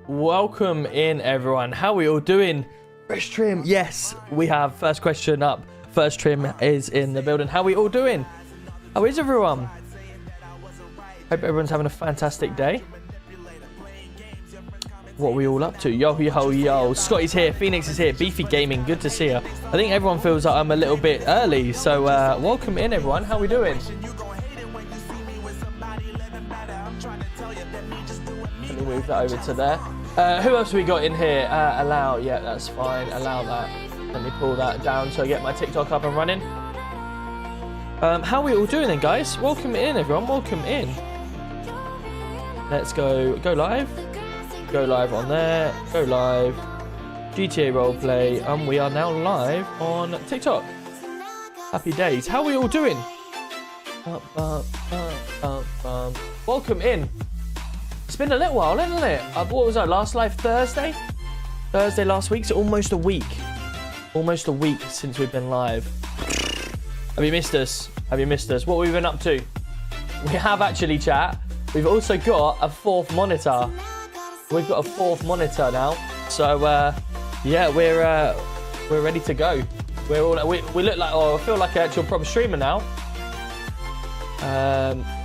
Welcome in, everyone. How are we all doing? Fresh trim. Yes, we have first question up. First trim is in the building. How are we all doing? How is everyone? Hope everyone's having a fantastic day. What are we all up to? Yo, yo, yo. Scotty's here. Phoenix is here. Beefy Gaming. Good to see you. I think everyone feels like I'm a little bit early. So welcome in, everyone. How are we doing? Let me move that over to there. Who else have we got in here? Allow. Yeah, that's fine. Allow that. Let me pull that down so I get my TikTok up and running. How are we all doing then, guys? Welcome in, everyone. Welcome in. Let's go live. Go live on there. Go live. GTA roleplay. We are now live on TikTok. Happy days. How are we all doing? Welcome in. It's been a little while, hasn't it? What was that? Last live Thursday? Thursday last week. So almost a week. Almost a week since we've been live. Have you missed us? Have you missed us? What have we been up to? We have actually, chat. We've also got a fourth monitor. We've got a fourth monitor now. So, yeah, we're ready to go. We look like, I feel like an actual proper streamer now.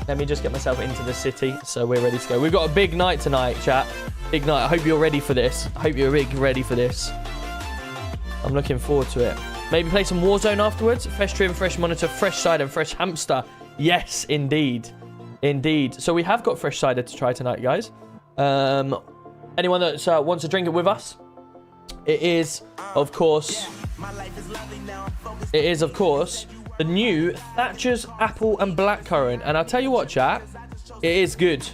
Let me just get myself into the city. So we're ready to go. We've got a big night tonight, chat. Big night. I hope you're ready for this. I hope you're ready for this. I'm looking forward to it. Maybe play some Warzone afterwards. Fresh trim, fresh monitor, fresh cider, and fresh hamster. Yes, indeed. Indeed. So we have got fresh cider to try tonight, guys. Anyone that wants to drink it with us? It is, of course, the new Thatcher's Apple and Blackcurrant. And I'll tell you what, chat, it is good.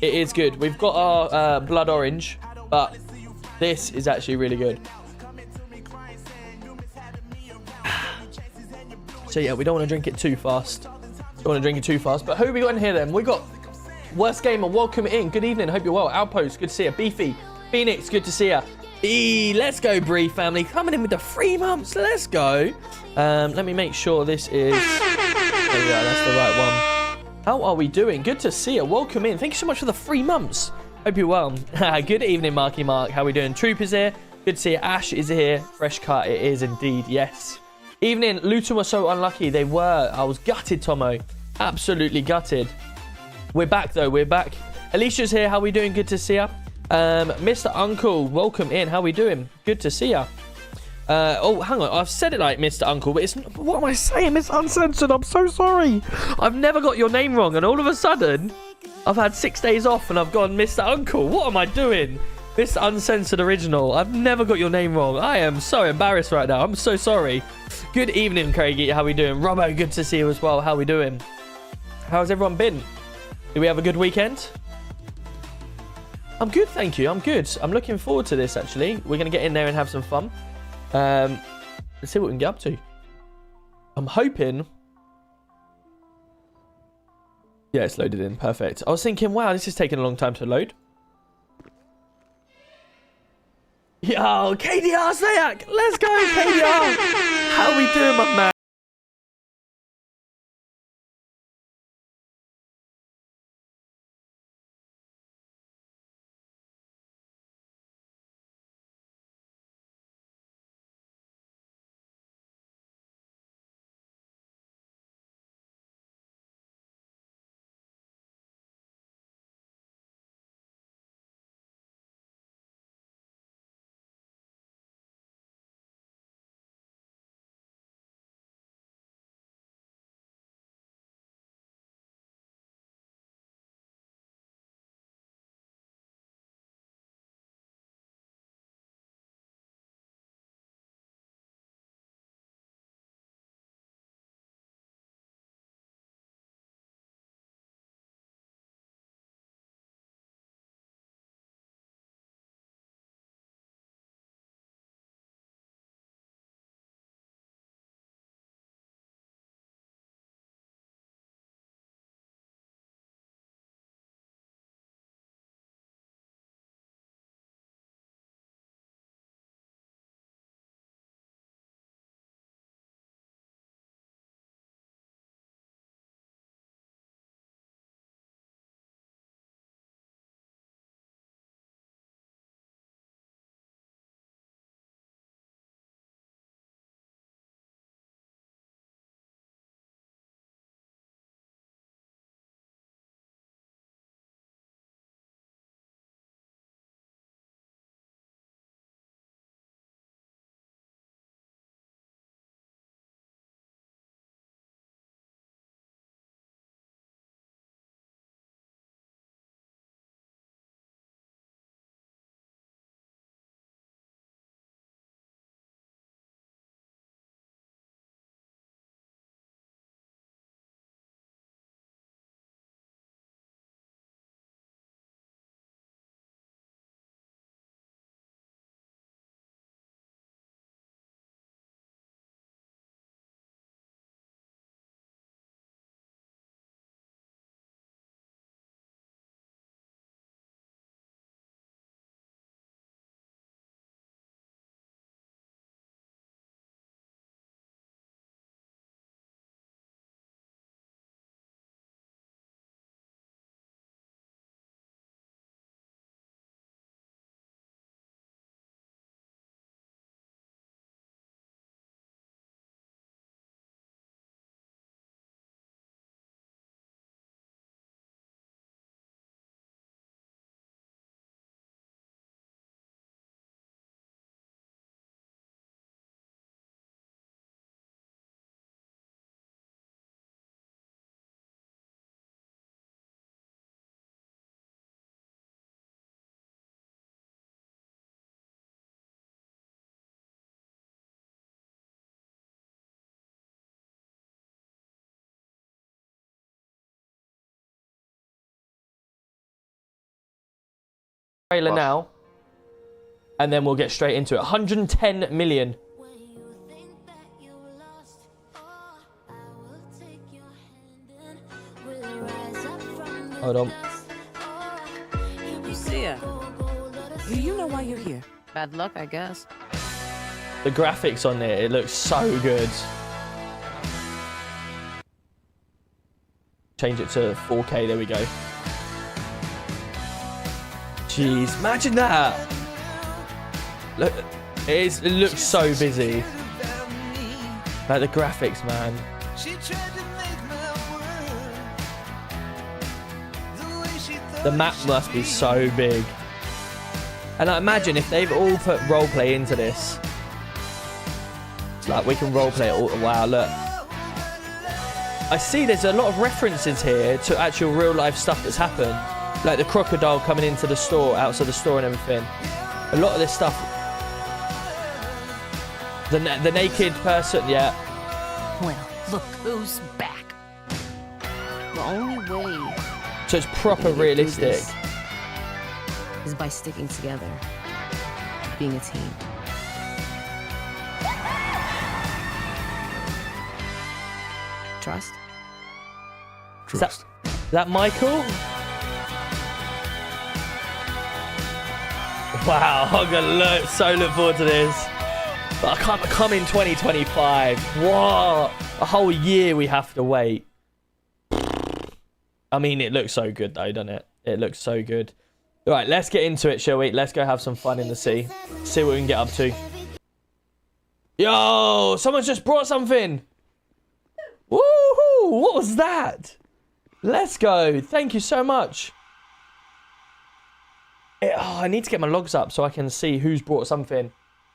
It is good. We've got our blood orange, but this is actually really good. So yeah, we don't want to drink it too fast. Don't want to drink it too fast. But who have we got in here then? We got Worst Gamer, welcome in. Good evening. Hope you're well. Outpost, good to see you. Beefy, Phoenix, good to see you. Let's go, Bree family. Coming in with the 3 months. Let's go. Let me make sure this is. Oh yeah, that's the right one. How are we doing? Good to see you. Welcome in. Thank you so much for the 3 months. Hope you're well. Good evening, Marky Mark. How are we doing? Troop is here. Good to see you. Ash is here. Fresh cut. It is indeed. Yes. Evening. Luton was so unlucky. They were. I was gutted, Tomo. Absolutely gutted. We're back, though. We're back. Alicia's here. How are we doing? Good to see ya. Mr. Uncle, welcome in. How are we doing? Good to see ya. Oh, hang on. I've said it like Mr. Uncle, but it's... What am I saying? It's uncensored. I'm so sorry. I've never got your name wrong, and all of a sudden, I've had 6 days off, and I've gone Mr. Uncle. What am I doing? This uncensored original. I've never got your name wrong. I am so embarrassed right now. I'm so sorry. Good evening, Craigie. How are we doing? Robbo, good to see you as well. How are we doing? How's everyone been? Did we have a good weekend? I'm good, thank you. I'm good. I'm looking forward to this, actually. We're going to get in there and have some fun. Let's see what we can get up to. I'm hoping... Yeah, it's loaded in. Perfect. I was thinking, wow, this is taking a long time to load. Yo, KDR Sayak! Let's go, KDR! How are we doing, my man? trailer now, and then we'll get straight into it. 110 million. Hold on. Lucia, do you know why you're here? Bad luck, I guess. The graphics on it looks so good. Change it to 4K, there we go. Jeez, imagine that. Look, it looks so busy. Like the graphics, man. The map must be so big. And I imagine if they've all put roleplay into this, like we can roleplay it all. Wow, look. I see there's a lot of references here to actual real life stuff that's happened. Like the crocodile coming into the store, outside the store and everything. A lot of this stuff. The naked person, yeah. Well, look who's back. The only way... So it's proper realistic. Is by sticking together. Being a team. Trust? Is that Michael? Wow, I'm gonna so look forward to this. But I can't come in 2025. What? A whole year we have to wait. I mean, it looks so good though, doesn't it? It looks so good. All right, let's get into it, shall we? Let's go have some fun in the sea. See what we can get up to. Yo, someone's just brought something. Woohoo! What was that? Let's go. Thank you so much. I need to get my logs up so I can see who's brought something.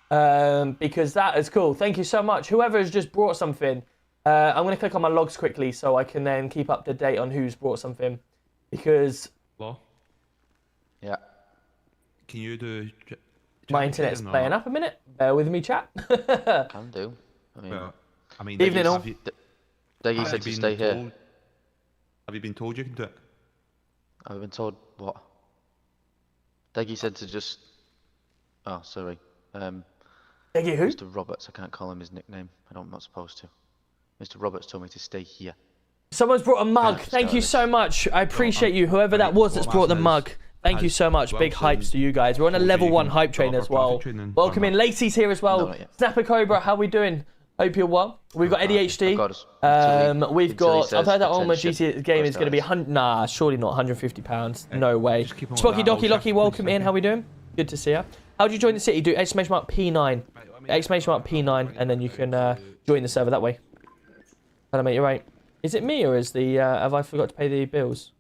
Because that is cool. Thank you so much. Whoever has just brought something. I'm going to click on my logs quickly so I can then keep up to date on who's brought something. Because... Hello? Yeah. Can you do... My internet's playing up a minute. Bear with me, chat. Can do. I mean, Evening all. Deggy said to stay here. Have you been told you can do it? I've been told what? Deggy said to just... Oh, sorry. Deggy who? Mr. Roberts, I can't call him his nickname. I'm not supposed to. Mr. Roberts told me to stay here. Someone's brought a mug. Thank you so much. I appreciate you. Whoever that was that's brought the mug. Thank you so much. Big hypes to you guys. We're on a level 1 hype train as well. Welcome in. Lacey's here as well. Snapper Cobra, how we doing? Hope you're well. We've got ADHD. We've got... I've heard that all my GTA game is going to be... Nah, surely not £150. No way. Spocky Docky Locky, welcome in. How we doing? Good to see you. How do you join the city? Do exclamation mark P9. Exclamation mark P9, and then you can join the server that way. Hello, mate. You're right. Is it me or is the... have I forgot to pay the bills?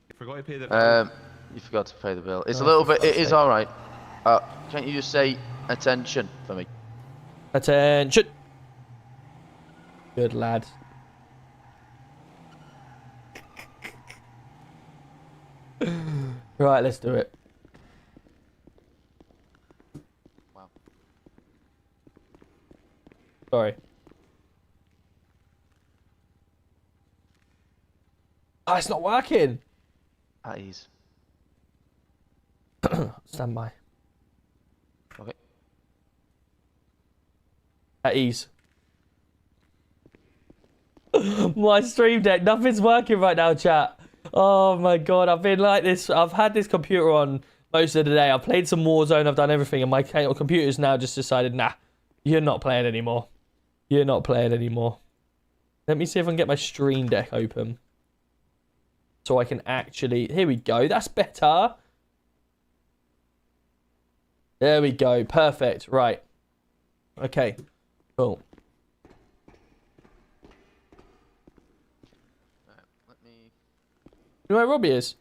You forgot to pay the bill. You forgot to pay the bill. It's a little bit... It is alright. Can't you just say attention for me? Attention. Good lad. Right, let's do it. Wow. Sorry. Oh, it's not working. At ease. Stand by. Okay. At ease. My stream deck, nothing's working right now, chat. Oh my god, I've been like this. I've had this computer on most of the day. I've played some Warzone, I've done everything, and my computer's now just decided, nah, you're not playing anymore. You're not playing anymore. Let me see if I can get my stream deck open. So I can actually... Here we go, that's better. There we go, perfect, right. Okay, cool. You know where Robbie is?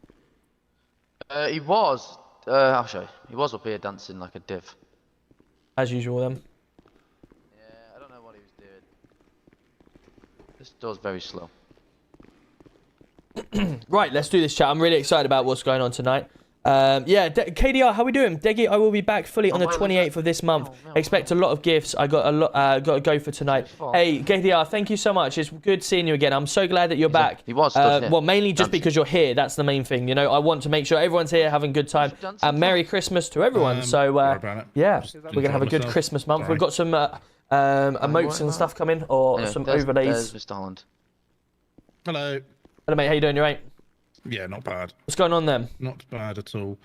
He was. I'll show you. He was up here dancing like a div. As usual, then. Yeah, I don't know what he was doing. This door's very slow. Right, let's do this, chat. I'm really excited about what's going on tonight. Yeah, KDR, how we doing? Deggy, I will be back fully on the 28th of this month. Expect a lot of gifts. I got a lot. Got to go for tonight. Hey, KDR, thank you so much. It's good seeing you again. I'm so glad that you're back. He was stood here. Well, mainly just because you're here. That's the main thing. You know, I want to make sure everyone's here having a good time. And Merry Christmas to everyone. So yeah, we're gonna have a good Christmas month. We've got some emotes and stuff coming, or some overlays. There's Mr. Holland. Hello. Hello, mate. How you doing? You right? Yeah, not bad. What's going on then? Not bad at all.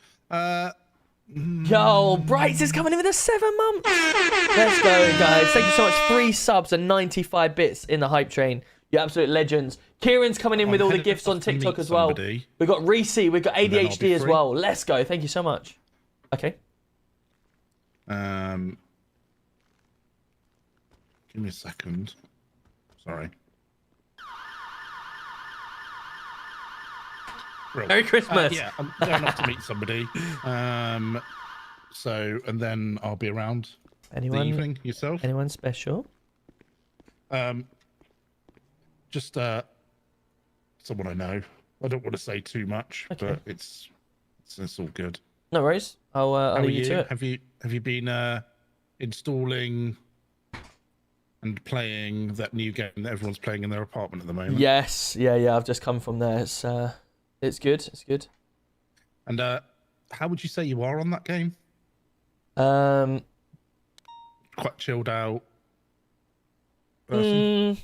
Yo, Brights is coming in with a 7 month. Let's go, guys. Thank you so much. 3 subs and 95 bits in the hype train. You absolute legends. Kieran's coming in with all the gifts on TikTok as well. We've got Reese. We've got ADHD as well. Let's go. Thank you so much. Okay. Give me a second. Sorry. Merry Christmas. Yeah, I'm going off to meet somebody. So, and then I'll be around the evening. Yourself? Anyone special? Just someone I know. I don't want to say too much, but it's all good. No worries. I'll leave you to it. Have you been installing and playing that new game that everyone's playing in their apartment at the moment? Yes. Yeah. I've just come from there. It's good. It's good. And how would you say you are on that game? Quite chilled out person?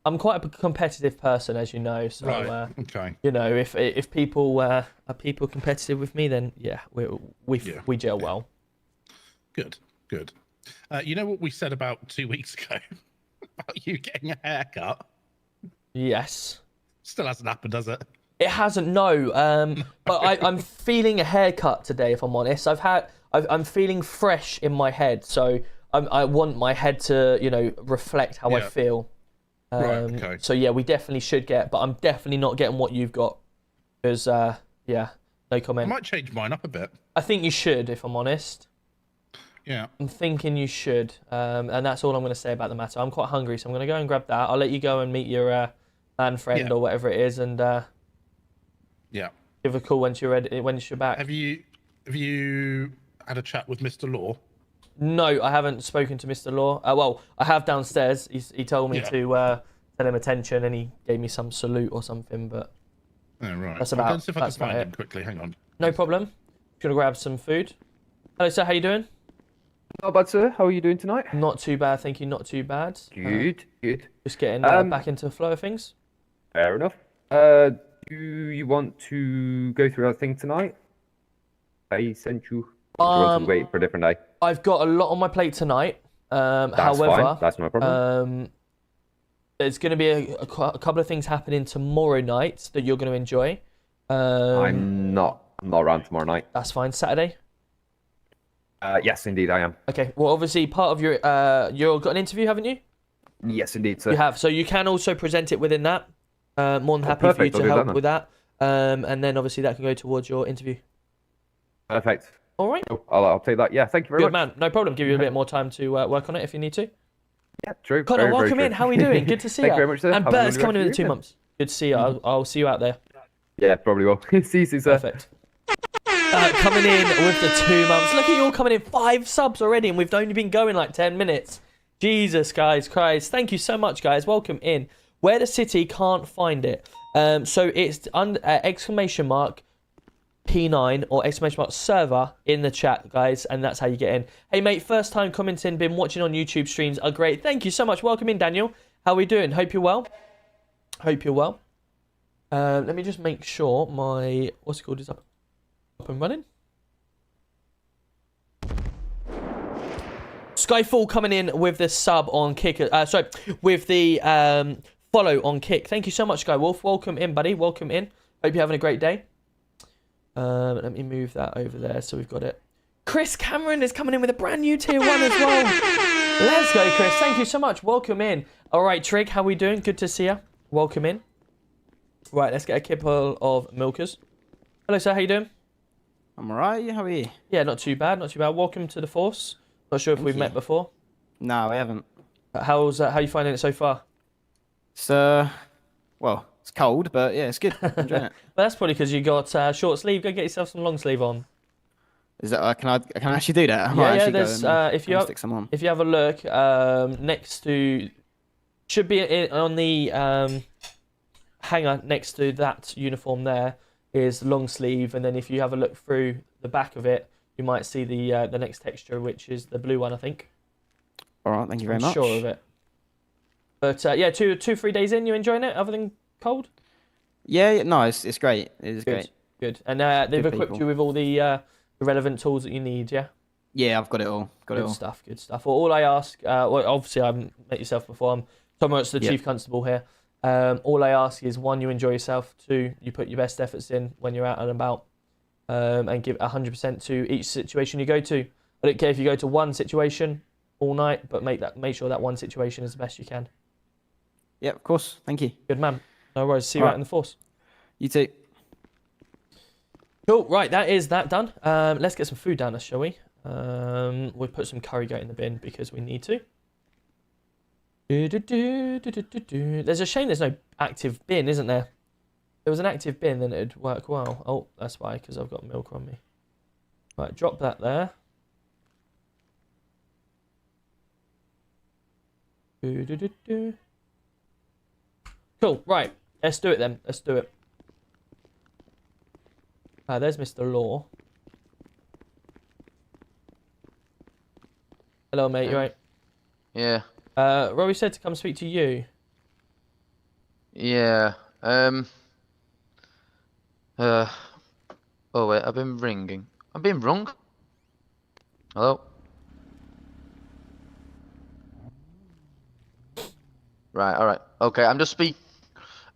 I'm quite a competitive person, as you know. So, right. Okay. You know, if people are competitive with me, then yeah, we gel well. Good. You know what we said about 2 weeks ago about you getting a haircut? Yes. Still hasn't happened, has it? It hasn't, no. But I'm feeling a haircut today, if I'm honest. I'm feeling fresh in my head, so I want my head to, you know, reflect how I feel. Right. Okay. So yeah, we definitely should get, but I'm definitely not getting what you've got, because yeah, no comment. I might change mine up a bit. I think you should, if I'm honest. Yeah. I'm thinking you should, and that's all I'm going to say about the matter. I'm quite hungry, so I'm going to go and grab that. I'll let you go and meet your man friend or whatever it is, and give a call once you're ready, when you're back. Have you had a chat with Mr. Law? No, I haven't spoken to Mr. Law. Well, I have downstairs. He told me to tell him attention, and he gave me some salute or something. But right. That's about. I'll see if I can find him quickly. Hang on. No problem. Just gonna grab some food. Hello, sir. How you doing? Not bad, sir. How are you doing tonight? Not too bad, thank you. Not too bad. Good. Just getting back into the flow of things. Fair enough. Do you want to go through our thing tonight? I sent you. Or do you want to wait for a different day? I've got a lot on my plate tonight. That's fine. That's no problem. There's going to be a couple of things happening tomorrow night that you're going to enjoy. I'm not around tomorrow night. That's fine. Saturday? Yes, indeed, I am. Okay. Well, obviously, part of your you've got an interview, haven't you? Yes, indeed, sir. You have. So you can also present it within that. More than happy for you to help with that. And then obviously that can go towards your interview. Perfect. All right. Oh, I'll take that. Yeah, thank you very much. Good man. No problem. Give you a bit more time to work on it if you need to. Yeah, true. Connor, very, welcome very in. true. How are you doing? Good to see you. Thank you very much, sir. And Have a Bert's lovely coming in rest the of 2 your months. Good to see you. I'll see you out there. Yeah, probably will. See you, sir. Perfect. Coming in with the 2 months. Look at you all coming in. 5 subs already, and we've only been going like 10 minutes. Jesus, guys, Christ. Thank you so much, guys. Welcome in. Where the city can't find it. So it's exclamation mark P9 or exclamation mark server in the chat, guys, and that's how you get in. Hey, mate, first time commenting, been watching on YouTube streams are great. Thank you so much. Welcome in, Daniel. How are we doing? Hope you're well. Hope you're well. Let me just make sure my, what's it called, is up and running. Skyfall coming in with the sub on Kick. Sorry, with the follow on Kick. Thank you so much, Skywolf. Welcome in, buddy. Welcome in. Hope you're having a great day. Let me move that over there so we've got it. Chris Cameron is coming in with a brand new tier 1 as well. Let's go, Chris. Thank you so much. Welcome in. All right, Trig, how we doing? Good to see you. Welcome in. Right, let's get a kipple of milkers. Hello, sir. How you doing? I'm alright. How are you? Yeah, not too bad. Not too bad. Welcome to the Force. Not sure if we've met before. No, I haven't. How you finding it so far? So, well, It's cold, but yeah, it's good. I'm enjoying it. But that's probably because you got short sleeve. Go get yourself some long sleeve on. Is that can I actually do that? I might Yeah, yeah. actually go There's and if go you and have, stick some on. if you have a look next to should be on the hanger next to that uniform there is long sleeve, and then if you have a look through the back of it, you might see the next texture, which is the blue one, I think. All right, thank you very I'm much. sure of it. But yeah, 3 days in, you enjoying it other than cold? Yeah, no, it's great. It is Good, great. good. And they've Good equipped people. you with all the relevant tools that you need, yeah? Yeah, I've got it all. Got it Good all. stuff, good stuff. Well, all I ask, well, obviously I haven't met yourself before. I'm Tom Roach, the Yep. Chief Constable here. All I ask is, 1, you enjoy yourself. 2, you put your best efforts in when you're out and about, and give 100% to each situation you go to. I don't care if you go to one situation all night, but make sure that one situation is the best you can. Yeah, of course. Thank you. Good man. No worries. See you All out right. in the force. You too. Cool. Right, that is that done. Let's get some food down us, shall we? We'll put some curry goat in the bin because we need to. There's a shame there's no active bin, isn't there? If there was an active bin, then it'd work well. Oh, that's why, because I've got milk on me. Right, drop that there. Cool. Right, let's do it then. Let's do it. There's Mr. Law. Hello, mate. You right? Yeah. Robbie said to come speak to you. Yeah. Oh wait, I've been ringing. I'm being rung. Hello. Right. All right. Okay. I'm just speaking.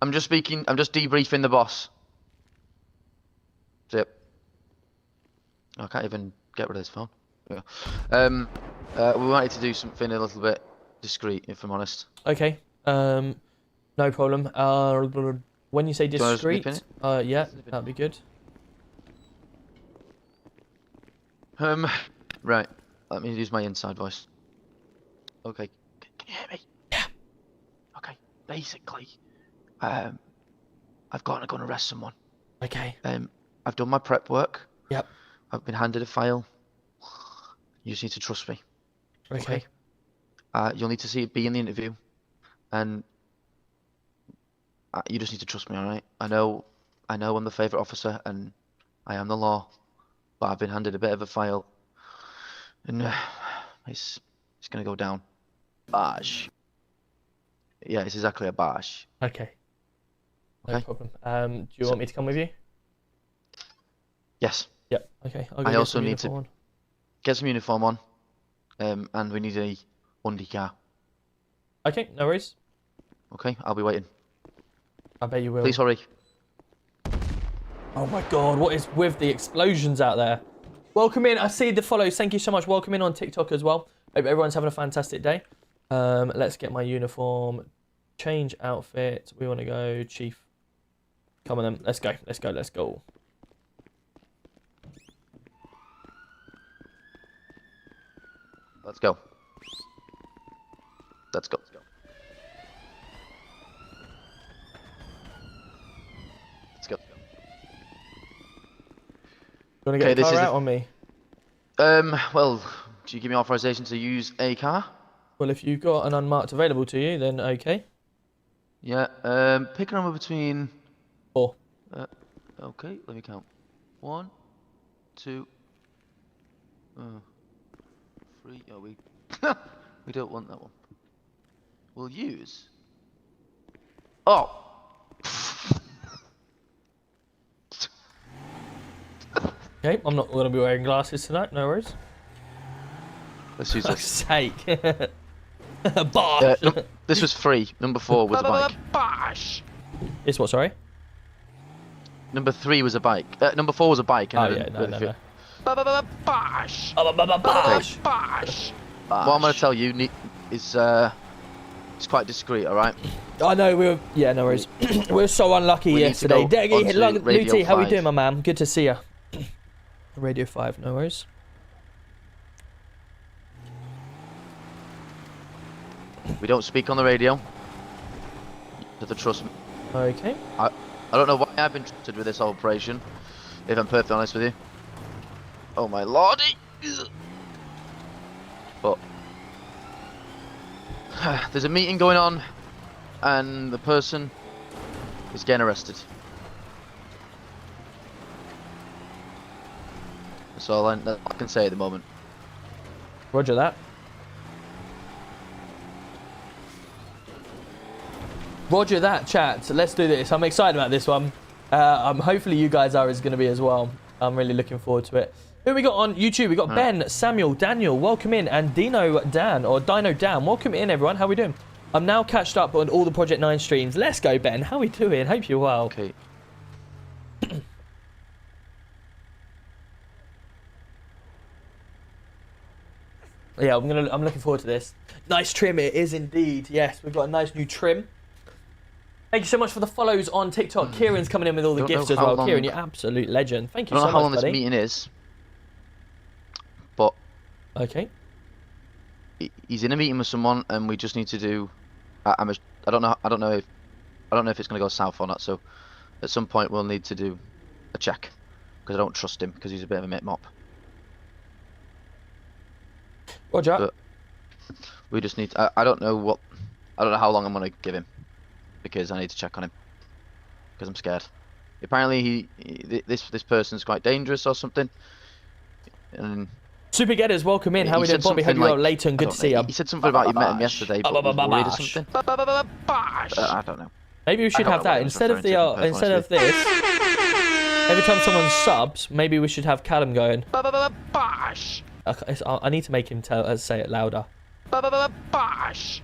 I'm just debriefing the boss. Zip. I can't even get rid of this phone. Yeah. We wanted to do something a little bit discreet, if I'm honest. Okay. No problem. When you say you wanna just nip discreet, in yeah, that'd be good. Right. Let me use my inside voice. Okay. Can you hear me? Yeah. Okay. Basically, I've gone to go and arrest someone. Okay. I've done my prep work. Yep. I've been handed a file. You just need to trust me. Okay. You'll need to see it be in the interview, and you just need to trust me, all right? I know I'm the favourite officer, and I am the law, but I've been handed a bit of a file, and it's gonna go down. Bash. Yeah, it's exactly a bash. Okay. No Okay. problem. Do you want me to come with you? Yes. Yep. Okay. I'll go I get also some need to- uniform on. Get some uniform on, and we need a Undy car. Okay. No worries. Okay, I'll be waiting. I bet you will. Please hurry. Oh my god, what is with the explosions out there? Welcome in. I see the follows. Thank you so much. Welcome in on TikTok as well. Hope everyone's having a fantastic day. Let's get my uniform. Change outfit. We want to go Chief. Come on then. Let's go. Let's go. Let's go. Let's go. Let's go. Let's go. You want to get Okay, the this car is out the- on me? Well, do you give me authorization to use a car? Well, if you've got an unmarked available to you, then okay. Yeah. Pick a number between. 4. Okay, let me count. 1, 2, 3. Oh, we we don't want that one. We'll use. Oh. Okay, I'm not going to be wearing glasses tonight. No worries. Let's use For this. sake. Bosh. This was 3. Number 4 was a bike. Bash! It's what, sorry? Number 3 was a bike. Number 4 was a bike. Oh, yeah, no. Bash! Bosh. Bash! What I'm going to tell you is it's quite discreet, all right? I know, yeah, no worries. We were so unlucky We need to yesterday. go Deggy, onto Radio Luty, how we 5. doing, my man? Good to see you. Radio 5, no worries. We don't speak on the radio. You have to trust me. Okay. I don't know why I've been trusted with this whole operation, if I'm perfectly honest with you. Oh my lordy! But there's a meeting going on, and the person is getting arrested. That's all I can say at the moment. Roger that. Roger that, chat. So let's do this. I'm excited about this one. Hopefully you guys are going to be as well. I'm really looking forward to it. Who we got on YouTube? We got Ben, Samuel, Daniel, welcome in, and Dino Dan, welcome in everyone. How we doing? I'm now catched up on all the Project9 streams. Let's go, Ben. How we doing? Hope you're well. Okay. Yeah, I'm looking forward to this. Nice trim it is indeed. Yes, we've got a nice new trim. Thank you so much for the follows on TikTok. Kieran's coming in with all the gifts as well. Kieran, you're absolute legend. Thank you so much, I don't know how long buddy. this meeting is, but okay. He's in a meeting with someone, and we just need to do. I don't know if it's going to go south or not. So, at some point we'll need to do a check because I don't trust him because he's a bit of a mop. Roger. But we just need. I don't know how long I'm going to give him because I need to check on him because I'm scared. Apparently this person's quite dangerous or something. And Super Getters, welcome in. How we doing, Bobby? Hope you're well. Leighton, good to see you. He said something about you met him yesterday, but was worried or something. I don't know. Maybe we should have that instead of this. Every time someone subs, maybe we should have Callum going. Okay, I need to make him say it louder. Bosh.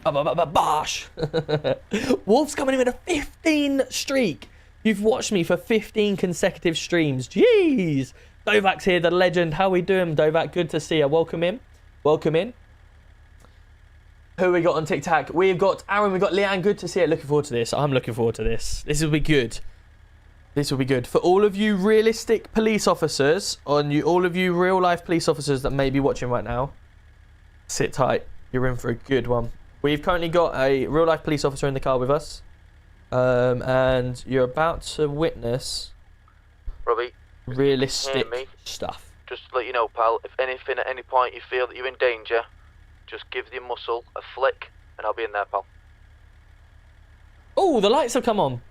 Wolf's coming in with a 15 streak. You've watched me for 15 consecutive streams. Jeez. Dovak's here, the legend. How we doing, Dovak? Good to see you. Welcome in. Welcome in. Who we got on TikTok? We've got Aaron, we've got Leanne. Good to see you. Looking forward to this. I'm looking forward to this. This will be good. This will be good. For all of you realistic police officers, all of you real life police officers that may be watching right now, sit tight. You're in for a good one. We've currently got a real life police officer in the car with us. And you're about to witness Robbie, realistic stuff. Just to let you know, pal, if anything at any point you feel that you're in danger, just give the muscle a flick and I'll be in there, pal. Oh, the lights have come on.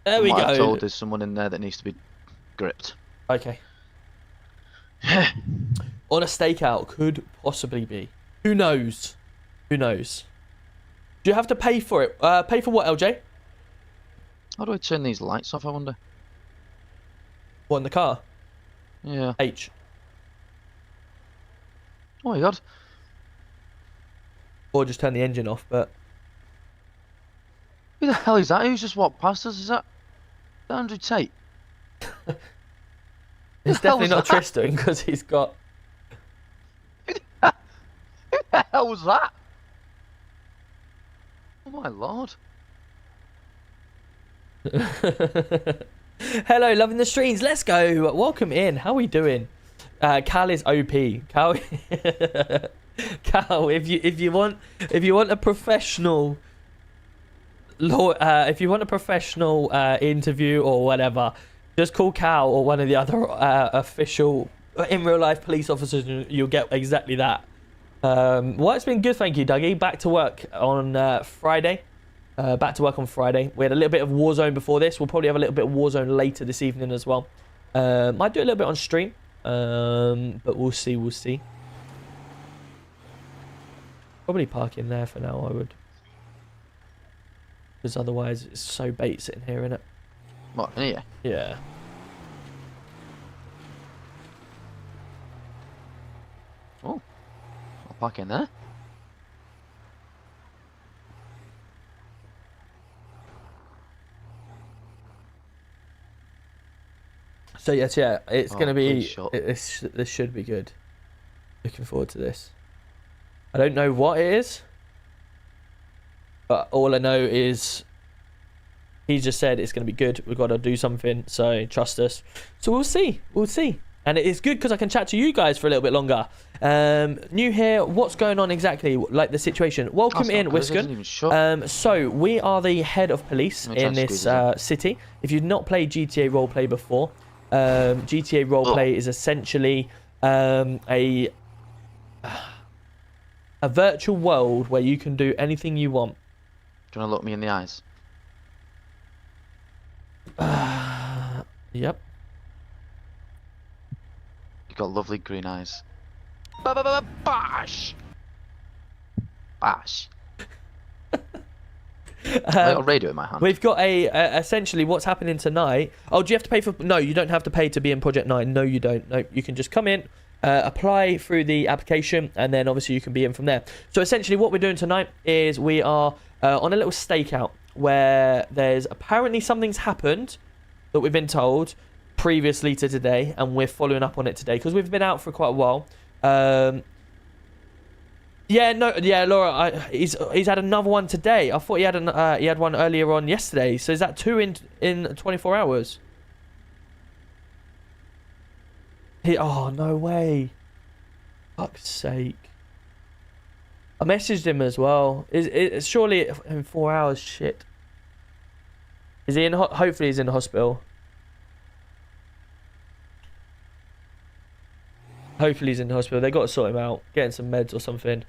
There we go. I'm told there's someone in there that needs to be gripped. Okay. On a stakeout, could possibly be. Who knows? Who knows? Do you have to pay for it? Pay for what, LJ? How do I turn these lights off, I wonder? What, in the car? Yeah. H. Oh my god. Or just turn the engine off, but... Who the hell is that? Who's just walked past us? Is that Andrew Tate? It's definitely not Tristan, because he's got... Who the hell was that? Oh my lord. Hello, loving the streams. Let's go. Welcome in. How are we doing? Cal is OP. Cal, Cal, if you want a professional law, if you want a professional interview or whatever, just call Cal or one of the other official in real life police officers, and you'll get exactly that. Well, it's been good, thank you, Dougie. Back to work on Friday. Back to work on Friday. We had a little bit of Warzone before this. We'll probably have a little bit of Warzone later this evening as well. Might do a little bit on stream, but we'll see. We'll see. Probably park in there for now, I would, because otherwise it's so bait sitting here, innit? What, in here? Yeah. Oh, I'll park in there. So yes, yeah, it's gonna be. please This should be good. Looking forward to this. I don't know what it is, but all I know is he just said it's gonna be good. We've got to do something, so trust us. So we'll see. We'll see. And it is good because I can chat to you guys for a little bit longer. New here, what's going on exactly? Like the situation. Welcome That's in, not good, it doesn't Wiskin. even shut. So we are the head of police Let me try in to this squeeze this city. If you've not played GTA roleplay before, GTA roleplay is essentially a virtual world where you can do anything you want. Do you want to look me in the eyes? Yep. You've got lovely green eyes. Bosh. Bash. I got a radio in my hand. We've got essentially what's happening tonight. Oh, do you have to pay for? No, you don't have to pay to be in Project9. No, you don't. No, you can just come in, apply through the application, and then obviously you can be in from there. So essentially, what we're doing tonight is we are on a little stakeout where there's apparently something's happened that we've been told previously to today, and we're following up on it today because we've been out for quite a while. Laura, he's had another one today. I thought he had one earlier on yesterday. So is that 2 in 24 hours? Oh, no way. Fuck's sake. I messaged him as well. Is surely in 4 hours? Shit. Is he in? Hopefully he's in the hospital. Hopefully he's in the hospital. They got to sort him out, getting some meds or something.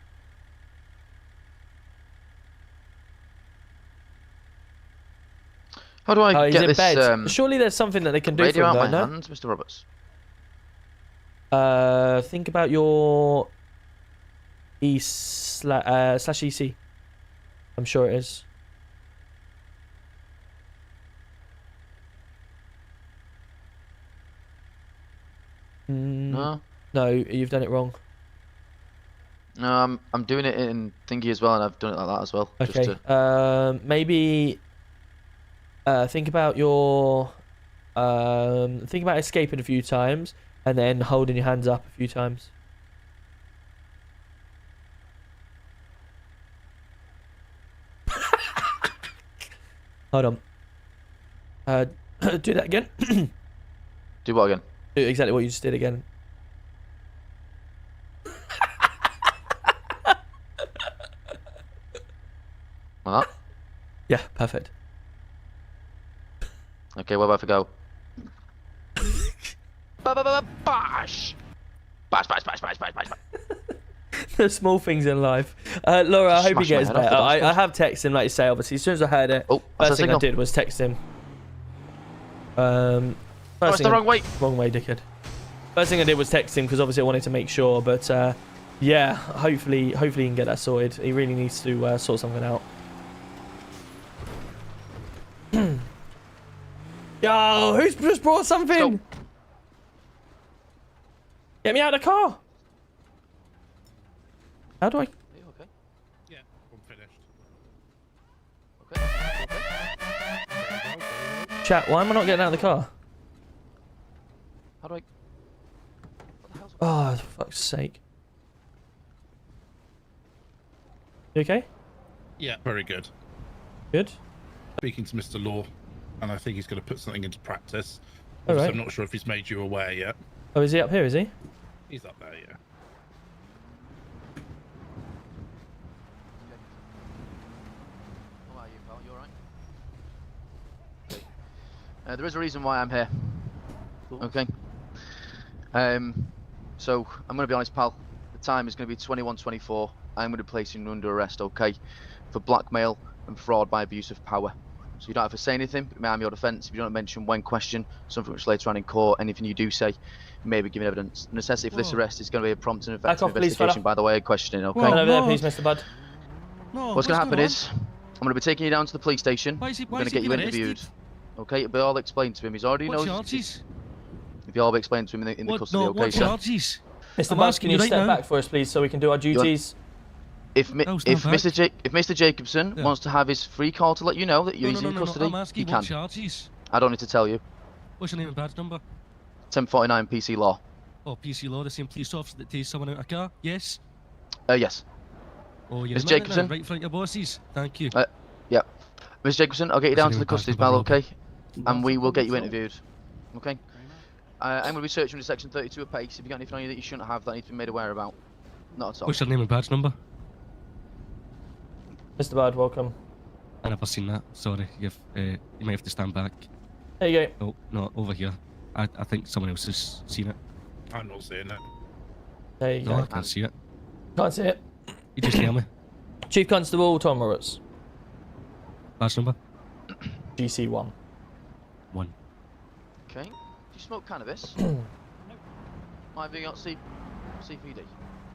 How do I He's get in this bed. Surely there's something that they can do radio for him, out though, my no? hands, Mr. Roberts? Think about your slash EC. I'm sure it is. No. No, you've done it wrong. No, I'm doing it in thingy as well, and I've done it like that as well. Okay. Just to... Maybe think about your think about escaping a few times and then holding your hands up a few times. Hold on. Do that again. Do what again? Do exactly what you just did again. Like that? Yeah, perfect. Okay, where about to go? Bosh. Bash, bash, bash, bash, bash, bash. The small things in life. Laura, I hope he Smash my gets head off better. the I bastard. have texted him, like you say, obviously. As soon as I heard it, Oh, that's a first thing I signal. did was text him. Oh, First it's thing the wrong way. Wrong way, dickhead. First thing I did was text him because obviously I wanted to make sure. But yeah, hopefully he can get that sorted. He really needs to sort something out. Yo, who's just brought something? Go. Get me out of the car. How do I? Okay. Yeah, I'm finished. Okay. Chat, why am I not getting out of the car? How do I? What the hell's... Oh, for fuck's sake. You okay? Yeah, very good. Good? Speaking to Mr. Law, and I think he's going to put something into practice. All Obviously, right. I'm not sure if he's made you aware yet. Oh, is he up here, is he? He's up there, yeah. How are you, pal? You alright? Okay. There is a reason why I'm here. Okay. So I'm going to be honest, pal. The time is going to be 21:24. I'm going to place you under arrest, okay, for blackmail and fraud by abuse of power. So you don't have to say anything, but may I am your defence. If you don't mention when questioned, something which later on in court, anything you do say, you may be given evidence. The necessity for this arrest is going to be a prompt and effective off, please, investigation fella. by the way of questioning, okay? Come on over there, no. please, Mr. Bud. No, What's going to happen is, I'm going to be taking you down to the police station. Why is he- We're why going is to he get you being interviewed. arrested? Okay, it'll be all explained to him. He's already What knows. charges? It'll be all explained to him in the What, custody, no, okay, what sir? charges? Mr. I'm Bud, asking can you you right step now. back for us, please, so we can do our duties? If No, stand back. Mr. Jacobson Yeah. wants to have his free call to let you know that you're No, in custody, I'm asking he what can. charges. I don't need to tell you. What's your name and badge number? 1049 PC law. Oh, PC law, the same police officer that tased someone out of a car? Yes? Yes. Oh, you're Miss in that now, Jacobson? right in front of your bosses. Thank you. Yeah. Mr. Jacobson, I'll get you What's down your to the name and badge custody, number, pal, bro? okay? And we will get you interviewed. Okay? I'm going to be searching under section 32 of pace. If you got anything on you that you shouldn't have, that needs to be made aware about. Not at all. What's your name and badge number? Mr. Bird, welcome. I never seen that. Sorry, you might have to stand back. There you go. Oh, no, over here. I think someone else has seen it. I'm not seeing it. There you No, I go. can't see it. Can't see it. You just hear me. Chief Constable Tom Roberts. Badge number? GC1. 1. Okay. Do you smoke cannabis? Might be got CPD.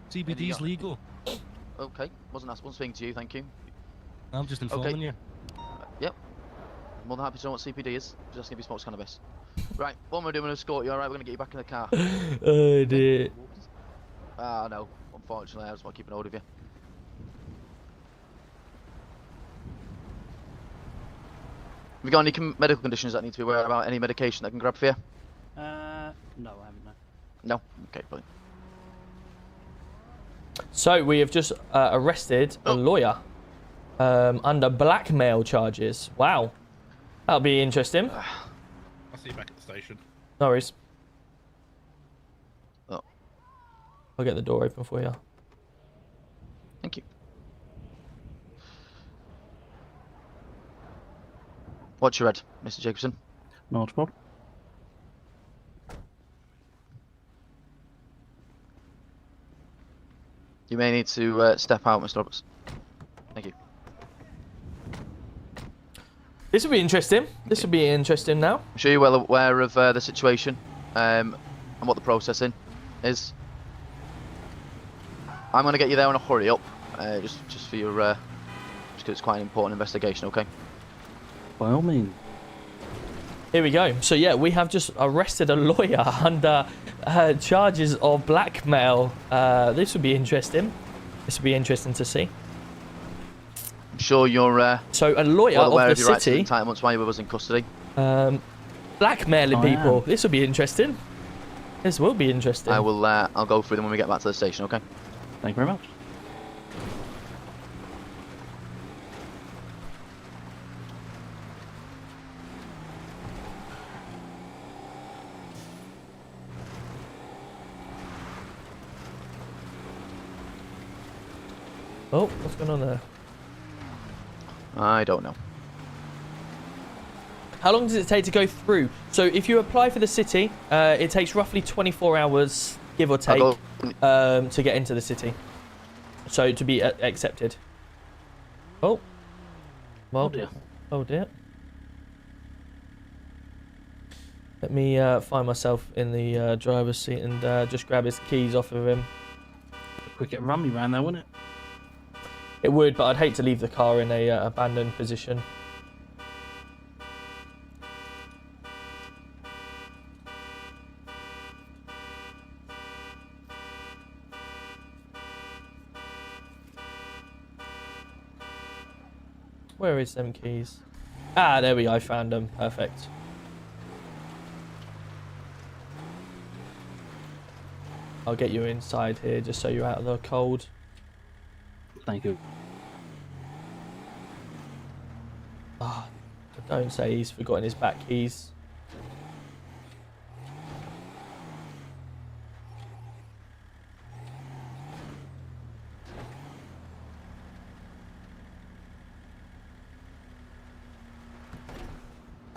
CBD's legal. Okay. Wasn't speaking to you, thank you. I'm just informing you. Yep. I'm more than happy to know what CPD is. Just asking if he smokes cannabis. Right, what am I doing? Escort you, alright? We're going to get you back in the car. Oh dear. Ah, no. Unfortunately, I just want to keep an hold of you. Have you got any medical conditions that need to be aware about? Any medication that I can grab for you? No, I haven't. No? Okay, brilliant. So we have just arrested a lawyer under blackmail charges. Wow. That'll be interesting. I'll see you back at the station. No worries. Oh. I'll get the door open for you. Thank you. What's your head, Mr. Jacobson? Not a problem. You may need to step out, Mr. Roberts. Thank you. This will be interesting. This will be interesting now. I'm sure you're well aware of the situation and what the processing is. I'm going to get you there in a hurry up, just for your, just because it's quite an important investigation, okay? By all means. Here we go. So yeah, we have just arrested a lawyer under charges of blackmail. This would be interesting. This would be interesting to see. I'm sure you're So a lawyer well aware of of the your rights and city entitlements while you were in custody. blackmailing I people. am. This will be interesting. This will be interesting. I will. I'll go through them when we get back to the station, okay? Thank you very much. Oh, what's going on there? I don't know. How long does it take to go through? So if you apply for the city, it takes roughly 24 hours, give or take, to get into the city. So to be accepted. Oh. Well, Oh dear. oh dear. Let me find myself in the driver's seat and just grab his keys off of him. Quick get run me round there, wouldn't it? It would, but I'd hate to leave the car in a abandoned position. Where is them keys? Ah, there we go. I found them. Perfect. I'll get you inside here just so you're out of the cold. Thank you. Ah, don't say he's forgotten his back keys.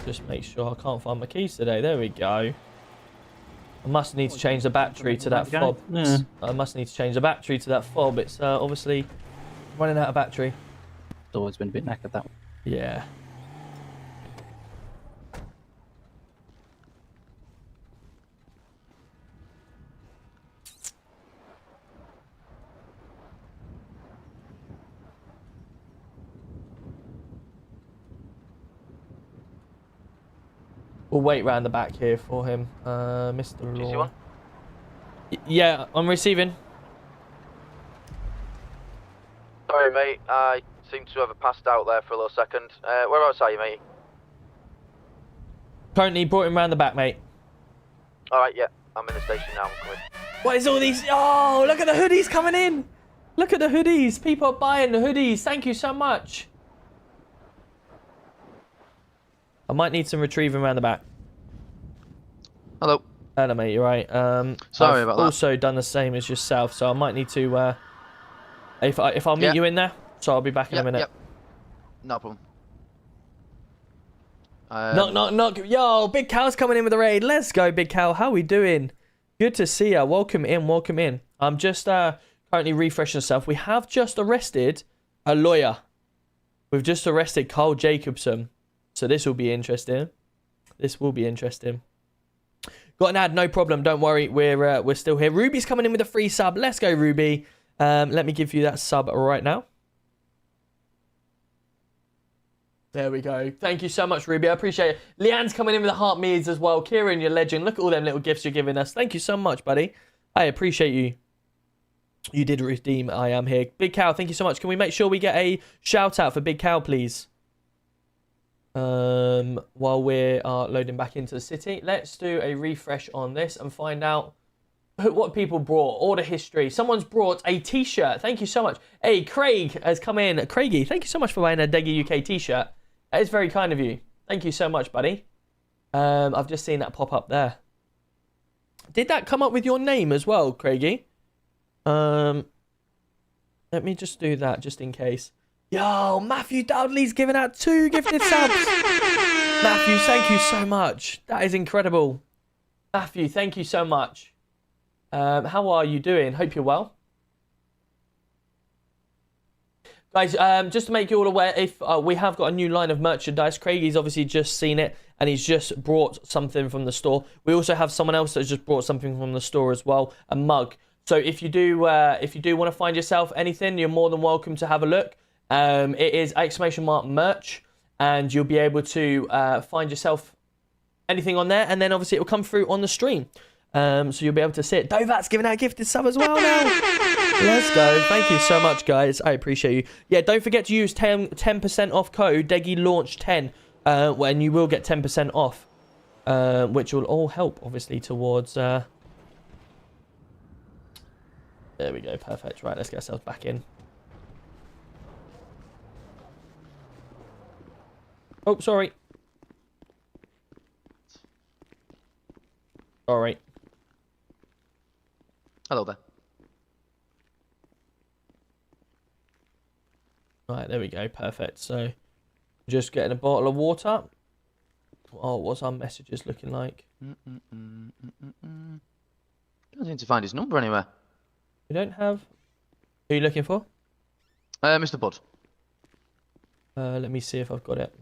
Just make sure I can't find my keys today. There we go. I must need to change the battery to that fob. Yeah. I must need to change the battery to that fob. It's obviously running out of battery. It's always been a bit knackered, that one. Yeah. We'll wait round the back here for him, Mr. Law. Yeah, I'm receiving. Sorry, mate. I seem to have passed out there for a little second. Whereabouts are you, mate? Currently brought him round the back, mate. Alright, yeah. I'm in the station now. I'm coming. What is all these? Oh, look at the hoodies coming in. Look at the hoodies. People are buying the hoodies. Thank you so much. I might need some retrieving around the back. Hello. Hello, mate. You're right. Sorry I've about that. also done the same as yourself, so I might need to. If I'll meet you in there, so I'll be back in a minute. Yep. No problem. Knock. Yo, Big Cal's coming in with the raid. Let's go, Big Cal. How we doing? Good to see ya. Welcome in. I'm just currently refreshing stuff. We have just arrested a lawyer. We've just arrested Carl Jacobson. So this will be interesting. Got an ad, no problem. Don't worry, we're still here. Ruby's coming in with a free sub. Let's go, Ruby. Let me give you that sub right now. There we go. Thank you so much, Ruby. I appreciate it. Leanne's coming in with the heart meads as well. Kieran, you're legend. Look at all them little gifts you're giving us. Thank you so much, buddy. I appreciate you. You did redeem I am here. Big Cow, thank you so much. Can we make sure we get a shout out for Big Cow, please? While we are loading back into the city, let's do a refresh on this and find out what people brought. Order history. Someone's brought a t-shirt. Thank you so much. Hey, Craig has come in. Craigie, thank you so much for buying a Deggy UK t-shirt. That is very kind of you. Thank you so much, buddy. I've just seen that pop up there. Did that come up with your name as well, Craigie? Let me just do that just in case. Yo, Matthew Dudley's giving out 2 gifted subs. Matthew, thank you so much. That is incredible. Matthew, thank you so much. How are you doing? Hope you're well. Guys, just to make you all aware, if we have got a new line of merchandise, Craigie's obviously just seen it and he's just brought something from the store. We also have someone else that's just brought something from the store as well, a mug. So if you do want to find yourself anything, you're more than welcome to have a look. It is !merch, and you'll be able to find yourself anything on there, and then obviously it will come through on the stream. So you'll be able to see it. Dovat's giving out a gifted sub as well now. Let's go. Thank you so much, guys. I appreciate you. Yeah, don't forget to use 10% off code DeggyLaunch10 when you will get 10% off, which will all help, obviously, towards... There we go. Perfect. Right, let's get ourselves back in. Oh, sorry. All right. Hello there. Right, there we go. Perfect. So, just getting a bottle of water. Oh, what's our messages looking like? Doesn't seem to find his number anywhere. We don't have... Who are you looking for? Mr. Bud. Let me see if I've got it.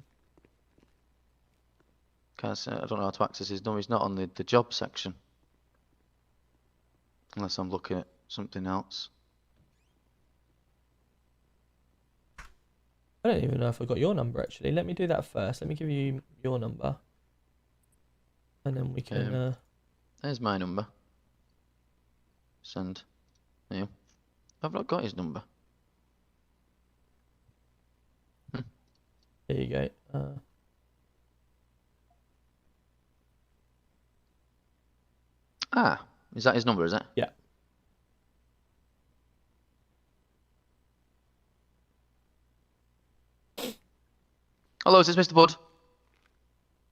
I don't know how to access his number. He's not on the job section. Unless I'm looking at something else. I don't even know if I got your number, actually. Let me do that first. Let me give you your number. And then we can... There's my number. Send. Yeah. I've not got his number. There you go. Is that his number, is it? Yeah. Hello, is this Mr. Bud?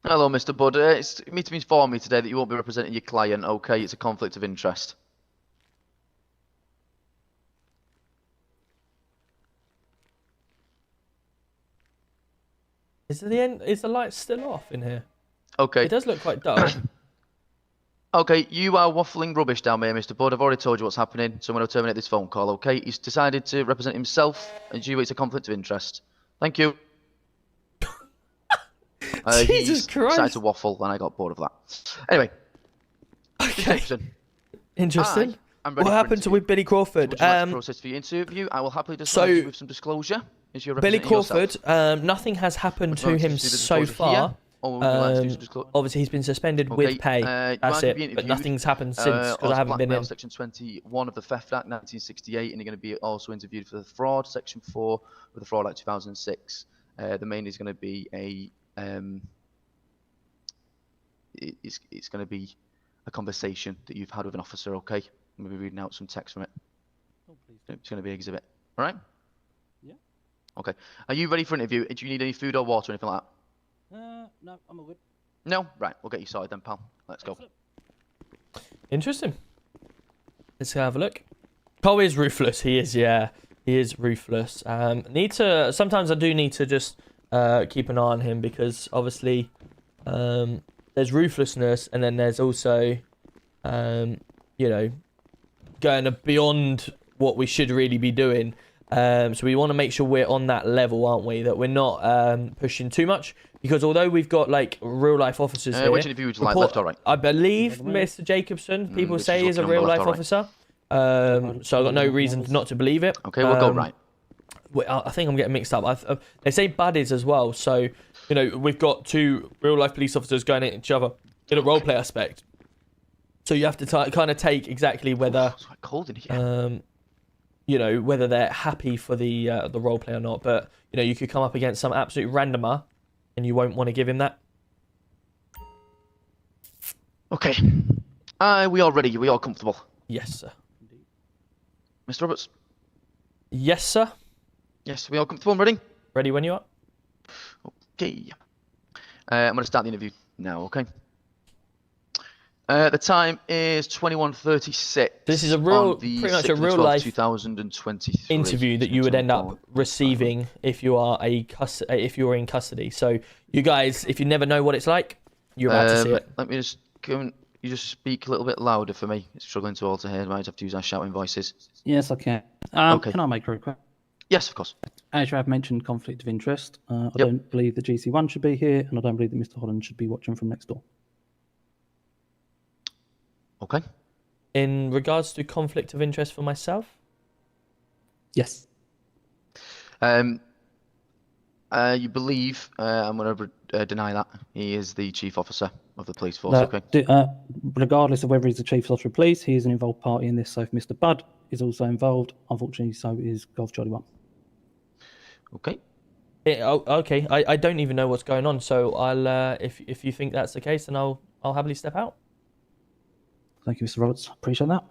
Hello, Mr. Bud. It's me to inform me today that you won't be representing your client, okay? It's a conflict of interest. Is the light still off in here? Okay. It does look quite dull. Okay, you are waffling rubbish down here, Mr. Bud. I've already told you what's happening, so I'm going to terminate this phone call, okay? He's decided to represent himself, and it's a conflict of interest. Thank you. Jesus Christ. Decided to waffle, and I got bored of that. Anyway. Okay. Interesting. What happened with Billy Crawford? Would you like to process for your interview? I will happily disclose you with some disclosure. Is your Billy Crawford, nothing has happened to him so far. Obviously, he's been suspended with pay. That's it. But nothing's happened since because I haven't been in. Section 21 of the Theft Act 1968, and you're going to be also interviewed for the fraud, Section 4 of the Fraud Act 2006. The main is going to be a it's going to be a conversation that you've had with an officer. Okay, I'm going to be reading out some text from it. Oh, please. It's going to be an exhibit. All right. Yeah. Okay. Are you ready for an interview? Do you need any food or water or anything like that? No, I'm all good. No? Right, we'll get you sorted then, pal. Let's go. Interesting. Let's have a look. Cole is ruthless. He is, yeah. He is ruthless. Sometimes I do need to just keep an eye on him because obviously there's ruthlessness and then there's also, you know, going beyond what we should really be doing. So we want to make sure we're on that level, aren't we? That we're not pushing too much. Because although we've got like real life officers here, which interview would you like, left or right? I believe Mr. Jacobson, people which say is is a looking on real the left life or right? officer. So I've got no reason not to believe it. Okay, we'll go right. I think I'm getting mixed up. They say buddies as well. So, you know, we've got two real life police officers going at each other in a roleplay aspect. So you have to kind of take exactly whether, It's quite cold in here. you know, whether they're happy for the roleplay or not. But, you know, you could come up against some absolute randomer and you won't want to give him that. Okay. We all ready? We all comfortable? Yes, sir. Mr. Roberts? Yes, sir. Yes, we all comfortable and ready? Ready when you are. Okay. I'm going to start the interview now, okay? The time is 21:36. This is a pretty much a real life 2023 interview that you would end up receiving if you are if you're in custody. So you guys, if you never know what it's like, you're about to see it. Let me just go and you just speak a little bit louder for me. It's struggling to all to hear. Might have to use our shouting voices. Yes, I can. Okay. Can I make a request? Yes, of course. As you have mentioned, conflict of interest. I don't believe the GC1 should be here, and I don't believe that Mr. Holland should be watching from next door. Okay. In regards to conflict of interest for myself, Yes. You believe, I'm going to deny that. He is the chief officer of the police force, okay? Regardless of whether he's the chief officer of police, he is an involved party in this. So if Mr. Budd is also involved, unfortunately, so is Golf Charlie 1. Okay. okay. I don't even know what's going on. So I'll if you think that's the case, then I'll happily step out. Thank you, Mr. Roberts. Appreciate that.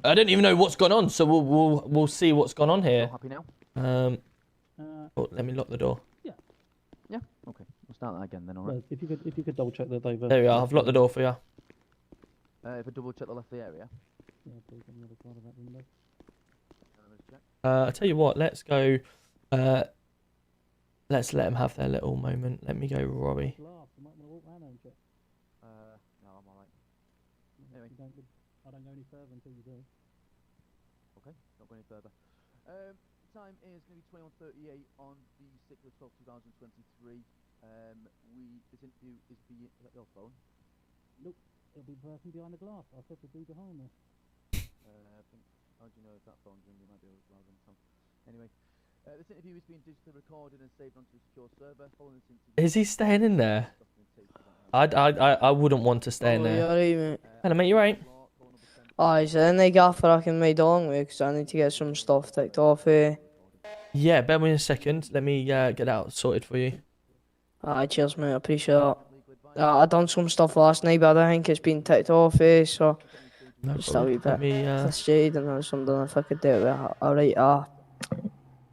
I don't even know what's gone on, so we'll see what's gone on here. Happy now? Let me lock the door. Yeah. Okay. We'll start that again then. All right. Well, if you could double check that they've. There we are. I've locked the door for you. If I double check the left of the area. Yeah, please, on the other side of that window. I tell you what. Let's go. Let's let them have their little moment. Let me go, Robbie. No, I'm all right. Anyway. I don't go any further until you do. Okay. Don't go any further. Time is going to be 21:38 on the 6th of 12th, 2023. This interview is being. Is that your phone? Nope. It'll be the person behind the glass. I said to be behind there. I think. How do you know if that phone's ringing? It might be louder than the phone. Anyway, this interview is being digitally recorded and saved onto a secure server. Following this interview. Is he staying in there? I wouldn't want to stay in there. You're right, mate. Hello, mate. You right? Aye, so then they gaffer I can ride along with because I need to get some stuff ticked off. Yeah, bear with me a second. Let me get that out sorted for you. Aye, cheers, mate. I appreciate that. I done some stuff last night, but I think it's been ticked off. So No just a problem. wee bit Let me. frustrated and or something. If I could do it with a right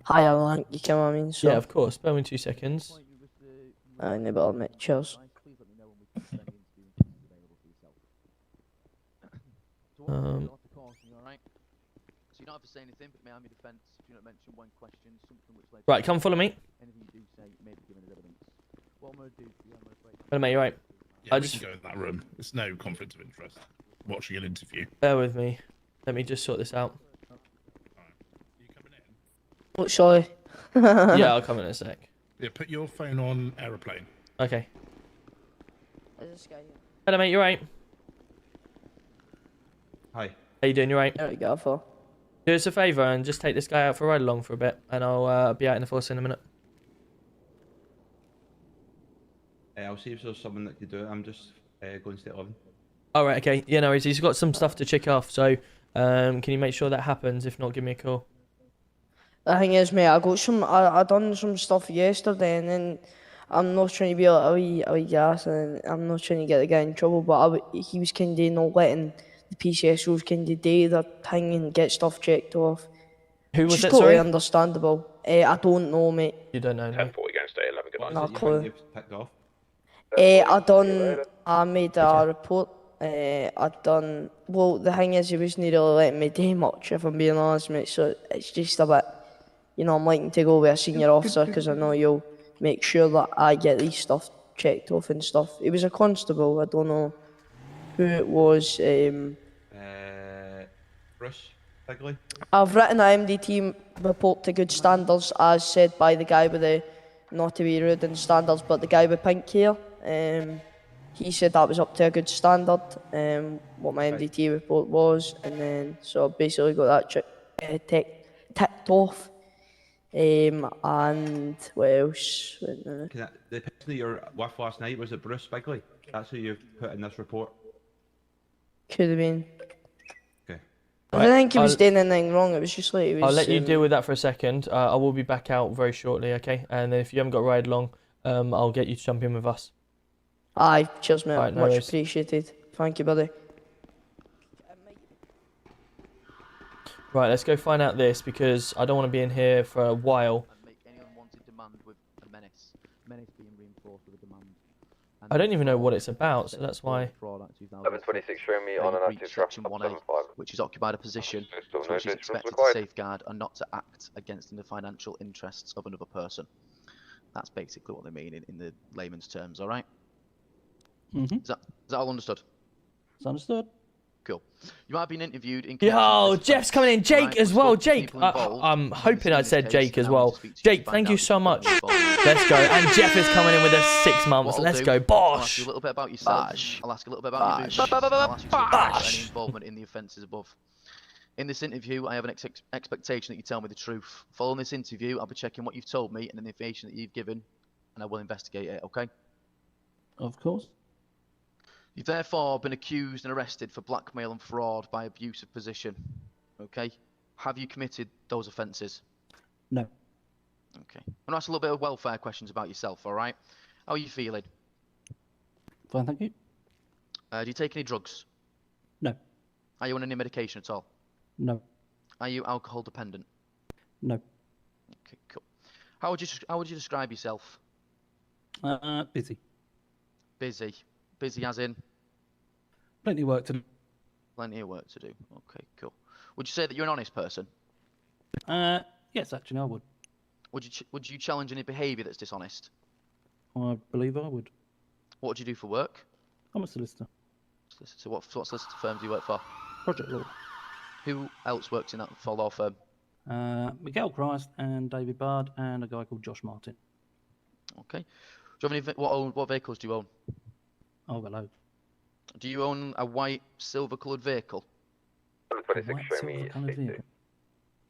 higher rank, you know what I mean? So Yeah, of course. Bear with me 2 seconds. aye, no bother, mate. Cheers. So you don't have to say anything, but may I have your defence if you don't mention one question, something which later. Right, come follow me. Anything you do say may be given as evidence. What I'm going to do for you, I'm going to break. Hello, mate. You right? Yeah, I we just- can go in that room. There's no conflict of interest. Watching an interview. Bear with me. Let me just sort this out. You coming in? Oh, sorry. Yeah, I'll come in a sec. Yeah, put your phone on aeroplane. Okay. There's this guy here. Hello, mate. You right? Hi. How you doing? You right? There we go, for. Do us a favour and just take this guy out for a ride along for a bit, and I'll be out in the force in a minute. I'll see if there's someone that could do it. I'm just going to stay at 11. All right. Okay. Yeah, no worries. He's got some stuff to check off, so can you make sure that happens? If not, give me a call. The thing is, mate, I done some stuff yesterday, and then I'm not trying to be like a wee gas, and I'm not trying to get the guy in trouble, but he was kind of not letting the PCSOs kind of do their thing and get stuff checked off. Who was Which is it? totally Sorry. understandable. I don't know, mate. You don't know. No. 10:40 against day 11. Good night. No Is it your clue. phone you've picked off? I made a report. Well, the thing is, he wasn't really letting me do much, if I'm being honest, mate. So it's just a bit, I'm liking to go with a senior officer because I know you'll make sure that I get these stuff checked off and stuff. It was a constable, I don't know who it was. Bruce Bigley. I've written an MDT report to good standards, as said by the guy with the, not to be rude in standards, but the guy with pink hair. He said that was up to a good standard, what my MDT report was, and then so I basically got that ticked off. And what else? The person that you're with last night, was it Bruce Bigley? That's who you've put in this report? Could have been. Okay. I don't think he was doing anything wrong, it was just like... I'll let you deal with that for a second. I will be back out very shortly, okay? And then if you haven't got a ride along, I'll get you to jump in with us. Aye, cheers mate, Right, no much worries. appreciated. Thank you, buddy. Right, let's go find out this, because I don't want to be in here for a while. And make any unwanted demand with a menace. Menace being reinforced with a demand. I don't even know what it's about, so that's why... 1126, show me on an active traffic Section 1A, 75. which is occupied a position Still no which is additionals expected to required. safeguard and not to act against the financial interests of another person. That's basically what they mean in the layman's terms, alright? Mm-hmm. Is that all understood? It's understood. Cool. You might have been interviewed in Yo, connection with this Jeff's offence, coming in. Jake alright? as We've well. spoken to Jake, people involved I'm in hoping I this said case, Jake as and I want well. to speak to you to Jake, find thank out you if so you've got much. any involvement. Let's go. And Jeff is coming in with us 6 months. What I'll Let's do, go. I'll ask you a Bosh. little bit about yourself. Bosh. I'll ask you a little bit about your Bosh. movements. I'll ask you to report Bosh. any involvement in the offences above. In this interview, I have an expectation that you tell me the truth. Following this interview, I'll be checking what you've told me and the information that you've given, and I will investigate it, okay? Of course. You've therefore been accused and arrested for blackmail and fraud by abuse of position, okay? Have you committed those offences? No. Okay. I'm going to ask a little bit of welfare questions about yourself, alright? How are you feeling? Fine, thank you. Do you take any drugs? No. Are you on any medication at all? No. Are you alcohol dependent? No. Okay, cool. How would you describe yourself? Busy. Busy. Busy as in? Plenty of work to do. Plenty of work to do. Okay, cool. Would you say that you're an honest person? Yes, actually, I would. Would you challenge any behaviour that's dishonest? I believe I would. What would you do for work? I'm a solicitor. So what solicitor firm do you work for? Project Law. Who else works in that law firm? Miguel Christ and David Bard and a guy called Josh Martin. Okay. Do you have any what vehicles do you own? Oh, hello. Do you own a white silver coloured vehicle? 1126, show me Silver-coloured 60. vehicle.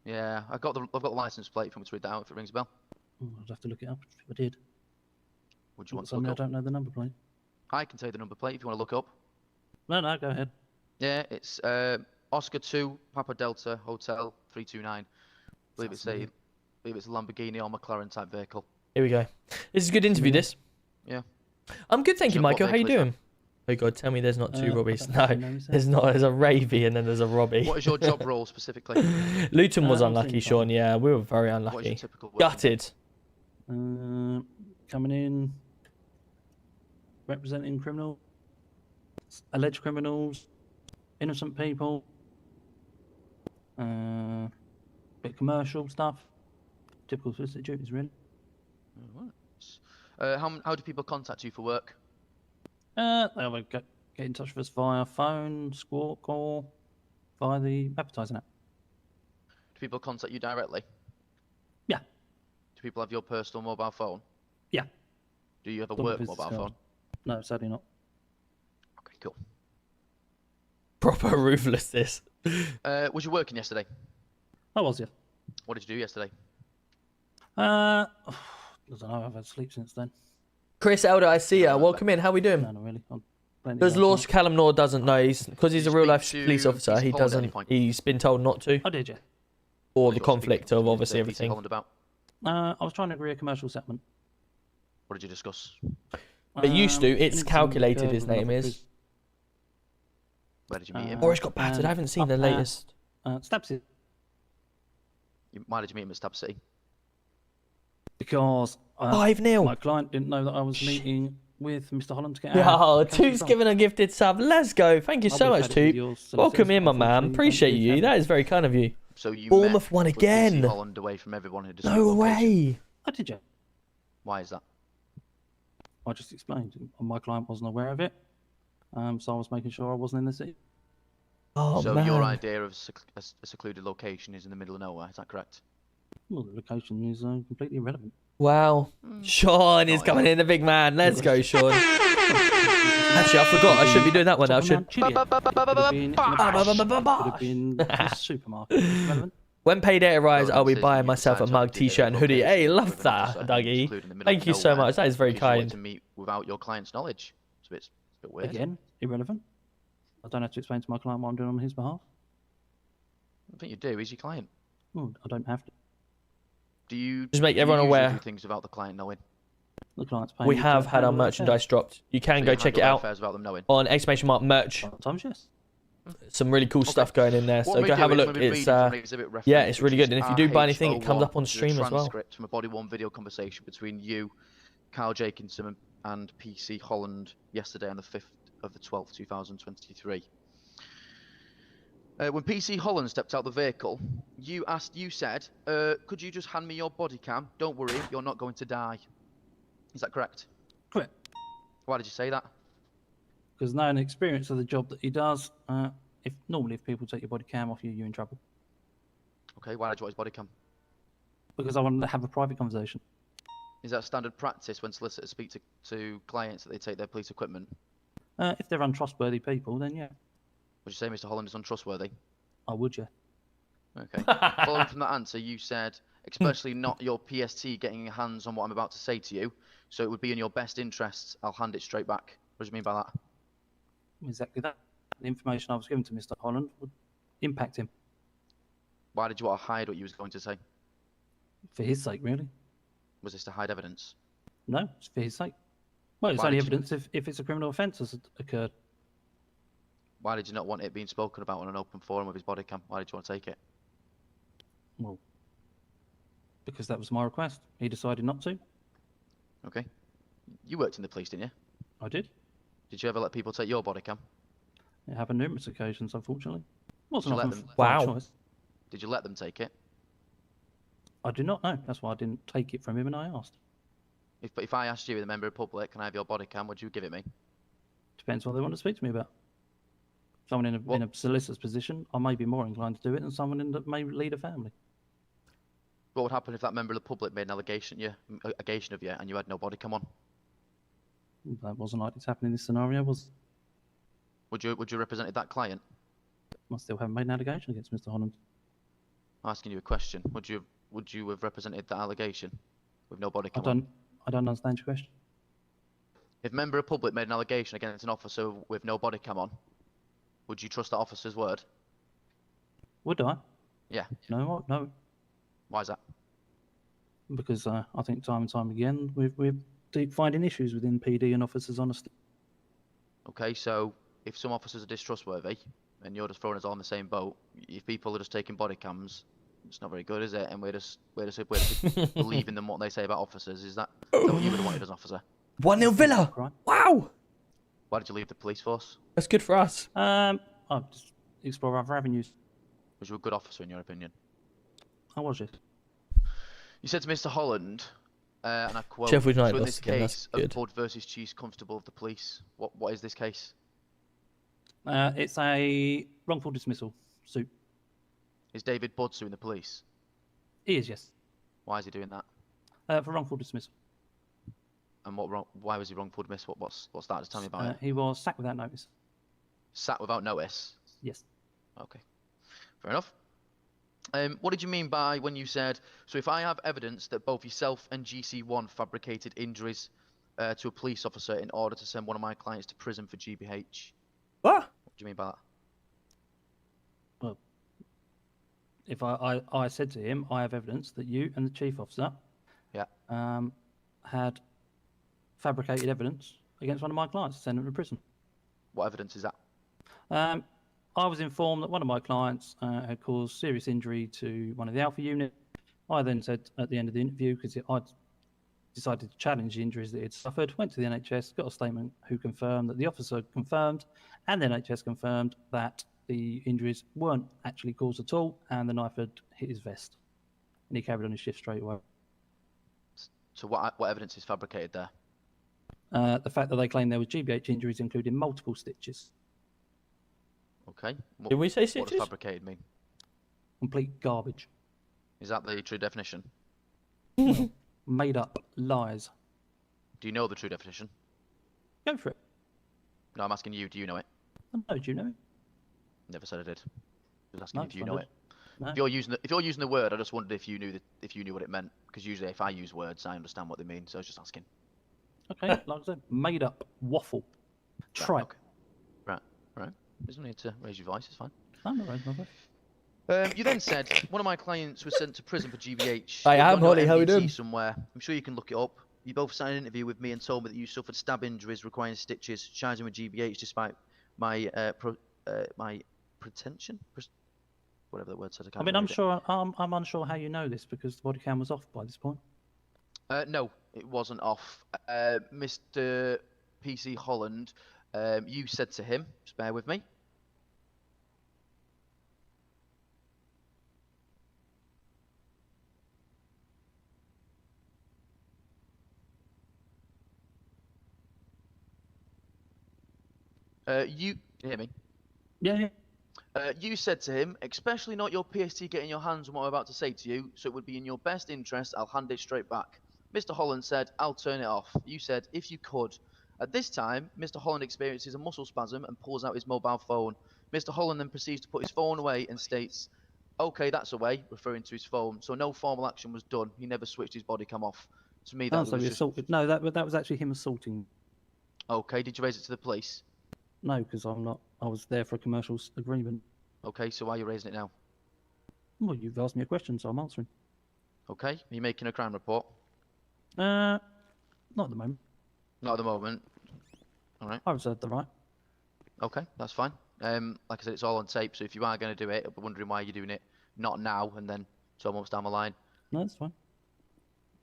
Yeah, I've got the license plate for me to read that out if it rings a bell. Oh, I'd have to look it up if I did. Would you want to Suddenly look I up? don't know the number plate. I can tell you the number plate if you want to look up. No, go ahead. Yeah, it's Oscar 2 Papa Delta Hotel 329. Believe it's a Lamborghini or McLaren type vehicle. Here we go. This is a good interview, this. Yeah. I'm good, thank you, So what Michael. How you vehicle is doing? Oh, God, tell me there's not two I Robbies. don't No, actually know myself. there's not. There's a Ravy and then there's a Robbie. What is your job role specifically? Luton was I'm unlucky, seeing Sean. Yeah, we were very What is your unlucky. typical work? Gutted. Coming in, representing criminals, alleged criminals, innocent people, bit of commercial stuff, typical solicitor duties, really. Alright. How do people contact you for work? They either get in touch with us via phone, squawk, or via the advertising app. Do people contact you directly? Yeah. Do people have your personal mobile phone? Yeah. Do you have a Don't work have a mobile business phone? card. No, sadly not. Okay, cool. Proper ruthless, this. Was you working yesterday? I was, yeah. What did you do yesterday? I don't know, I've had sleep since then. Chris Elder, I see ya. Welcome in. How we doing? No, not really. I'm plenty Because last Lord night. Callum Nor doesn't know, because he's a Did you real life speak to police officer, PC he Holland at any doesn't. point? He's been told not to, I did, yeah. or What the did you speak conflict to of PC obviously everything. Holland about? I was trying to agree a commercial settlement. What did you discuss? It used to. It's incident calculated. occurred His with name another is. Where did you meet him? Or he's got battered. I haven't seen the latest. Stabs it Why did you meet him at Stab City? because 5-0. my client didn't know that I was meeting with Mr. Holland to get Oh, case Toot's resolved. giving a gifted sub. Let's go. Thank you I so would've much, had it with Toot. your solicitors, Welcome in, my man. unfortunately, Appreciate don't you. have That it. is very kind of you. So you Bournemouth met won with again. PC Holland away from everyone who disputed No location. way. Oh, did you? Why is that? I just explained. My client wasn't aware of it, so I was making sure I wasn't in the city. Oh, So man. your idea of a secluded location is in the middle of nowhere, is that correct? Well, the location is completely irrelevant. Wow. Sean is Not coming yet. in, the big man. Let's go, Sean. Actually, I forgot. I should be doing that one now. Should. Could have been in a supermarket. It's relevant. When payday arrives, Well, I'll be says buying you myself a decided to mug, have a t-shirt, and hoodie. location Hey, love with an that, officer Dougie. secluded in the middle Thank of you so nowhere much. That is very because you wanted kind. to meet without your client's knowledge. It's a bit weird. Again, irrelevant. I don't have to explain to my client what I'm doing on his behalf. I think you do. He's your client. Well, I don't have to. Do you Just make do you everyone usually aware. do things without the client knowing? The client's paying We me to have had our handle their merchandise dropped. You can So go you check it handle their out affairs without them knowing. on ! merch. affairs. Sometimes, yes. Some really cool stuff going in there. What So we go do have a is look. when we read It's from exhibit reference, yeah, it's really which good. And is if you do buy anything, it comes RH01, up on which is a stream as well. transcript from a body 1 video conversation between you, Carl Jenkinson, and PC Holland yesterday on the 5th of the 12th, 2023. When PC Holland stepped out the vehicle, you said, could you just hand me your body cam? Don't worry, you're not going to die. Is that correct? Correct. Why did you say that? Because knowing the experience of the job that he does, if people take your body cam off you, you're in trouble. Okay, why did you want his body cam? Because I wanted to have a private conversation. Is that standard practice when solicitors speak to clients that they take their police equipment? If they're untrustworthy people, then yeah, Would you say Mr. Holland is untrustworthy? I would, yeah. Okay. Following from that answer, you said, especially not your PST getting your hands on what I'm about to say to you, so it would be in your best interests, I'll hand it straight back. What do you mean by that? Exactly that. The information I was given to Mr. Holland would impact him Why did you want to hide what you was going to say? for his sake, really. Was this to hide evidence? No, it's for his sake. Well, it's Why only did you- evidence if it's a criminal offence has occurred. Why did you not want it being spoken about on an open forum with his body cam? Why did you want to take it? Well, because that was my request. He decided not to. Okay. You worked in the police, didn't you? I did. Did you ever let people take your body cam? It happened numerous occasions, unfortunately. Wasn't Did you let often them- by Wow. choice. Did you let them take it? I do not know. That's why I didn't take it from him and I asked. If I asked you, the member of the public, can I have your body cam, would you give it me? Depends what they want to speak to me about. Someone in a solicitor's position, I may be more inclined to do it than someone that may lead a family. What would happen if that member of the public made an allegation of you and you had no body cam on? That wasn't like it's happened in this scenario, was Would you represent that client? I still haven't made an allegation against Mr. Holland. I'm asking you a question. Would you have represented that allegation with no body cam on? I don't understand your question. If member of public made an allegation against an officer with no body cam on, would you trust that officer's word? Would I? Yeah. No, no, Why is that? because I think time and time again we're deep finding issues within PD and officers' honesty. Okay, so if some officers are distrustworthy and you're just throwing us all in the same boat, if people are just taking body cams, it's not very good, is it? And we're just believing them what they say about officers. Is that what you would have wanted as an officer? 1-0 Villa. Right. Wow. Why did you leave the police force? That's good for us. I'll just explore other avenues. Was you a good officer in your opinion? I was it. You said to Mr. Holland, and I quote, Sheffield United "So in lost this again, that's case of good. Bud versus Chief Constable of the Police, what is this case? It's a wrongful dismissal suit. Is David Budd suing the police? He is, yes. Why is he doing that? For wrongful dismissal. And why was he wrongful dismissed? What's that? Just tell me about it. He was sacked without notice. Sat without notice? Yes. Okay. Fair enough. What did you mean by when you said, so if I have evidence that both yourself and GC1 fabricated injuries to a police officer in order to send one of my clients to prison for GBH? What? What do you mean by that? Well, if I said to him, I have evidence that you and the chief officer had fabricated evidence against one of my clients to send him to prison. What evidence is that? I was informed that one of my clients had caused serious injury to one of the Alpha unit. I then said at the end of the interview, because I'd decided to challenge the injuries that he had suffered, went to the NHS, got a statement who confirmed that the officer confirmed and the NHS confirmed that the injuries weren't actually caused at all and the knife had hit his vest. And he carried on his shift straight away. So what evidence is fabricated there? The fact that they claim there was GBH injuries including multiple stitches. Okay. Did we say What stitches? does fabricated mean? Complete garbage. Is that the true definition? Made up lies. Do you know the true definition? Go for it. No, I'm asking you. Do you know it? No, do you know? Never said I did. Just asking No, if you I know did. it. No. If you're using the word, I just wondered if you knew what it meant. Because usually, if I use words, I understand what they mean. So I was just asking. Okay, like I said, made up waffle. Tripe. Right. There's no need to raise your voice. It's fine. I'm not raising my voice. You then said one of my clients was sent to prison for GBH. I You've am, got no Holly, how we MDT doing? somewhere. I'm sure you can look it up. You both signed an interview with me and told me that you suffered stab injuries requiring stitches, charging with GBH despite my pretension, whatever the word says. I can't. I mean, remember I'm unsure how you know this because the body cam was off by this point. No, it wasn't off. Mr. PC Holland, you said to him, just bear with me. You hear me? Yeah. You said to him, especially not your PST getting your hands on what I'm about to say to you, so it would be in your best interest, I'll hand it straight back. Mr. Holland said, I'll turn it off. You said, if you could. At this time, Mr. Holland experiences a muscle spasm and pulls out his mobile phone. Mr. Holland then proceeds to put his phone away and states, okay, that's away, referring to his phone. So no formal action was done. He never switched his body cam off. To me, that Oh, was so he just... assaulted. No, that was actually him assaulting. Okay, did you raise it to the police? No, because I'm not. I was there for a commercial agreement. Okay, so why are you raising it now? Well, you've asked me a question, so I'm answering. Okay, are you making a crime report? Not at the moment. Not at the moment. All right. I reserve the right. Okay, that's fine. Like I said, it's all on tape, so if you are going to do it, I'll be wondering why you're doing it not now and then 12 months down the line. No, that's fine.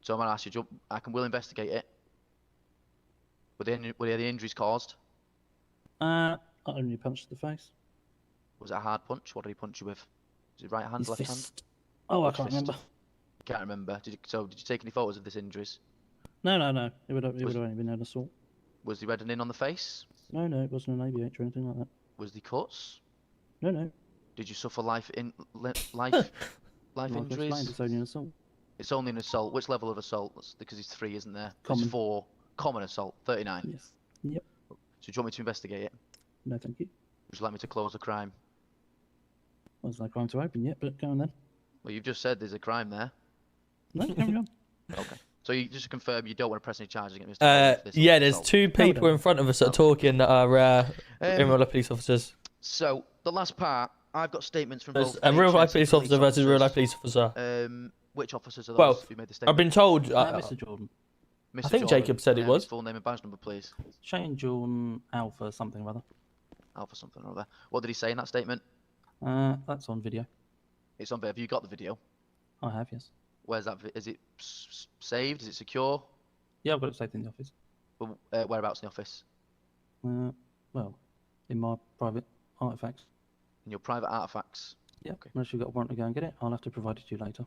So I'm going to ask you, will investigate it. Were the injuries caused? I only punched the face. Was it a hard punch? What did he punch you with? Was it right hand, His left hand? fist. Oh, I Which can't fist? remember. Can't remember. Did you take any photos of this injuries? No. It would have only been an assault. Was he reddening on the face? No, it wasn't an ABH or anything like that. Was the cuts? No. Did you suffer life Like injuries? I explained, it's only an assault. It's only an assault. Which level of assault? That's because it's 3, isn't there? Common. It's 4. Common assault. 39. Yes. Yep. So do you want me to investigate it? No, thank you. Would you like me to close the crime? Well, there's no crime to open yet, but go on then. Well, you've just said there's a crime there. No, carry on. Okay. So you just confirm you don't want to press any charges against Mr. Holland for this Yeah, there's assault. two people in front of us that are talking that are real life police officers. So the last part, I've got statements from There's both a real life NHS police and officer versus real life police officer. Which officers are those Well, who made the I've statement? been told. Mr. Jordan. Mr. I think Jordan, Jacob said may it I have was. his full name and badge number, please. Shane Jordan Alpha something or other. Alpha something or other. What did he say in that statement? That's on video. It's on. Have you got the video? I have, yes. Where's that? Is it saved? Is it secure? Yeah, I've got it saved in the office. Whereabouts in the office? Well, in my private artifacts. In your private artifacts. Yeah. Okay. Unless you've got a warrant to go and get it, I'll have to provide it to you later.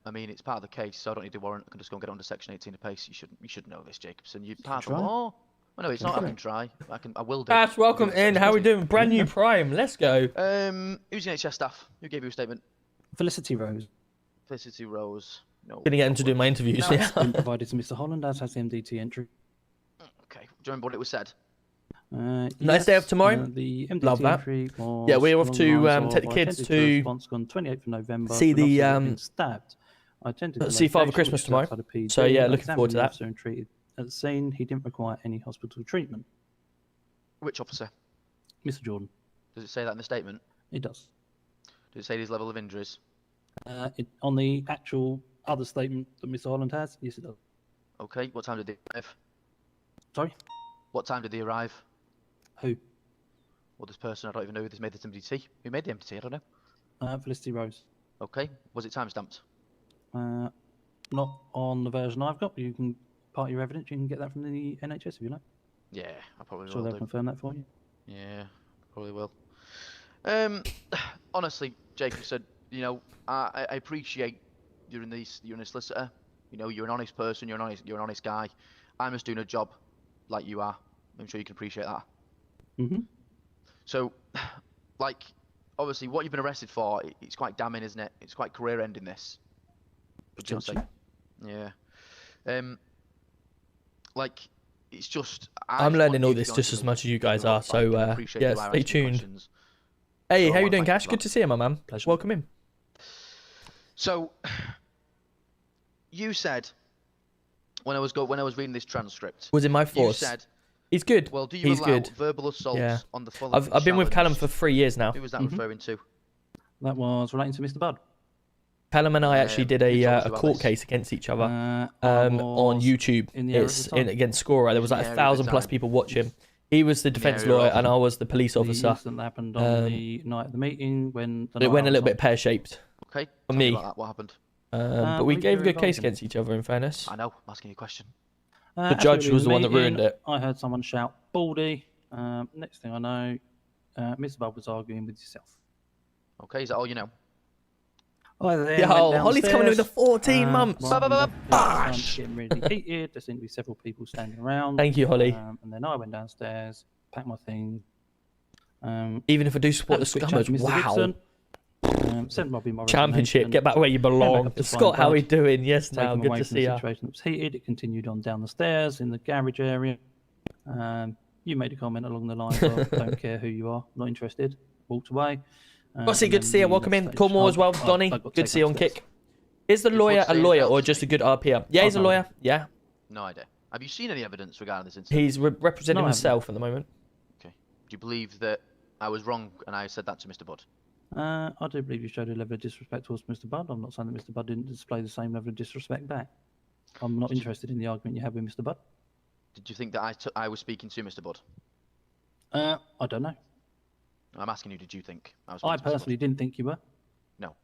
I mean, it's part of the case, so I don't need a warrant. I can just go and get it under Section 18 of PACE. You should know this, Jacobson. You're part of the try. law. Oh, no, it's not. I can try. I will do. Ash, welcome in. How are we doing? Brand new Prime. Let's go. Who's the NHS staff? Who gave you a statement? Felicity Rose. Felicity Rose. No. Gonna get him to do my interviews. No, it's been provided to Mr. Holland, as has the MDT entry. Okay. Do you remember what it was said? Nice day off tomorrow. The MDT Love that. entry was Yeah, we're off to along the lines take of, the kids I attended to response on 28th of November. see for an the, officer being stabbed. I attended the see Father location, Christmas which is tomorrow. outside of PD. So, yeah, I looking forward to examined the that. officer and treated at the scene. He didn't require any hospital treatment. Which officer? Mr. Jordan. Does it say that in the statement? It does. Does it say his level of injuries? On the actual other statement that Mr. Holland has, yes, it does. Okay. What time did they arrive? Sorry? What time did they arrive? Who? Well, this person, I don't even know who this made this MDT. Who made the MDT? I don't know. Felicity Rose. Okay. Was it time stamped? not on the version I've got, but you can part your evidence. You can get that from the NHS if you like. Yeah, I probably Sure, will they'll do. confirm that for you. Yeah, probably will. Honestly, Jacob said, I appreciate you're a solicitor. You're an honest person. You're an honest guy. I'm just doing a job like you are. I'm sure you can appreciate that. Mhm. So, like, obviously, what you've been arrested for, it's quite damning, isn't it? It's quite career-ending, this. Would you not say? Potentially. Yeah. Like, it's just. I'm learning all this just as much as you guys are, so yeah, stay tuned. Hey, how you doing, Cash? Good to see you, my man. Pleasure. Welcome in. So, you said when I was reading this transcript, Was in my you force. said, He's good. well, do you He's allow good. verbal assaults Yeah. on the following I've been with Callum challenged? for 3 years now. Who was that referring to? That was relating to Mr. Budd. Callum and I actually did who told a you about court this? case against each other I on was YouTube. in the area at It's the time. against Scorer. There was like In the area at the 1,000+ time. people watching. He was the defense area lawyer of- and I was the police The officer. incident that happened on the night of the meeting when the It night went I a was little bit on. pear-shaped Okay, for tell me me. about that. What happened? But we we gave a were good involved case in it. against each other, in fairness. I know. I'm asking you a question. The judge Absolutely, was the one that meeting, ruined it. I heard someone shout "Baldy." Next thing I know, Mr. Budd was arguing with yourself. Okay, is that all you know? I then Yo, went Holly's coming in with the downstairs, 14 months. while the was getting really heated. There seemed to be several people standing around. Thank you, Holly. And then I went downstairs, packed my thing. Even if I do support the had a quick chat Scummers, to Mr. wow. Gibson, sent Robbie my Championship, resignation, get back where you came back belong. up to Scott, find how Bud, are you doing? Yes, taken now, him good away to from see the you. situation that was heated. It continued on down the stairs in the garage area. You made a comment along the lines of, don't care who you are, not interested. Walked away. Rossi, and good to then see you. we Welcome left in. stage. Cornwall as well. I Donny, got good taken to see you on upstairs. kick. Is the Did lawyer Bud a say lawyer anything or else just to a good RPer? Yeah, he's a no lawyer. idea. Yeah. No idea. Have you seen any evidence regarding this incident? He's representing No, I haven't. himself at the moment. Okay. Do you believe that I was wrong and I said that to Mr. Budd? I do believe you showed a level of disrespect towards Mr. Budd. I'm not saying that Mr. Budd didn't display the same level of disrespect back. I'm not interested in the argument you had with Mr. Budd. Did you think that I was speaking to Mr. Budd? I don't know. I'm asking you, did you think I was I speaking to Mr. Budd? personally didn't think you were. No.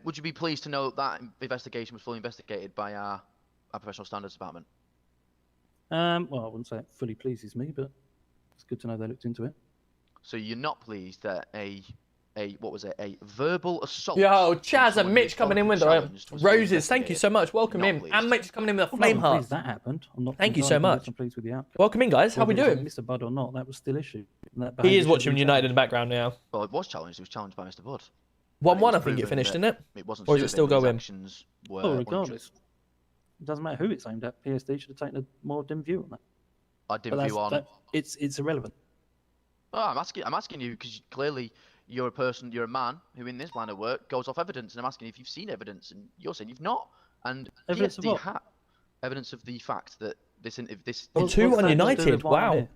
Would you be pleased to know that investigation was fully investigated by our professional standards department? Well, I wouldn't say it fully pleases me, but it's good to know they looked into it. So you're not pleased that a verbal assault? Yo, on Chaz someone and who Mitch coming in with the challenged was fully roses. Thank you investigated? so much. Welcome Not in. pleased. And Mitch coming in with a Well, flame I'm heart. pleased that happened. I'm not Thank you so entirely much. convinced I'm pleased with the outcome. Welcome in, guys. How we Whether it doing? was Mr. Budd or not, that was still issue. That He behaviour is should watching be United in the challenged. background now. Well, it was challenged. It was challenged by Mr. Budd. 1-1, I was think it proven finished, that didn't it? It wasn't Or is it suing still him, his going? actions were Well, unjust. regardless, it doesn't matter who it's aimed at. PSD should have taken a more dim view on that. I But didn't view on. it's irrelevant. Oh, I'm asking you because clearly you're a man who in this line of work goes off evidence, and I'm asking if you've seen evidence, and you're saying you've not. And Evidence of PSD what? evidence of the fact that this. Oh, 2 What's on that got to do United. with why I'm Wow. here?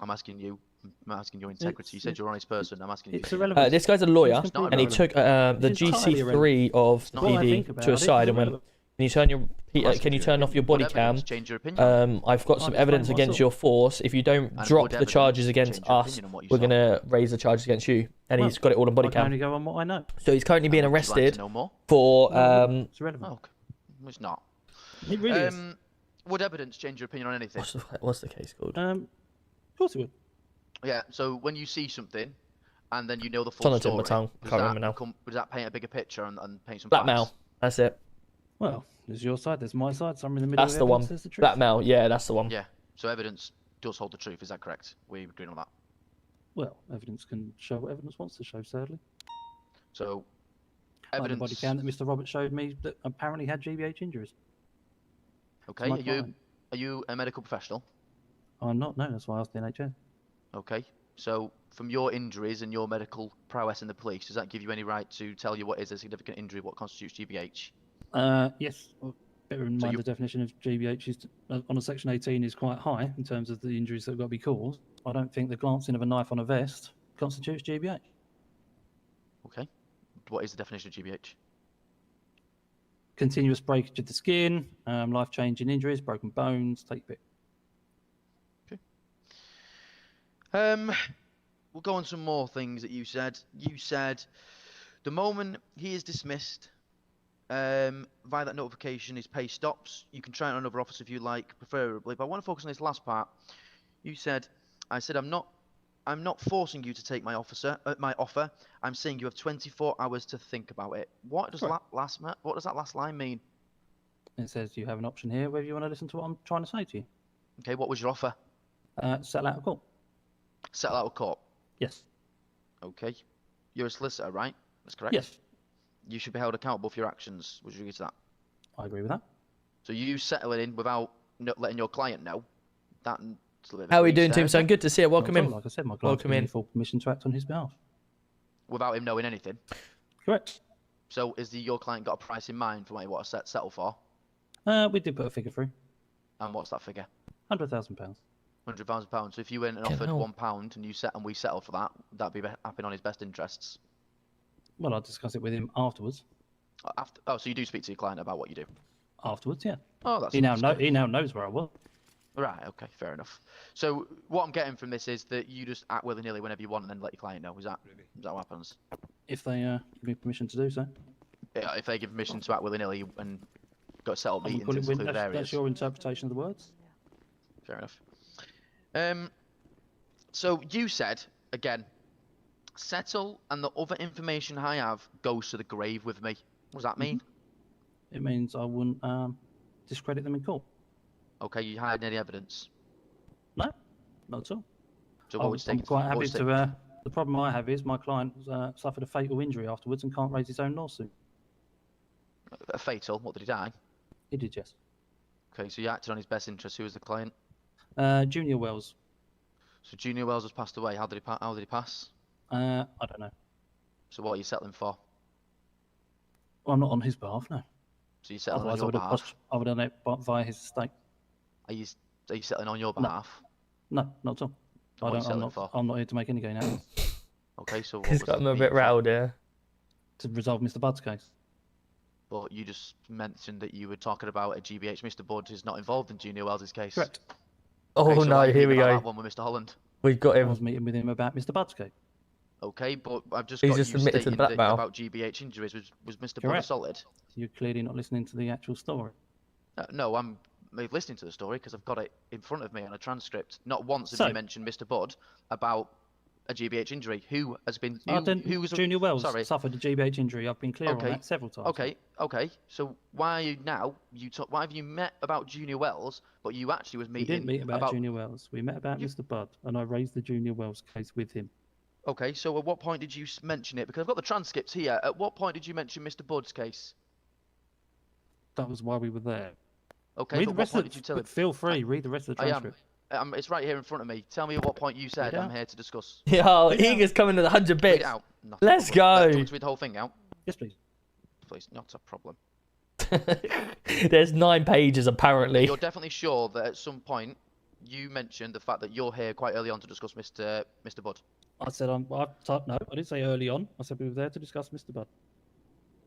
I'm asking you. I'm asking your integrity. You said you're an honest person. I'm asking you. It's irrelevant. This guy's a lawyer, It's not and he completely took the It's entirely GC3 of not the what I PD think about to a it, side it's and went, irrelevant. can you turn your asking can you your turn off your body Would cam? evidence change your opinion? I've got some I'll evidence explain what I against saw. your force. If you don't And drop would the evidence charges against change your us, opinion on what you we're saw? gonna raise the charges against you. And he's got it all on body I can only cam. go on what I know. So he's currently being Would you like to arrested know more? for It's irrelevant. Oh, okay. It's not. It really is. Would evidence change your opinion on anything? what's the case called? Of course it would. Yeah. So when you see something, and then you know the It's on full the tip of story, my tongue. I does can't that remember now. does that paint a bigger picture and paint some Blackmail. facts? That's it. Well, there's your side, there's my side. Somewhere in the middle That's of the one. evidence, there's the truth. Blackmail. Yeah, that's the one. Yeah. So evidence does hold the truth. Is that correct? We agreeing on that. Well, evidence can show what evidence wants to show, sadly. So Like the evidence. body cam that Mr. Roberts showed me that apparently had GBH injuries. Okay. my Are client. you a medical professional? I'm not, no, that's why I asked the NHS. Okay. So from your injuries and your medical prowess in the police, does that give you any right to tell you what is a significant injury, what constitutes GBH? Yes. Well, bear in So mind you- the definition of GBH is on a section 18 is quite high in terms of the injuries that have got to be caused. I don't think the glancing of a knife on a vest constitutes GBH. Okay. What is the definition of GBH? Continuous breakage of the skin, life-changing injuries, broken bones, take your pick. We'll go on some more things that you said. You said the moment he is dismissed, via that notification is pay stops. You can try it on another officer if you like, preferably. But I want to focus on this last part. You said, I said I'm not forcing you to take my offer. I'm saying you have 24 hours to think about it. What does that last line mean? It says you have an option here whether you want to listen to what I'm trying to say to you. Okay, what was your offer? Settle out of court. Settle out of court. Yes. Okay. You're a solicitor, right? That's correct. Yes. You should be held accountable for your actions. Would you agree to that? I agree with that. So you settling in without letting your client know. That's a little bit of a How are we breach doing, there, Tombstone? isn't it? Good to see you. Welcome Not at in. all. Like I said, my client's Welcome given in. me full permission to act on his behalf. Without him knowing anything. Correct. So is your client got a price in mind for what he wants to settle for? We did put a figure through. And what's that figure? £100,000. £100,000. So if you went and offered £1 and we settled for that, that'd be happening on his best interests. Well, I'll discuss it with him afterwards. So you do speak to your client about what you do? Afterwards, yeah. Oh, that's he now knows where I was. Right. Okay. Fair enough. So what I'm getting from this is that you just act willy-nilly whenever you want and then let your client know. Is that what happens? If they give me permission to do so. Yeah. If they give permission to act willy-nilly and got settled meetings in secluded areas. That's your interpretation of the words. Fair enough. So you said again, settle and the other information I have goes to the grave with me. What does that mean? It means I wouldn't discredit them in court. Okay, you hide any evidence? No, not at all. So what would you I'm think? quite happy to. The problem I have is my client suffered a fatal injury afterwards and can't raise his own lawsuit. A fatal? What, did he die? He did, yes. Okay, so you acted on his best interest. Who was the client? Junior Wells. So Junior Wells has passed away. How did he pass? I don't know. So what are you settling for? Well, I'm not on his behalf, no. So you're settling on Otherwise, your behalf? I would have done it via his estate. Are you settling on your behalf? No, not at all. What are you settling for? I'm not here to make any gain out of it. Okay, so what He's was got him a the bit meeting for? riled here. To resolve Mr. Budd's case. But you just mentioned that you were talking about a GBH. Mr. Budd is not involved in Junior Wells' case. Correct. Oh Okay, so why no, are you here we meeting about go. that one with Mr. Holland. We've got I him. was meeting with him about Mr. Budd's case. Okay, but I've just He's got just you admitted to the stating that blackmail. about GBH injuries. Was Mr. Budd Correct. assaulted? You're clearly not listening to the actual story. No, I'm listening to the story because I've got it in front of me on a transcript. Not once have So- you mentioned Mr. Budd about a GBH injury. Who has been? Who was? Junior Wells Sorry. suffered a GBH injury. I've been clear Okay. on that several times. Okay. So why are you now? Why have you met about Junior Wells, but you actually was We meeting didn't meet about Junior Wells. We met about Mr. Budd, and I raised the Junior Wells case with him. Okay, so at what point did you mention it? Because I've got the transcripts here. At what point did you mention Mr. Budd's case? That was why we were there. Okay, Read but the what rest point of did you tell him? Feel free, read the rest of the I transcript. am. It's right here in front of me. Tell me at what point you said Read it I'm out. here to discuss. Yo, Eagle's coming to the 100 Read bits. it out. Not Let's a problem. go. Do you want to read the whole thing out? Yes, please. Please, not a problem. There's 9 pages apparently. You're definitely sure that at some point you mentioned the fact that you're here quite early on to discuss Mr. Budd. I said no, I didn't say early on. I said we were there to discuss Mr. Budd.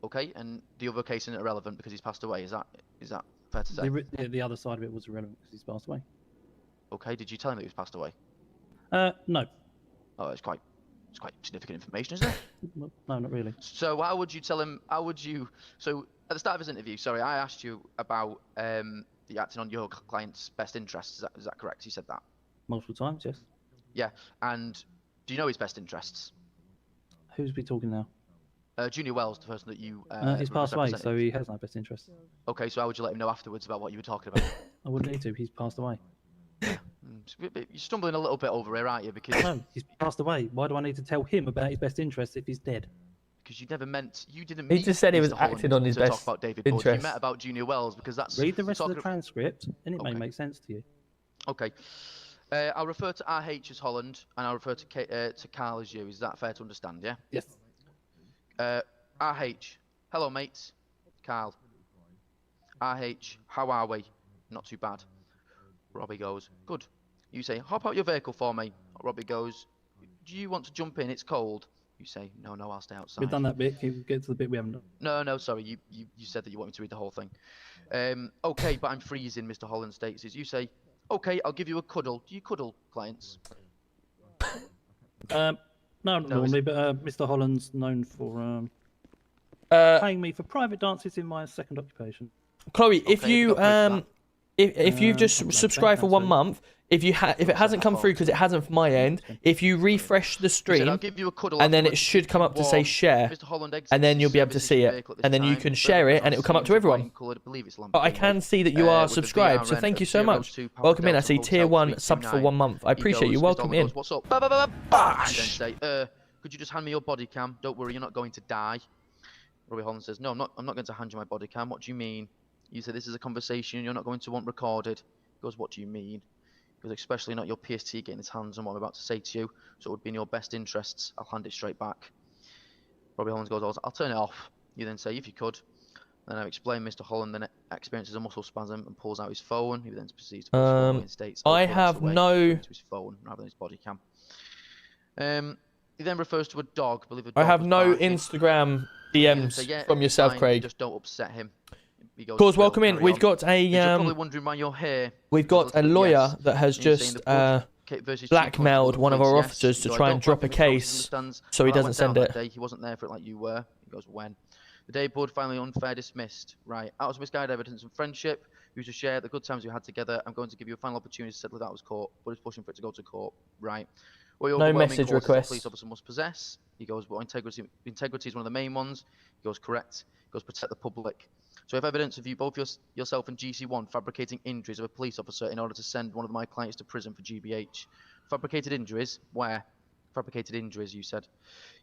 Okay, and the other case isn't irrelevant because he's passed away. Is that fair to say? The other side of it was irrelevant because he's passed away. Okay, did you tell him that he was passed away? No. Oh, it's quite significant information, isn't it? No, not really. So how would you tell him? So at the start of his interview, sorry, I asked you about the acting on your client's best interests. Is that correct? You said that. Multiple times, yes. Yeah, and do you know his best interests? Who's we talking now? Junior Wells, the person that you. He's passed away, represented. so he has no best interest. Okay, so how would you let him know afterwards about what you were talking about? I wouldn't need to. He's passed away. You're stumbling a little bit over here, aren't you? Because No, he's passed away. Why do I need to tell him about his best interests if he's dead? you didn't. He meet just said he was Mr. Holland acting on his to talk best about David Budd. You interest. met about Junior Wells because that's. Read the rest of the talking- transcript, and it may Okay. make sense to you. Okay. I'll refer to RH as Holland, and I'll refer to Carl as you. Is that fair to understand? Yeah. Yes. RH. Hello, mates. Carl. RH. How are we? Not too bad. Robbie goes, good. You say, hop out your vehicle for me. Robbie goes, do you want to jump in? It's cold. You say, no, I'll stay outside. We've done that bit. Can we get to the bit we haven't done? No, sorry. You said that you want me to read the whole thing. Okay, but I'm freezing, Mr. Holland states. You say, okay, I'll give you a cuddle. Do you cuddle clients? No, not normally, but Mr. Holland's known for paying me for private dances in my second occupation. Chloe, if Okay, you you've got proof of if you've just something like subscribed for that, 1 so- month, if it hasn't come through because it hasn't from my end, if you refresh the He said, I'll stream, give you a cuddle and then it afterwards should come up to say warm. share, Mr. Holland exits and then his you'll be able to service see issue it, vehicle at this and then you time. can Further share it, and it will come up to proceedings of white everyone. and coloured, I believe it's But I Lamborghini, can see that you are with the subscribed, so VRN thank you of so much. 002 Papa Welcome in. I Delta see tier Hotel 1 subbed for 329. 1 month. I He appreciate goes, you. Mr. Welcome Holland in. goes, what's up? Ba, ba, ba, ba, ba. And then say, could you just hand me your body cam? Don't worry, you're not going to die. Robbie Holland says, no, I'm not going to hand you my body cam. What do you mean? You said this is a conversation you're not going to want recorded. He goes, what do you mean? He goes, especially not your PST getting his hands on what I'm about to say to you, so it would be in your best interests. I'll hand it straight back. Robbie Holland goes, I'll turn it off. You then say, if you could. Then I explain Mr. Holland then experiences a muscle spasm and pulls out his phone. He then proceeds to pull his phone away and states, I "Okay, have that's the way," no- referring to his phone rather than his body cam. He then refers to a dog. Believe a dog I have was no barking. Instagram He then DMs say, "Yeah, from it's yourself, fine, Craig. just don't upset him." He goes, Of course, "Phil, welcome in. carry We've on." got You're a probably wondering why you're here. we've got a Yes. lawyer that has And you're saying just the Project versus Chief blackmailed Constable one of of our Police, officers yes. to So I try don't and drop a blame him, he obviously case understands. so he When I doesn't went send down it. that day, he wasn't there for it like you were. He goes, when? The day Bud finally unfair dismissed. Right. Out of misguided evidence and friendship, we used to share the good times we had together. I'm going to give you a final opportunity to settle it out of court. Bud is pushing for it to go to court. Right. What No overwhelming message qualities a requests. police officer must possess. He goes, well, integrity is one of the main ones. He goes, correct. He goes, protect the public. So if evidence of you, both yourself and GC1, fabricating injuries of a police officer in order to send one of my clients to prison for GBH. Fabricated injuries? Where? Fabricated injuries, you said.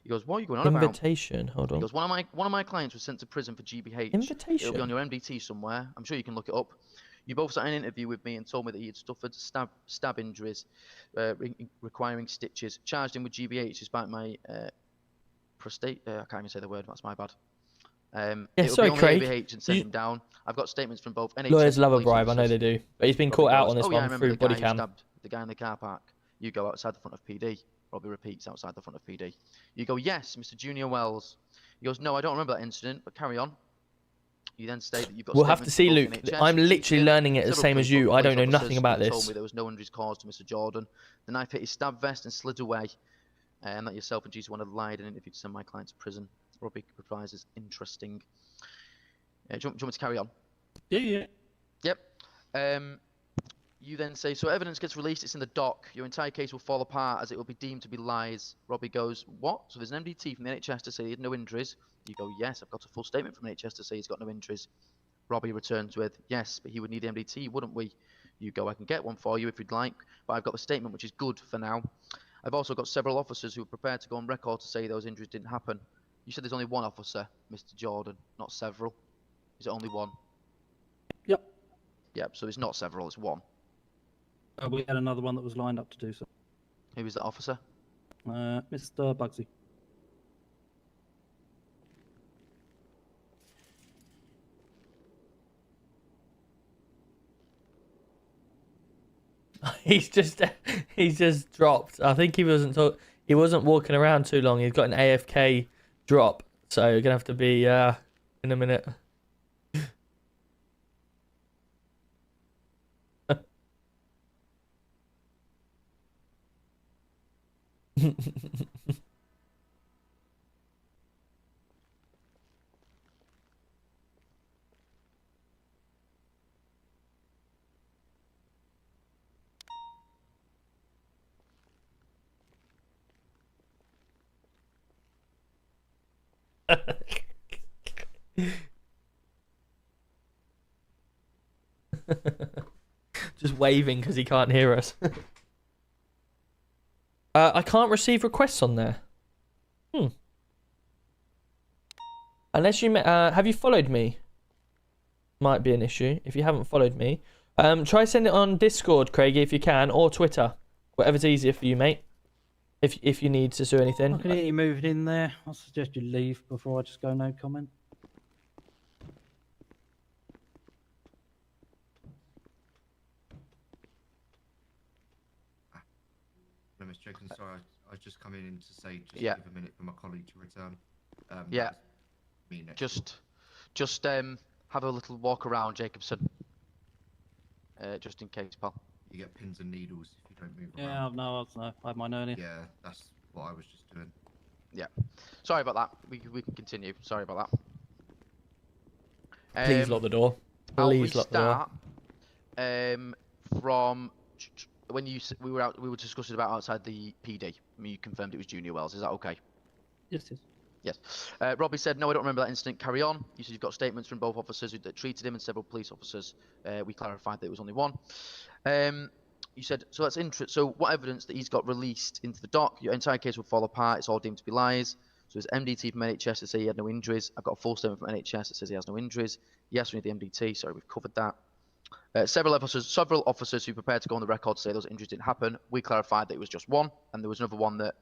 He goes, what are you going on about? Invitation. Hold He on. goes, one of my clients was sent to prison for GBH. It'll be Invitation. on your MDT somewhere. I'm sure you can look it up. You both sat in an interview with me and told me that he had suffered stab injuries, requiring stitches. Charged him with GBH despite my prostate. I can't even say the word. That's my bad. Yeah, sorry, Craig. ABH and send him down. I've got statements from both NHS Lawyers and love a police bribe. I know officers. they do, but he's been Robbie caught out goes, on this oh, yeah, I one remember through the guy body who cam. stabbed the guy in the car park. You go outside the front of PD. Robbie repeats, outside the front of PD. You go, yes, Mr. Junior Wells. He goes, no, I don't remember that incident, but carry on. You then state that you've got. We'll have to see, statements Luke. from both I'm NHS, literally GCN, learning it the several same as police you. I don't know officers nothing about who told this. me there was no injuries caused to Mr. Jordan. The knife hit his stab vest and slid away, and that yourself and GC1 had lied in an interview to send my client to prison. Robbie replies, is interesting. Do you want me to carry on? Yeah. Yep. You then say, so evidence gets released, it's in the dock. Your entire case will fall apart as it will be deemed to be lies. Robbie goes, what? So there's an MDT from the NHS to say he had no injuries. You go, yes, I've got a full statement from NHS to say he's got no injuries. Robbie returns with, yes, but he would need the MDT, wouldn't we? You go, I can get one for you if you'd like, but I've got the statement, which is good for now. I've also got several officers who are prepared to go on record to say those injuries didn't happen. You said there's only one officer, Mr. Jordan, not several. Is it only one? Yep. Yep, so it's not several, it's one. We had another one that was lined up to do so. Who was that officer? Mr. Bugsy. he's just dropped. I think he wasn't walking around too long. He's got an AFK drop, so you're gonna have to be in a minute. Just waving because he can't hear us. I can't receive requests on there. Unless you have you followed me? Might be an issue if you haven't followed me. Try send it on Discord, Craigie, if you can, or Twitter, whatever's easier for you, mate. If you need to do anything. I can hear you moving in there. I suggest you leave before I just go no comment. No, Mr. Jenkins, sorry, I was just coming in to say just Yeah. give a minute for my colleague to return. Yeah. Me next. Just have a little walk around, Jacobson. Just in case, pal. You get pins and needles if you don't move around. Yeah, no, I had mine earlier. Yeah, that's what I was just doing. Yeah. Sorry about that. We can continue. Sorry about that. Please lock the door. Please lock the door. From when we were discussing about outside the PD. I mean, you confirmed it was Junior Wells. Is that okay? Yes, yes. Yes. Robbie said, no, I don't remember that incident. Carry on. You said you've got statements from both officers that treated him and several police officers. We clarified that it was only one. You said, so that's interesting. So what evidence that he's got released into the dock? Your entire case will fall apart. It's all deemed to be lies. So there's MDT from NHS that say he had no injuries. I've got a full statement from NHS that says he has no injuries. Yes, we need the MDT. Sorry, we've covered that. Several officers who prepared to go on the record to say those injuries didn't happen. We clarified that it was just one, and there was another one that.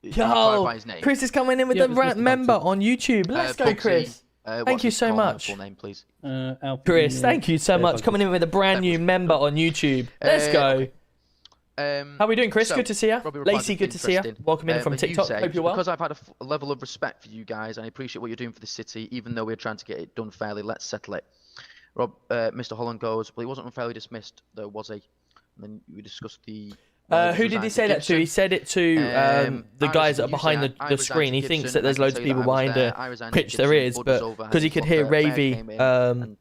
Yo, Chris is coming in with the member on YouTube. Let's go, Chris. Thank you so much. Full name, please. Chris, thank you so much. Coming in with a brand new member on YouTube. Let's go. How are we doing, Chris? Good to see you. Lacey, good to see you. Welcome in from TikTok. Hope you're well. Because I've had a level of respect for you guys, and I appreciate what you're doing for the city, even though we're trying to get it done fairly, let's settle it. Mr. Holland goes, well, he wasn't unfairly dismissed, though, was he? And then we discussed the... who did he say that to? He said it to the guys that are behind the screen. He thinks that there's loads of people behind it, which there is, but because he could hear Ravy,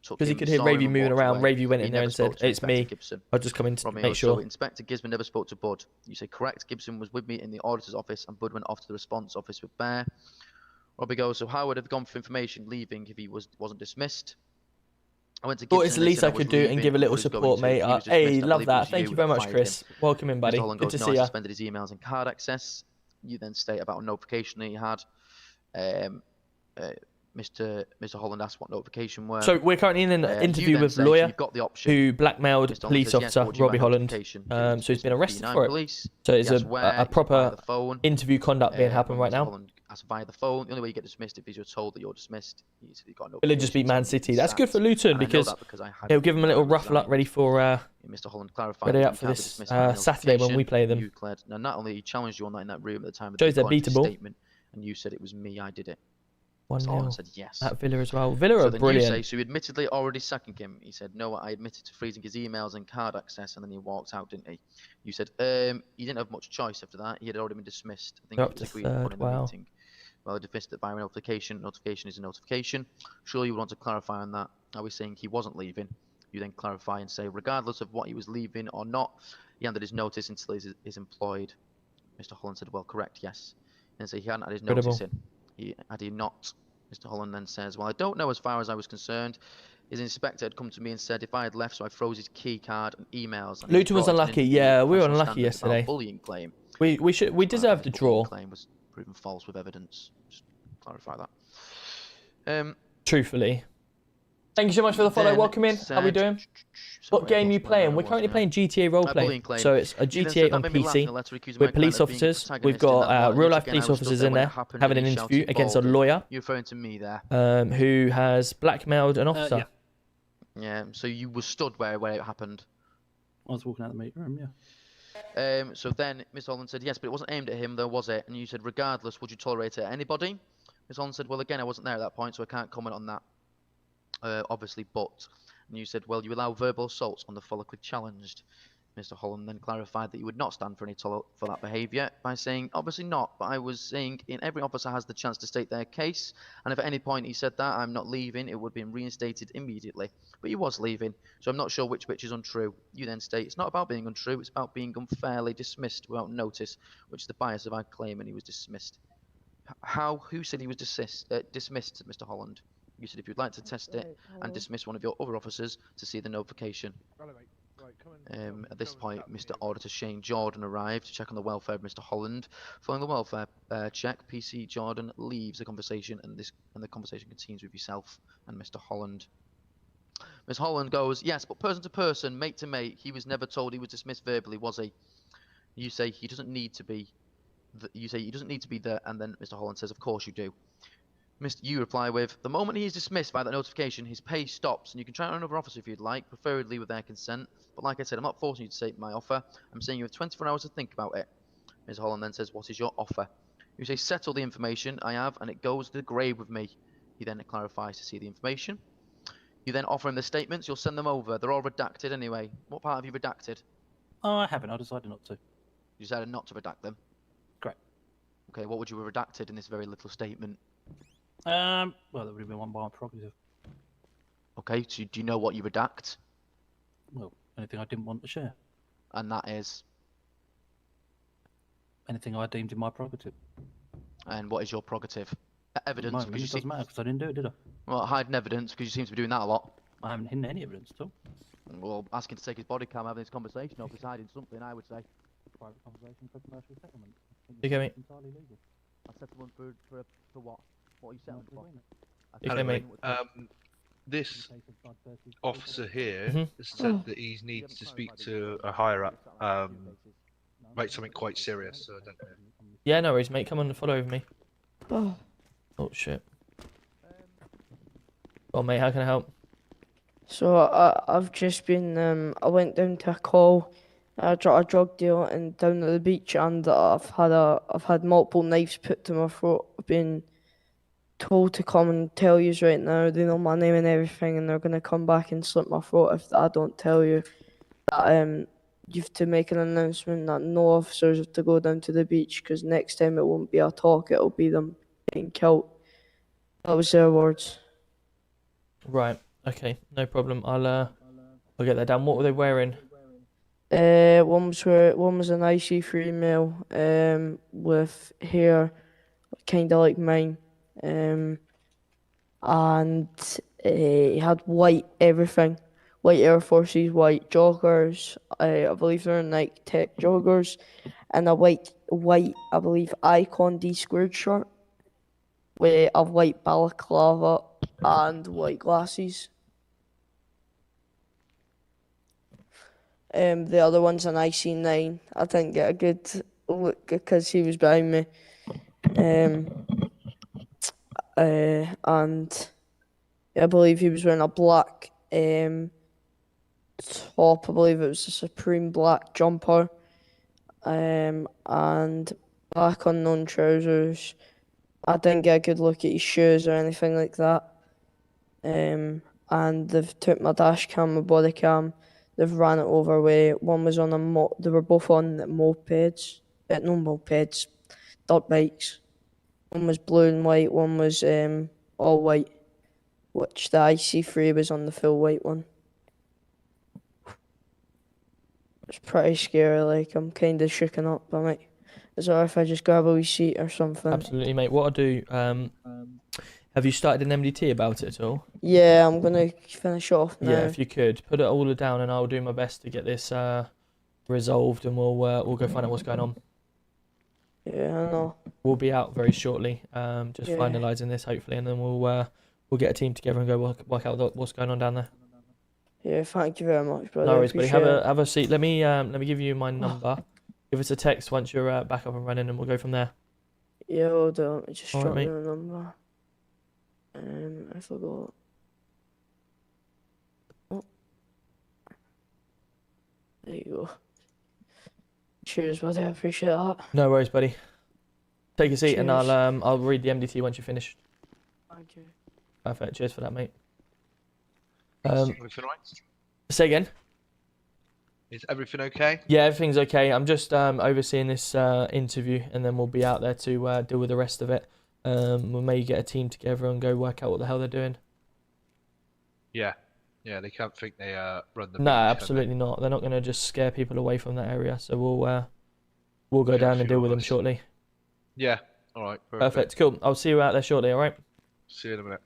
because he could hear Ravy moving around, Ravy went in there and said, "It's me. I'll just come in to make sure." Inspector Gisborne never spoke to Bud. You say correct. Gibson was with me in the auditor's office, and Bud went off to the response office with Bear. Robbie goes, so how would have gone for information leaving if he wasn't dismissed? I went to Thought it's the least I could do and give a little support, mate. Hey, love that. Thank you very much, Chris. Welcome in, buddy. Good to see you. Suspended his emails and card access. You then state about a notification that he had. Mr. Holland asked what notification were. So we're currently in an interview with a lawyer who blackmailed police officer Robbie Holland. So he's been arrested for it. So it's a proper interview conduct being happening right now. Asked via the phone. The only way you get dismissed if you're told that you're dismissed. Villa just beat Man City. That's good for Luton because it'll give them a little rough luck ready for Mr. Holland clarified ready up for this Saturday when we play them. Now, not only he challenged you on that room at the time of Shows they're beatable. Statement, and you said it was me, I did it. 1-0 said yes. At Villa as well. Villa are brilliant. So you admittedly already sacking him. He said, no, I admitted to freezing his emails and card access, and then he walked out, didn't he? You said, he didn't have much choice after that. He had already been dismissed. I think up to third, wow. Meeting. Well, dismissed it by a notification. Notification is a notification. Surely you would want to clarify on that. Are we saying he wasn't leaving? You then clarify and say, regardless of what he was leaving or not, he handed his notice until he's employed. Mr. Holland said, well, correct, yes. And so he hadn't had his notice in. Had he not? Mr. Holland then says, well, I don't know as far as I was concerned. His inspector had come to me and said if I had left, so I froze his key card and emails. And Luton was unlucky. Yeah, we were unlucky yesterday. Bullying claim. We deserved the draw. Claim was proven false with evidence. Just clarify that. Truthfully. Thank you so much for the follow. Welcome in. How we doing? What game are you playing? We're currently playing GTA roleplay. So it's a GTA on PC. We're police officers. We've got real life police officers in there having an interview against a lawyer. You're referring to me there. Who has blackmailed an officer. Yeah, so you were stood where it happened. I was walking out the meeting room, yeah. So then Miss Holland said, yes, but it wasn't aimed at him, though, was it? And you said, regardless, would you tolerate it at anybody? Miss Holland said, well, again, I wasn't there at that point, so I can't comment on that. Obviously, but. And you said, well, you allow verbal assaults on the follically challenged. Mr. Holland then clarified that you would not stand for any for that behaviour by saying, obviously not, but I was saying every officer has the chance to state their case, and if at any point he said that, I'm not leaving, it would have been reinstated immediately. But he was leaving, so I'm not sure which is untrue. You then state, it's not about being untrue, it's about being unfairly dismissed without notice, which is the bias of our claim, and he was dismissed. Who said he was dismissed, Mr. Holland? You said if you'd like to test it and dismiss one of your other officers to see the notification. At this point, Mr. Auditor Shane Jordan arrived to check on the welfare of Mr. Holland. Following the welfare check, PC Jordan leaves the conversation, and the conversation continues with yourself and Mr. Holland. Ms. Holland goes, yes, but person to person, mate to mate, he was never told he was dismissed verbally, was he? You say he doesn't need to be. You say he doesn't need to be there, and then Mr. Holland says, of course you do. You reply with, the moment he is dismissed by that notification, his pay stops, and you can try on another officer if you'd like, preferably with their consent. But like I said, I'm not forcing you to take my offer. I'm saying you have 24 hours to think about it. Ms. Holland then says, what is your offer? You say, settle the information I have, and it goes to the grave with me. He then clarifies to see the information. You then offer him the statements. You'll send them over. They're all redacted anyway. What part have you redacted? Oh, I haven't. I decided not to. You decided not to redact them? Correct. Okay, what would you have redacted in this very little statement? Well, that would have been one by my prerogative. Okay, so do you know what you redact? Well, anything I didn't want to share. And that is. Anything I deemed in my prerogative. And what is your prerogative? Evidence, Mine, because you it doesn't matter because I didn't do it, did I? Well, hiding evidence, because you seem to be doing that a lot. I haven't hidden any evidence at all. Well, asking to take his body cam, having this conversation, or hiding something, I would say. Private conversation for commercial settlement. You get me? It's entirely legal. A settlement for what? What are you settling for? You get me? This officer here Mhm. has said that he needs to speak to a higher up, about something quite serious. So I don't know. Yeah, no worries, mate. Come on and follow with me. Oh. Oh shit. Well, mate, how can I help? So I've just been I went down to a call, a drug deal, and down at the beach, and I've had multiple knives put to my throat. I've been told to come and tell you right now. They know my name and everything, and they're gonna come back and slit my throat if I don't tell you. That you've to make an announcement that no officers have to go down to the beach, because next time it won't be a talk, it'll be them getting killed. That was their words. Right. Okay. No problem. I'll get that down. What were they wearing? One was an IC3 male, with hair kind of like mine, and he had white everything, white Air Forces, white joggers. I believe they're Nike Tech joggers, and a white I believe Icon D squared shirt with a white balaclava and white glasses. The other one's an IC9. I didn't get a good look because he was behind me. And I believe he was wearing a black top. I believe it was a Supreme black jumper. And black unknown trousers. I didn't get a good look at his shoes or anything like that. And they've took my dash cam, my body cam. They've ran it over with. One was on they were both on mopeds. No mopeds, dirt bikes. One was blue and white, one was all white. Which the IC3 was on the full white one. It's pretty scary, like I'm kinda shooken up, but mate. Is it alright if I just grab a wee seat or something? Absolutely, mate. What I'll do, have you started an MDT about it at all? Yeah, I'm gonna finish it off now. Yeah, if you could put it all down, and I'll do my best to get this resolved, and we'll go find out what's going on. Yeah, I know. We'll be out very shortly, just Yeah. finalising this hopefully, and then we'll get a team together and go work out what's going on down there. Yeah, thank you very much, brother. No worries, buddy. Appreciate it. Have a seat. Let me give you my number. Give us a text once you're back up and running, and we'll go from there. Yeah, hold on. Let me just All right, drop mate. you a number. I forgot. Oh. There you go. Cheers, buddy. I appreciate that. No worries, buddy. Take a seat, and Cheers. I'll read the MDT once you're finished. Thank you. Perfect. Cheers for that, mate. Everything right? Say again. Is everything okay? Yeah, everything's okay. I'm just overseeing this interview, and then we'll be out there to deal with the rest of it. We may get a team together and go work out what the hell they're doing. Yeah, they can't think they run the. No, beach, can absolutely not. They're not going to just scare people away from that area. So we'll go down and deal with them shortly. they? Yeah. All right. Perfect. Cool. I'll see you out there shortly. All right. See you in a minute.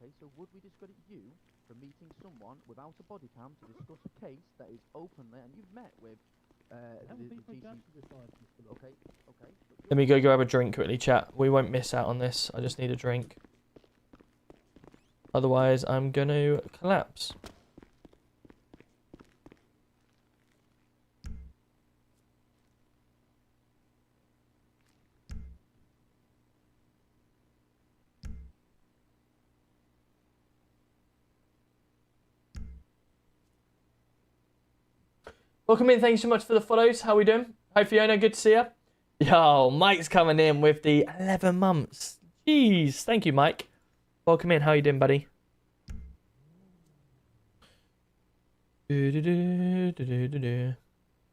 Okay, so would we discredit you for meeting someone without a body cam to discuss a case that is openly, and you've met with Okay. Let me go grab a drink quickly, chat. We won't miss out on this. I just need a drink. Otherwise, I'm going to collapse. Welcome in. Thank you so much for the follows. How we doing? Hi, Fiona. Good to see you. Yo, Mike's coming in with the 11 months. Jeez. Thank you, Mike. Welcome in. How you doing, buddy? It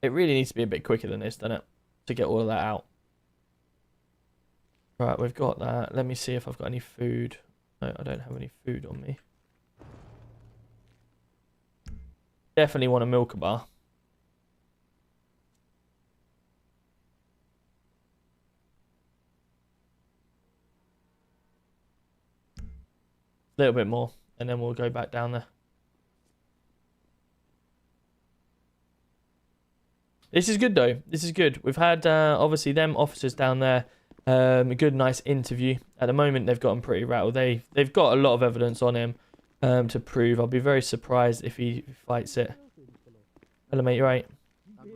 really needs to be a bit quicker than this, doesn't it? To get all of that out. Right, we've got that. Let me see if I've got any food. No, I don't have any food on me. Definitely want a milk bar. A little bit more, and then we'll go back down there. This is good though. This is good. We've had obviously them officers down there. A good, nice interview. At the moment, they've got him pretty rattled. They've got a lot of evidence on him to prove. I'll be very surprised if he fights it. Hello, mate. You right?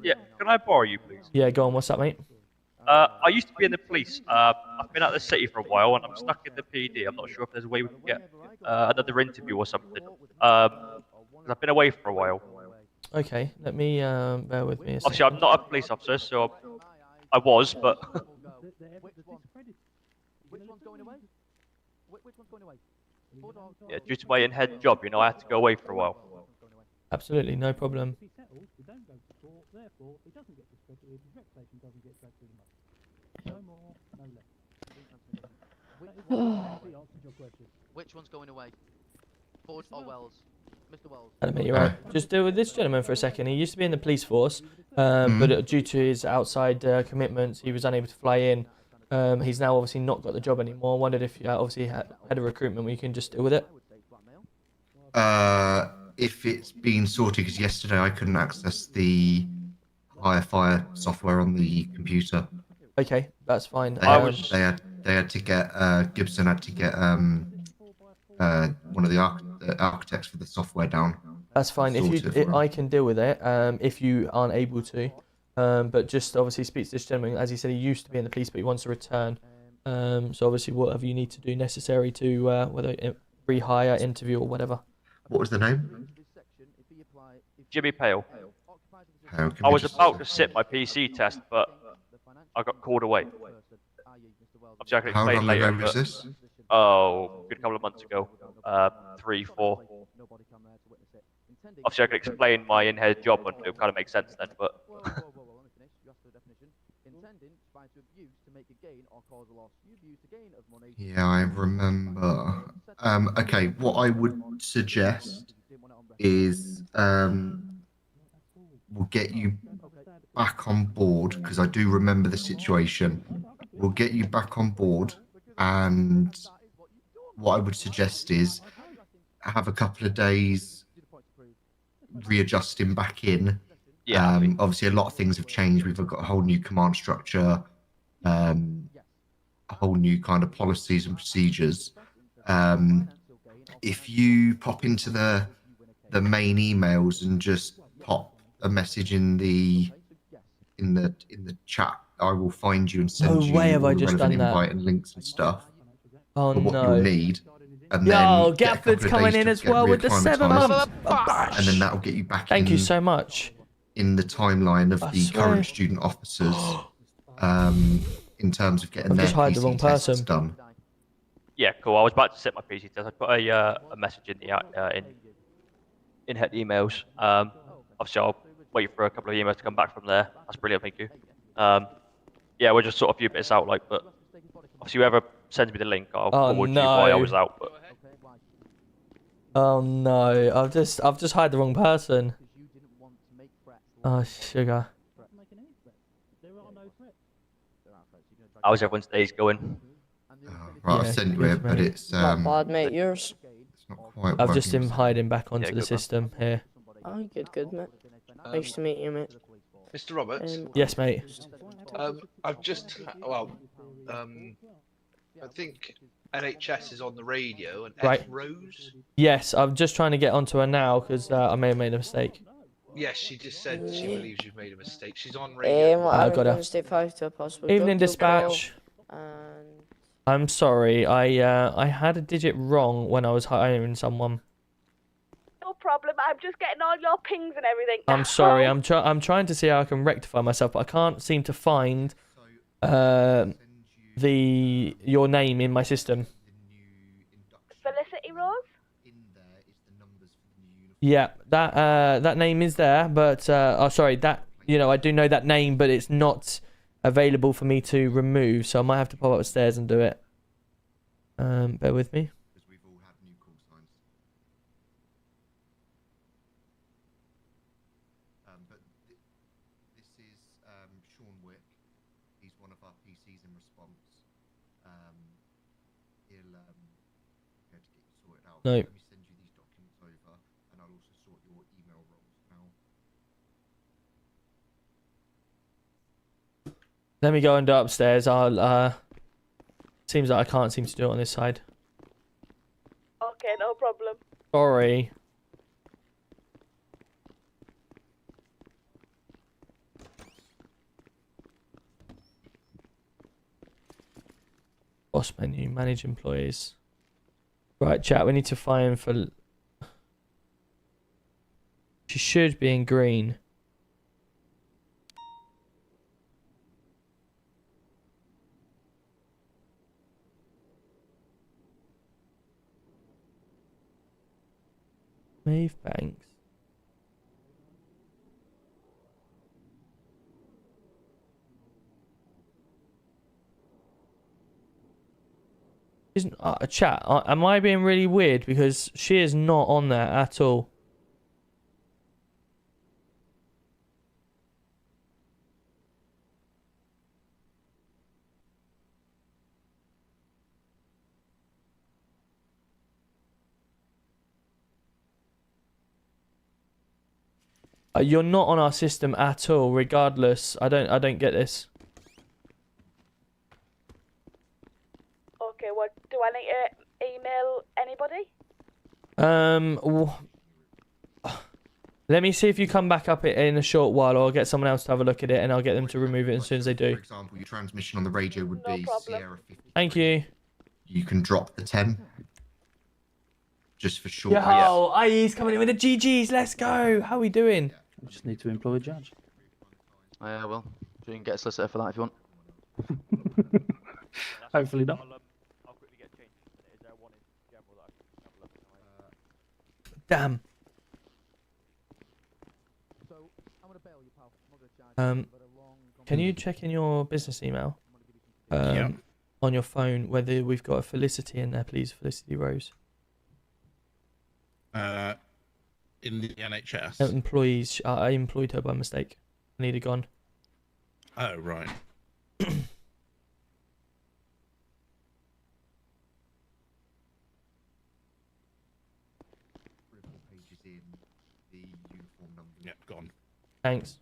Yeah. Can I borrow you, please? Yeah, go on. What's up, mate? I used to be in the police. I've been out of the city for a while, and I'm stuck in the PD. I'm not sure if there's a way we can get another interview or something. 'Cause I've been away for a while. Okay, let me bear with me a second. Obviously, I'm not a police officer, so I was, but yeah, due to my in-head job, I had to go away for a while. Absolutely, no problem. Which one's going away? Ford or Wells? Mr. Wells. Hello, mate. You're right. Just deal with this gentleman for a second. He used to be in the police force, but due to his outside commitments, he was unable to fly in. He's now obviously not got the job anymore. Wondered if you obviously had a recruitment where you can just deal with it. If it's been sorted, because yesterday I couldn't access the fire software on the computer. Okay, that's fine. They had to get Gibson had to get one of the architects for the software down. That's fine. I can deal with it. If you aren't able to, but just obviously speak to this gentleman. As he said, he used to be in the police, but he wants to return. So obviously, whatever you need to do necessary to whether rehire, interview, or whatever. What was the name? Jimmy Pale. Can I we was just- about to sit my PC test, but I got called away. Obviously, I can How explain long later. ago was but- this? Oh, a good couple of months ago. 3, 4. Obviously, I can explain my in-head job, and it kind of makes sense then, but... Yeah, I remember. Okay, what I would suggest is we'll get you back on board, because I do remember the situation. We'll get you back on board, and what I would suggest is have a couple of days readjusting back in. Yeah. Obviously, a lot of things have changed. We've got a whole new command structure, a whole new kind of policies and procedures. If you pop into the main emails and just pop a message in the chat, I will find you and send you way have all I the just relevant done that. invite and links and stuff. Oh for what no. you'll need. And Yo, then get a couple Gafford's of coming days in to as get well with the 7 reacclimatised, months. and then that'll get you back Thank in you so much. in the timeline of I the swear. current student officers in terms of getting I've their just hired the PC wrong tests person. done. Yeah, cool. I was about to set my PC test. I put a message in the in head emails. Obviously, I'll wait for a couple of emails to come back from there. That's brilliant. Thank you. Yeah, we'll just sort a few bits out, but obviously, whoever sends me the link, I'll forward you why I was out. But Oh no, I've just hired the wrong person. Oh sugar. how's everyone's days going? Right, Yeah, I've sent you good, it, but mate. it's Not bad, mate. Yours? it's not quite. I've just working. him hiding back onto Yeah, the good man. system here. Oh, good, mate. Nice to meet you, mate. Mr. Roberts, Yes, mate. I've just I think NHS is on the radio and Right. F Rose. Yes, I'm just trying to get onto her now because I may have made a mistake. Yes, she just said she believes you've made a mistake. She's on radio. I got her. State 5 to a possible Evening drug deal call, dispatch. and I'm sorry, I had a digit wrong when I was hiring someone. No problem. I'm just getting all your pings and everything. I'm sorry. I'm trying to see how I can rectify myself, but I can't seem to find your name in my system. Felicity Rose? Yeah, that name is there, but oh sorry, that I do know that name, but it's not available for me to remove, so I might have to pop upstairs and do it. Bear with me. Because we've all had new call signs. But this is Sean Wick. He's one of our PCs in response. He'll be able to get you sorted out. No. Let me send you these documents over, and I'll also sort your email roles now. Let me go and do it upstairs. I'll seems like I can't seem to do it on this side. Okay, no problem. Sorry. Boss menu, manage employees. Right, chat, we need to find for... She should be in green. Maeve Banks. Isn't chat? Am I being really weird because she is not on there at all? You're not on our system at all. Regardless, I don't get this. Okay, what do I need to email anybody? Let me see if you come back up in a short while, or I'll get someone else to have a look at it, and I'll get them to remove it as soon as they do. For example, your transmission on the radio would be Sierra 50. Thank you. You can drop the 10. Just for short. Yo, IE's coming in with the GGs. Let's go. How are we doing? We just need to employ a judge. Yeah, well, you can get a solicitor for that if you want. Hopefully not. Damn. Can you check in your business email? On your phone, whether we've got a Felicity in there, please, Felicity Rose. In the NHS. Employees, I employed her by mistake. I need her gone. Oh right. Yep, gone. Thanks.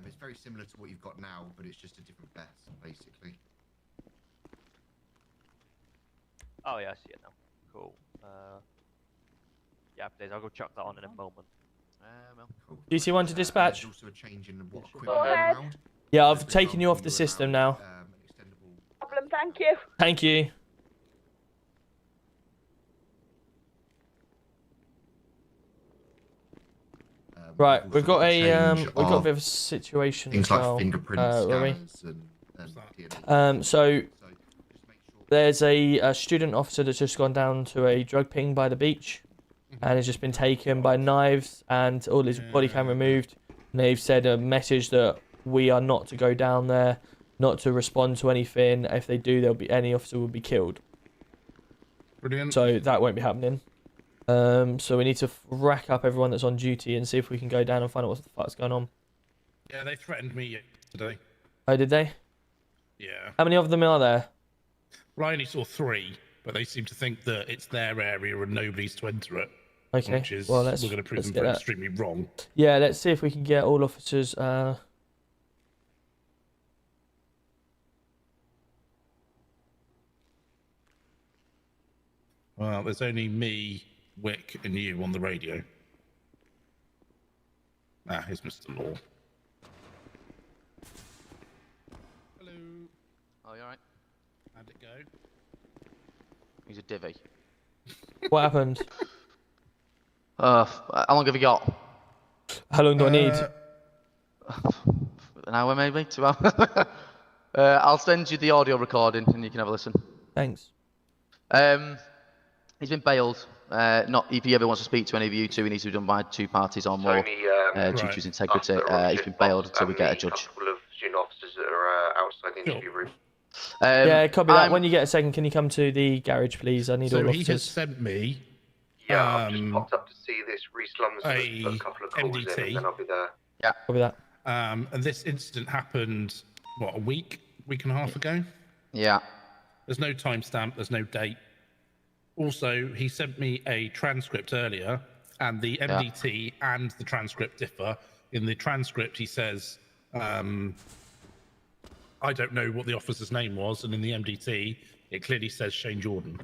It's very similar to what you've got now, but it's just a different vest, basically. Oh yeah, I see it now. Cool. Yeah, please, I'll go chuck that on in a moment. Cool. Do you see one to dispatch? There's also a change in what equipment around. Yeah, I've taken you off the system now. Problem, thank you. Thank you. Right, we've got a bit of a situation things as like well, fingerprint Rory. scanners and So there's a student officer that's just gone down to a drug ping by the beach, and has just been taken by knives and all his body cam removed. And they've said a message that we are not to go down there, not to respond to anything. If they do, any officer will be killed. Brilliant. So that won't be happening. So we need to rack up everyone that's on duty and see if we can go down and find out what the fuck's going on. Yeah, they threatened me yesterday. Oh, did they? Yeah. How many of them are there? Well, I only saw 3, but they seem to think that it's their area and nobody's to enter it. Okay. Which is, well, we're going to prove them extremely wrong. Yeah, let's see if we can get all officers. Well, there's only me, Wick, and you on the radio. Ah, here's Mr. Law. Hello. Oh, you alright? How'd it go? He's a divvy. What happened? How long have you got? How long do I need? An hour, maybe? 2 hours? I'll send you the audio recording and you can have a listen. Thanks. He's been bailed. Not if he ever wants to speak to any of you two, he needs to be done by 2 parties or more due to his integrity. He's been bailed until we get a judge. A couple of student officers that are outside the interview room. Yeah, copy that. I'm- When you get a second, can you come to the garage, please? I need all So he has officers. sent me Yeah, I've just popped up to see this. Reese Lumsden has a put a couple of calls in, MDT. and then I'll be there. Yeah. Copy that. And this incident happened, what, a week and a half ago? Yeah. There's no timestamp, there's no date. Also, he sent me a transcript earlier, and the MDT and the transcript differ. In the transcript, he says, I don't know what the officer's name was, and in the MDT, it clearly says Shane Jordan.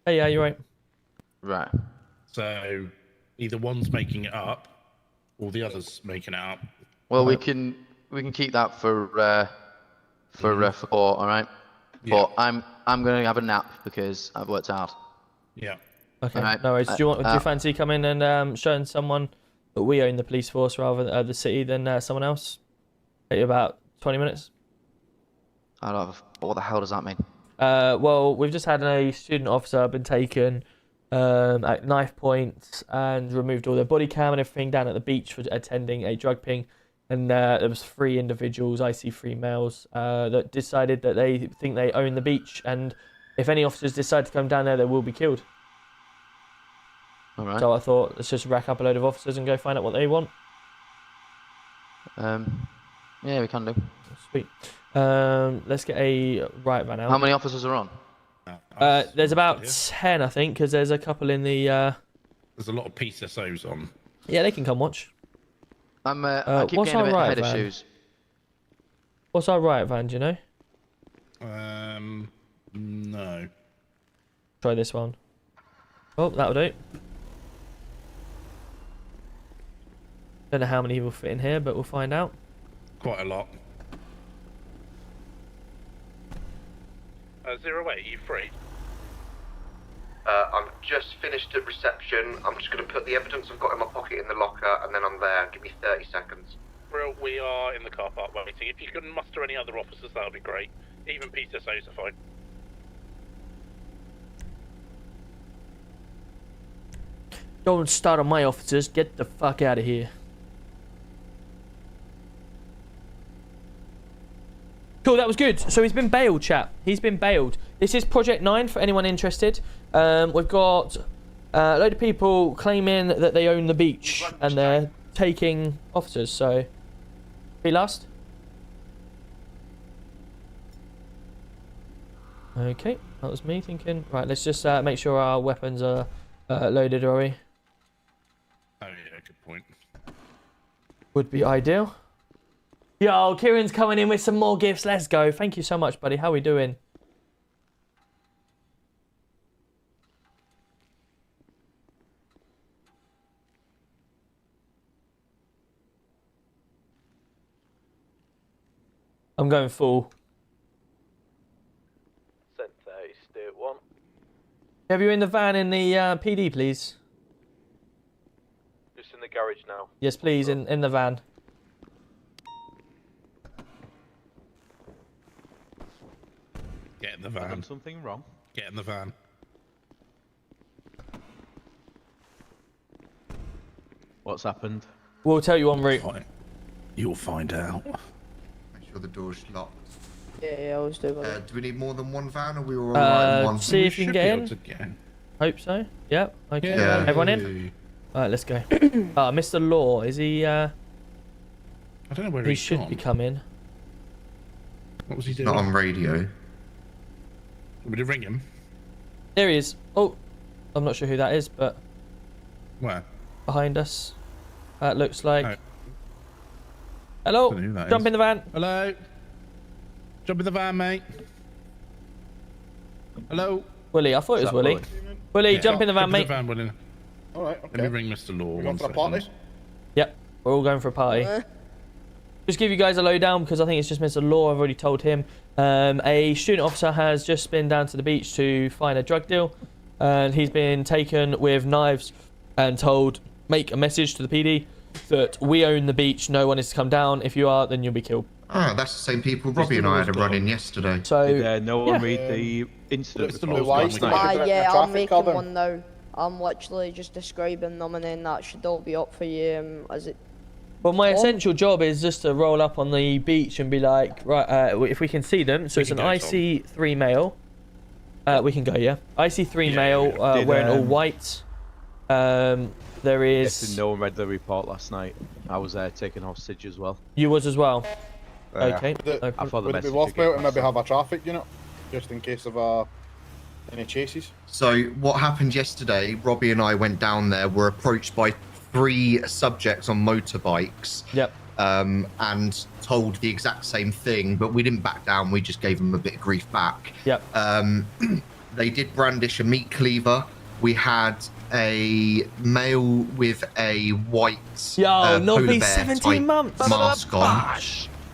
Hey, yeah, you're right. Right. So either one's making it up, or the other's making it up. Well, we can keep that for court, all right? Yeah. But I'm gonna have a nap because I've worked hard. Yeah. Okay, All right. no worries. Do you fancy coming and showing someone that we own the police force rather than the city than someone else? Take you about 20 minutes. I don't have. What the hell does that mean? Well, we've just had a student officer been taken at knife point and removed all their body cam and everything down at the beach for attending a drug ping. And there was 3 individuals, I see 3 males, that decided that they think they own the beach. And if any officers decide to come down there, they will be killed. All right. So I thought, let's just rack up a load of officers and go find out what they want. Yeah, we can do. Sweet. Let's get a riot van out. How many officers are on? There's about 10, I think, because there's a couple in the... There's a lot of PSSOs on. Yeah, they can come watch. I keep what's getting a our bit riot head of van? shoes. What's our riot van, do you know? No. Try this one. Oh, that'll do. Don't know how many will fit in here, but we'll find out. Quite a lot. 08, are you free? I'm just finished at reception. I'm just going to put the evidence I've got in my pocket in the locker, and then I'm there. Give me 30 seconds. Well, we are in the car park waiting. If you can muster any other officers, that would be great. Even PSSOs are fine. Don't start on my officers. Get the fuck out of here. Cool, that was good. So he's been bailed, chap. He's been bailed. This is Project9 for anyone interested. We've got a load of people claiming that they own the beach and they're taking officers. So, be last. Okay, that was me thinking. Right, let's just make sure our weapons are loaded, are we? Oh yeah, good point. Would be ideal. Yo, Kieran's coming in with some more gifts. Let's go. Thank you so much, buddy. How we doing? I'm going full. Sent 30, Stuart 1. Have you in the van in the PD, please? Just in the garage now. Yes, please, in the van. Get in the van. I've done something wrong. Get in the van. What's happened? We'll tell you en route. You'll find out. Make sure the door's locked. Yeah, I always do. Do we need more than one van, or we all right in one? See if you can get in. Hope so. Yep. Okay. Yeah. Everyone in? Alright, let's go. Mr. Law, is he I don't know where he he's should gone. be coming. What was he doing? Not on radio. Would you ring him? There he is. Oh, I'm not sure who that is, but Where? behind us. That looks like. Oh. Hello. Don't know who that Jump is. in the van. Hello. Jump in the van, mate. Hello. Willie, I thought it was Is that Willie. Willie? Willie, Yeah. jump in the van, mate. Jump in the van, Willie. All right. Okay. Let me ring Mr. Law. We One going for a second. party? Yep, we're all going for a party. Just give you guys a lowdown because I think it's just Mr. Law. I've already told him. A student officer has just been down to the beach to find a drug deal, and he's been taken with knives and told, make a message to the PD that we own the beach. No one is to come down. If you are, then you'll be killed. Ah, that's the same people Robbie and I had a run in yesterday. So Did no one read the incident report? Yeah, I'm making one now. I'm literally just describing them, and then that should all be up for you. Is it Well, my essential job is just to roll up on the beach and be like, right, if we can see them. So it's an IC3 male. We can go, yeah. IC3 male, wearing all white. There is... Yes, no one read the report last night. I was there taking hostage as well. You was as well? Okay. Would it be worthwhile to maybe have a traffic unit, just in case of any chases? So what happened yesterday, Robbie and I went down there, were approached by 3 subjects on motorbikes. Yep. And told the exact same thing, but we didn't back down, we just gave them a bit of grief back. Yep. They did brandish a meat cleaver. We had a male with a white polar bear 17 type months. mask on,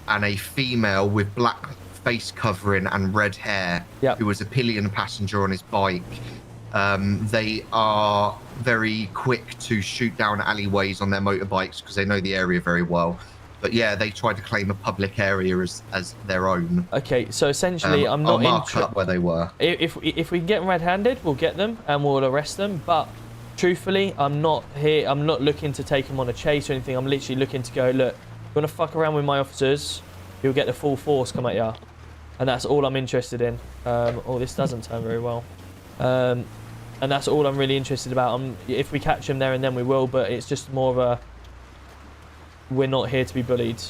and a female with black face covering and red hair, who was a pillion passenger on his bike. They are very quick to shoot down alleyways on their motorbikes because they know the area very well. But yeah, they tried to claim a public area as their own. Okay, so essentially, I'm not I'll mark up where they were. If we can get them red-handed, we'll get them and we'll arrest them. But truthfully, I'm not looking to take them on a chase or anything. I'm literally looking to go, look, you want to fuck around with my officers, you'll get the full force come at ya. And that's all I'm interested in. Oh, this doesn't turn very well. And that's all I'm really interested about. If we catch them there and then, we will. But it's just more of a... We're not here to be bullied.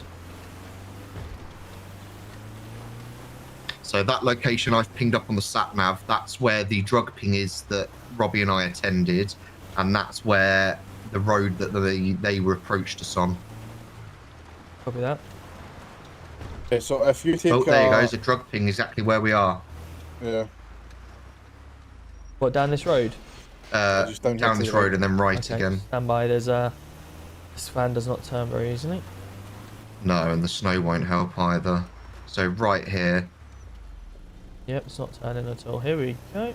So that location I've pinged up on the sat nav, that's where the drug ping is that Robbie and I attended, and that's where the road that they were approached us on. Copy that. Okay, so if you take... Oh, there you go, there's a drug ping exactly where we are. Yeah. What, down this road? Just down this road and then right again. Stand by, there's a... This van does not turn very easily. No, and the snow won't help either. So right here. Yep, it's not turning at all. Here we go.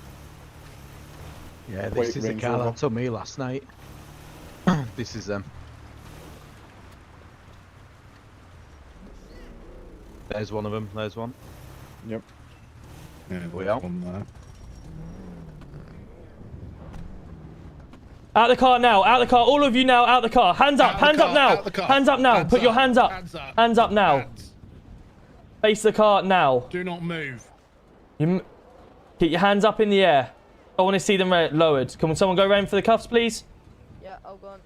Yeah, this is the car that took me last night. This is them. There's one of them. There's one. Yep. Yeah, we are. Out the car now, out the car, all of you now, out the car. Hands up now. Hands up now. Put your hands up. Hands up now. Face the car now. Do not move. Keep your hands up in the air. I want to see them lowered. Can someone go around for the cuffs, please? Yeah, I'll go on.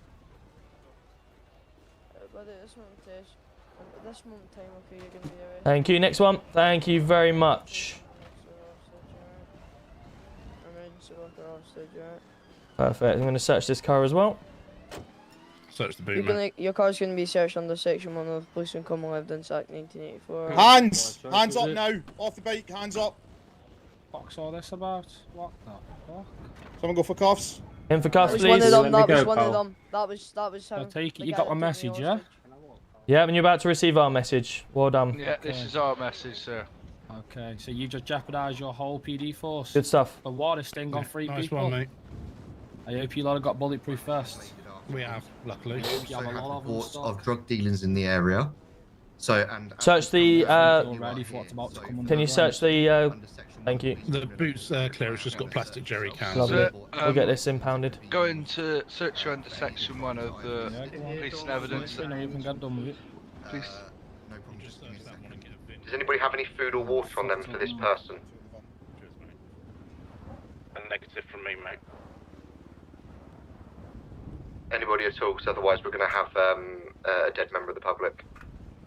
But at this moment in time, okay, you're going to be arrested. Thank you. Next one. Thank you very much. Emergency worker hostage, right? Perfect. I'm going to search this car as well. Search the boot, your car's going to be searched under Section 1 of Police and Common Evidence Act 1984. Hands up now! Off the bike, hands up! What's all this about? What the fuck? Someone go for cuffs. In for cuffs, please. That was one of them. That was I take it you got my message, yeah? Yeah, and you're about to receive our message. Well done. Yeah, this is our message, sir. Okay, so you just jeopardised your whole PD force. Good stuff. For what? A sting on 3 nice people? One, mate. I hope you lot have got bulletproof vests. We have, luckily. We also have reports of drug dealings in the area. So, and search the. Can you search the? Thank you. The boot's clear. It's just got plastic jerry cans. Lovely. We'll get this impounded. Going to search you under Section 1 of the Police and Evidence. Please. Does anybody have any food or water on them for this person? A negative from me, mate. Anybody at all? Because otherwise we're going to have a dead member of the public.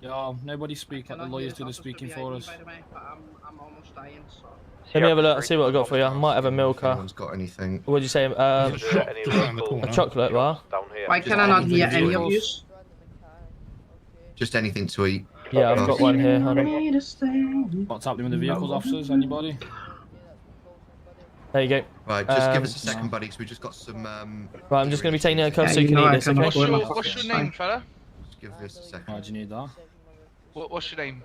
Yo, nobody speak. Let the lawyers do the speaking for us. I'm almost dying, so... Let me have a look. See what I got for you. I might have a milker. No one's got anything. What did you say? A chocolate bar. Why can I not hear any of you? Just anything to eat. Yeah, I've got one here, honey. What's happening with the vehicles, officers? Anybody? There you go. Right, just give us a second, buddy, because we just got some... Right, I'm just going to be taking a cuff so you can eat this, okay? What's your name, fella? Just give us a second. Why do you need that? What's your name?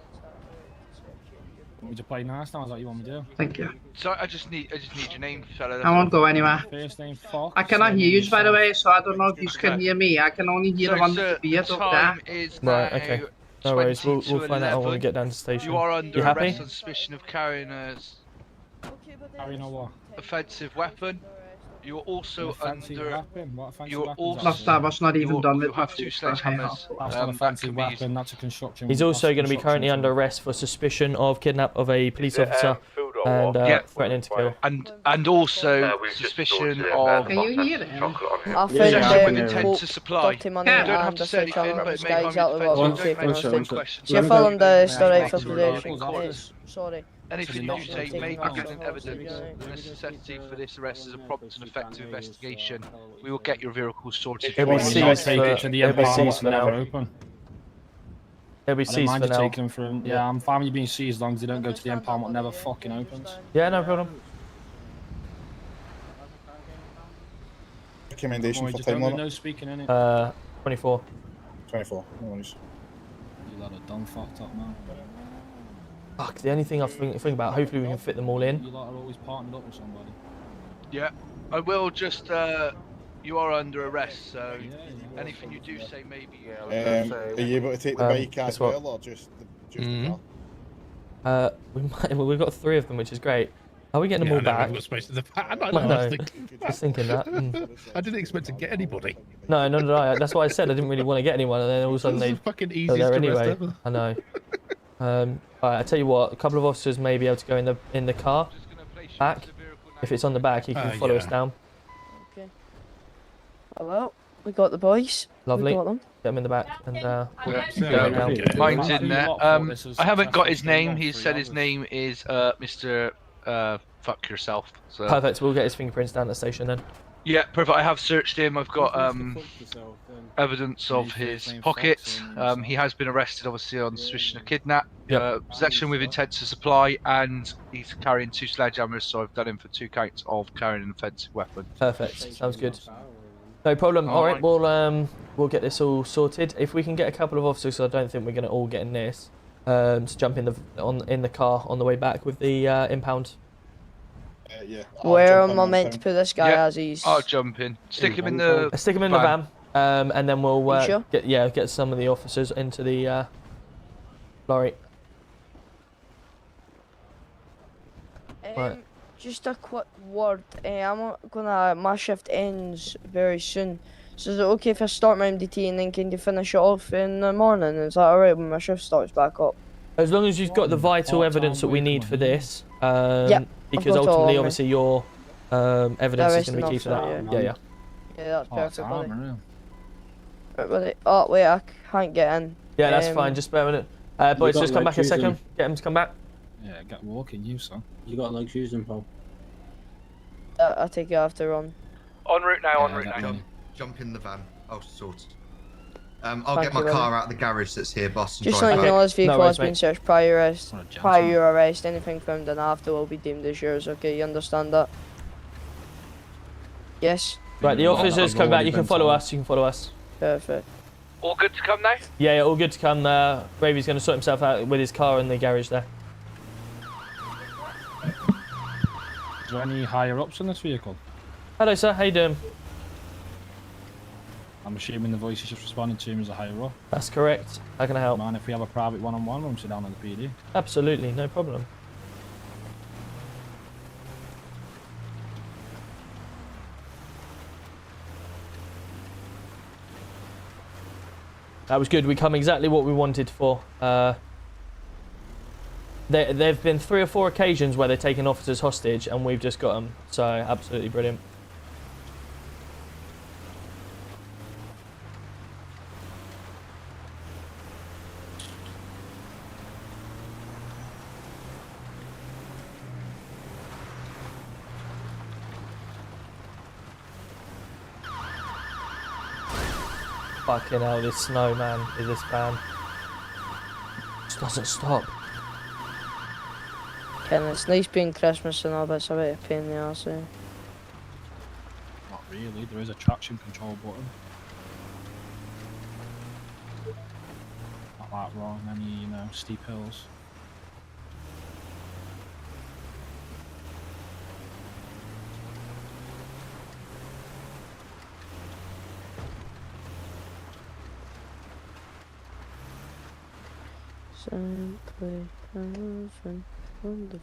Want me to play nice now? Is that what you want me to do? Thank you. So I just need your name, fella. I won't go anywhere. First name Fox. I cannot hear you, by the way, so I don't know if you can hear me. I can only hear the one with the beard up there. Right, okay. No worries, we'll find out when we get down to the station. You are under happy? arrest on suspicion of carrying a what? offensive weapon. You're also Fancy under. weapon? What fancy You're weapon? also. That's not even done. You have 2 sledgehammers. That's not a that fancy can be used. weapon. That's a construction. He's also that's going to be construction currently under tool. arrest for suspicion of kidnap of a police officer and threatening to kill. And also suspicion of. Can you hear it? I Possession found with intent to supply. dirty money You don't have and to a say anything, sledgehammer. but This it may guy's harm exactly your what I defence. was Don't make taking. questions. See if I learned the right for Relevant today. cause. Sorry. Anything you say may be present evidence. The necessity for this arrest is a prompt and effective investigation. We will get your vehicle sorted. It'll be seized Take it to the impound for now. Open. It'll be I don't seized mind for you now. taking them from. Yeah, I'm fine with you being seized as long as they don't go to the impound. What never fucking opens. Yeah, no problem. Recommendation for Just time don't limit? no speaking in it. 24. 24. No worries. You lot are done fucked up, man. Fuck, the only thing I think about, hopefully we can fit them all in. You lot are always partnered up with somebody. Yeah, I will just. You are under arrest, so anything you do say may be. Are you able to take the bike as well, or just the car? We've got 3 of them, which is great. Are we getting them all back? We're supposed to the van. I I know. I know. was thinking. Just thinking that. I didn't expect to get anybody. No, no, no. That's why I said I didn't really want to get anyone, and then all of a sudden This they. is the fucking they're easiest there arrest anyway. ever. I know. Alright, I tell you what. A couple of officers may be able to go in the car back. If it's on the back, you can follow us down. Okay. Hello. We got the boys. Lovely. We got them. Get them in the back, and we'll Yeah, go down. mine's in there. I haven't got his name. He said his name is Mr. Fuck yourself. So. Perfect. We'll get his fingerprints down at the station then. Yeah, perfect. I have searched him. I've got evidence of his pockets. He has been arrested, obviously, on suspicion of kidnap, possession with intent to supply, and he's carrying 2 sledgehammers. So I've done him for 2 counts of carrying an offensive weapon. Perfect. Sounds good. No problem. All right. We'll get this all sorted. If we can get a couple of officers, so I don't think we're going to all get in this, to jump in the car on the way back with the impound. Yeah. Where am I meant to put this guy as he's? I'll jump in. Stick him in the. Stick him in the van, and then we'll You sure? get some of the officers into the lorry. Right. Just a quick word. My shift ends very soon. So is it okay if I start my MDT and then can you finish it off in the morning? Is that alright when my shift starts back up? As long as you've got the vital evidence that we need for this, Yep, because I've got it all on ultimately, me. obviously, your evidence is Arresting going to be key for that. officer, Yeah, yeah. Yeah, that's perfect, buddy. Right, buddy. Oh, wait, I can't get in. Yeah, that's fine. Just bear with it. Boys, just come back a second. Get him to come back. Yeah, get walking, you son. You got legs using, pal. I take it after run. En route now. En route now. Jump in the van. I'll sort it. I'll Thank get my you, car buddy. out of the garage that's here, boss. And Just drive so you back. know, this vehicle has been mate. searched prior your arrest. Anything found in after will be deemed as yours. Okay, you understand that? Yes. Right, the officers come back. You can follow us. You can follow us. Perfect. All good to come now? Yeah, all good to come. Bravy's going to sort himself out with his car in the garage there. Is there any higher ups in this vehicle? Hello, sir. How you doing? I'm assuming the voice is just responding to him as a higher up. That's correct. How can I help? Man, if we have a private one-on-one, we'll sit down on the PD. Absolutely, no problem. That was good. We come exactly what we wanted for. There've been 3 or 4 occasions where they're taking officers hostage, and we've just got them. So absolutely brilliant. Fucking hell, this snow, man, is this van. Just doesn't stop. Ken, it's nice being Christmas and all, but it's a bit of a pain in the arse. Eh? Not really, there is a traction control button. Not that wrong, any, steep hills. Simply perfect, wonderful.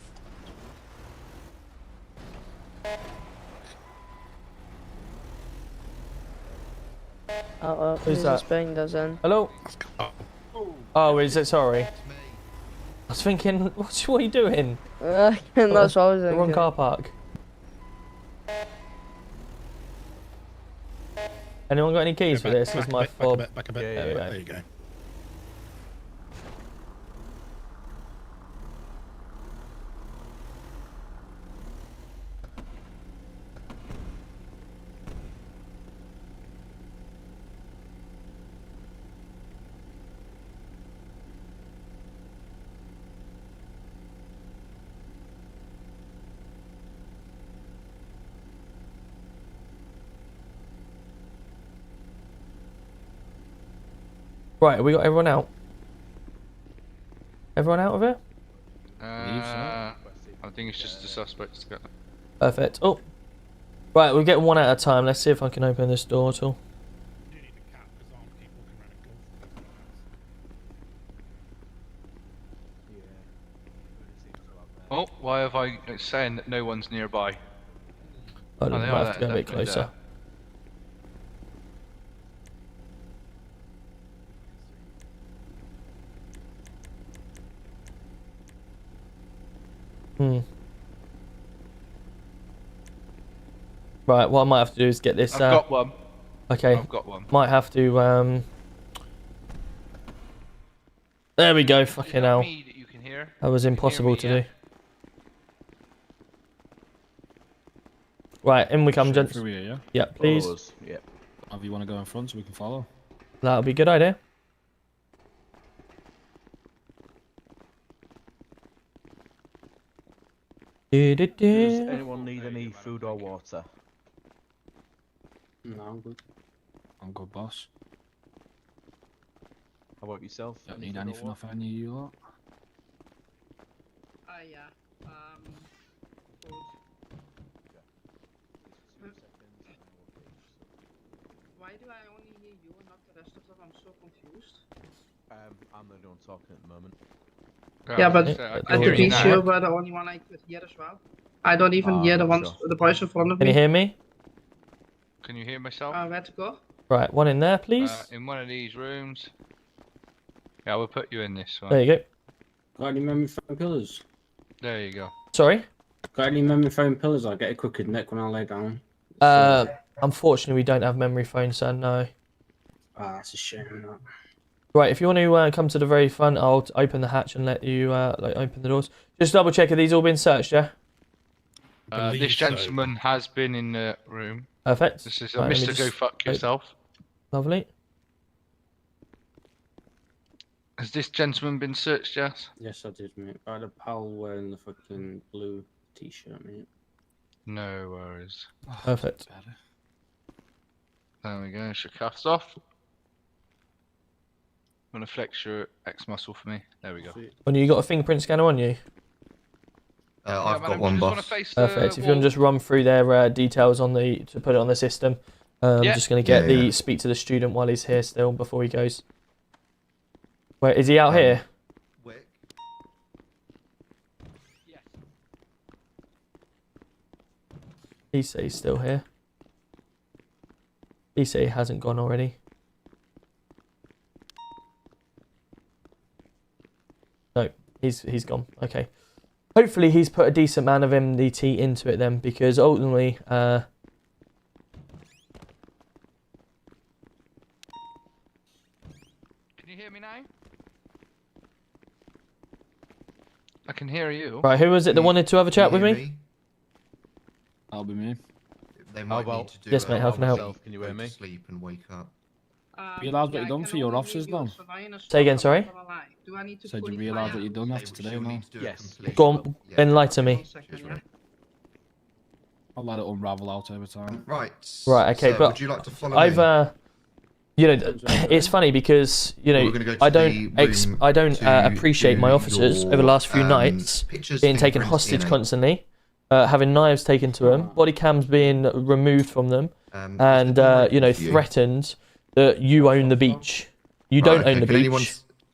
Who's that? Behind us in. Hello? Oh, is it? Sorry. I was thinking, what are you doing? That's what I was The thinking. wrong car park. Anyone got any keys for this? This is my fob. Back a bit. There we go. There you go. Right, we got everyone out. Everyone out of here? I think it's just the suspects. Perfect. Oh. Right, we're getting one at a time. Let's see if I can open this door at all. Oh, why have I? It's saying that no one's nearby. I don't they know, I are have to go a there, bit closer. Right, what I might have to do is get this. I've got one. Okay. I've got one. Might have to. There we go. Fucking hell. That was impossible to do. Right, in we come, gents. Through here, yeah? Yep, please. Yep. If you want to go in front so we can follow. That'll be a good idea. Does anyone need any food or water? No, I'm good. I'm good, boss. How about yourself? Don't need anything off any of you lot? Yeah. Why do I only hear you and not the rest of them? I'm so confused. I'm the only one talking at the moment. Yeah, but can at hear the you PC now. you were the only one I could hear as well. I don't even hear the ones, the boys in front of Can me. you hear me? Can you hear myself? Where to go? Right, one in there, please. In one of these rooms. Yeah, we'll put you in this one. There you go. Got any memory foam pillars? There you go. Sorry? Got any memory foam pillars? I'll get a crooked neck when I lay down. Unfortunately, we don't have memory foam, so no. Ah, that's a shame. That. Right, if you want to come to the very front, I'll open the hatch and let you open the doors. Just double check, have these all been searched, yeah? This gentleman has been in the room. Perfect. This is Right, let me Mr. Go just- Fuck Yourself. Lovely. Has this gentleman been searched, Jess? Yes, I did, mate. I had a pal wearing the fucking blue t-shirt, mate. No worries. Perfect. There we go. Your cuffs off. I'm gonna flex your X muscle for me. There we go. When you got a fingerprint scanner on you? I've got one, boss. Perfect. If you want to just run through their details on to put it on the system, I'm Yeah. just going to get speak to the student while he's here still before he goes. Wait, is he out here? He says he's still here. He says he hasn't gone already. No, he's gone. Okay. Hopefully he's put a decent amount of MDT into it then, because ultimately, Can you hear me now? I can hear you. right, who was it that wanted to have a chat with me? That'll be me. They might need to do Yes, mate, how can I help? Can you hear me? Sleep and wake up. Realise what you've done for your officers, though? Say again, sorry? So do you realise what you've done after today, now? Yes. Go on, enlighten me. I'll let it unravel out over time. Right. Right, okay, so but would you like to follow I've me? it's funny because We're gonna go to I the don't room appreciate to my officers your, over the last few nights pictures, being taken fingerprints, hostage DNA. constantly, having knives taken to them, body cams being removed from them, and threatened that you own the beach. You Right, don't okay. own the Can beach.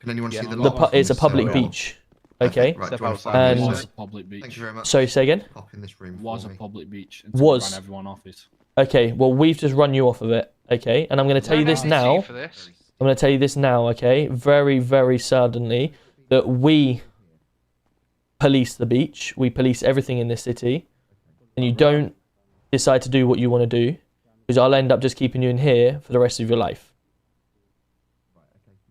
anyone see the log It's a from public this cell? beach. Okay, Right, do you want to follow me? and Was a public beach. Thank you very much. sorry, say again. Pop in this room Was for a me. public beach. Until we Was. ran everyone off it. Okay, well we've just run you off of it, okay? And I'm going to tell you this now. I'm going to tell you this now, okay? Very, very suddenly that we police the beach. We police everything in this city. And you don't decide to do what you want to do, because I'll end up just keeping you in here for the rest of your life.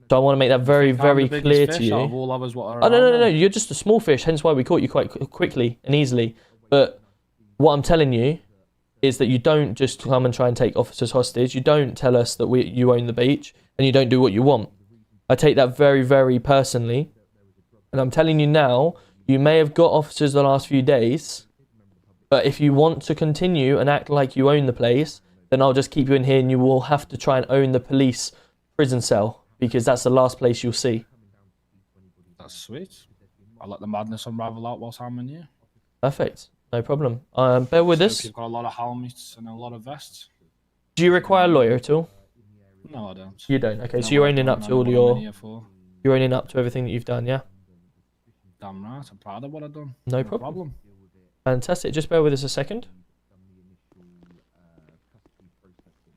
So I want to make that very, very clear to you. Oh, no. You're just a small fish, hence why we caught you quite quickly and easily. But what I'm telling you is that you don't just come and try and take officers hostage. You don't tell us that you own the beach, and you don't do what you want. I take that very, very personally. And I'm telling you now, you may have got officers the last few days, but if you want to continue and act like you own the place, then I'll just keep you in here and you will have to try and own the police prison cell, because that's the last place you'll see. That's sweet. I'll let the madness unravel out whilst I'm in here. Perfect. No problem. Bear with us. You've got a lot of helmets and a lot of vests. Do you require a lawyer at all? No, I don't. You don't? Okay, so you're owning up to all You're owning up to everything that you've done, yeah? Damn right. I'm proud of what I've done. No problem. Fantastic. Just bear with us a second.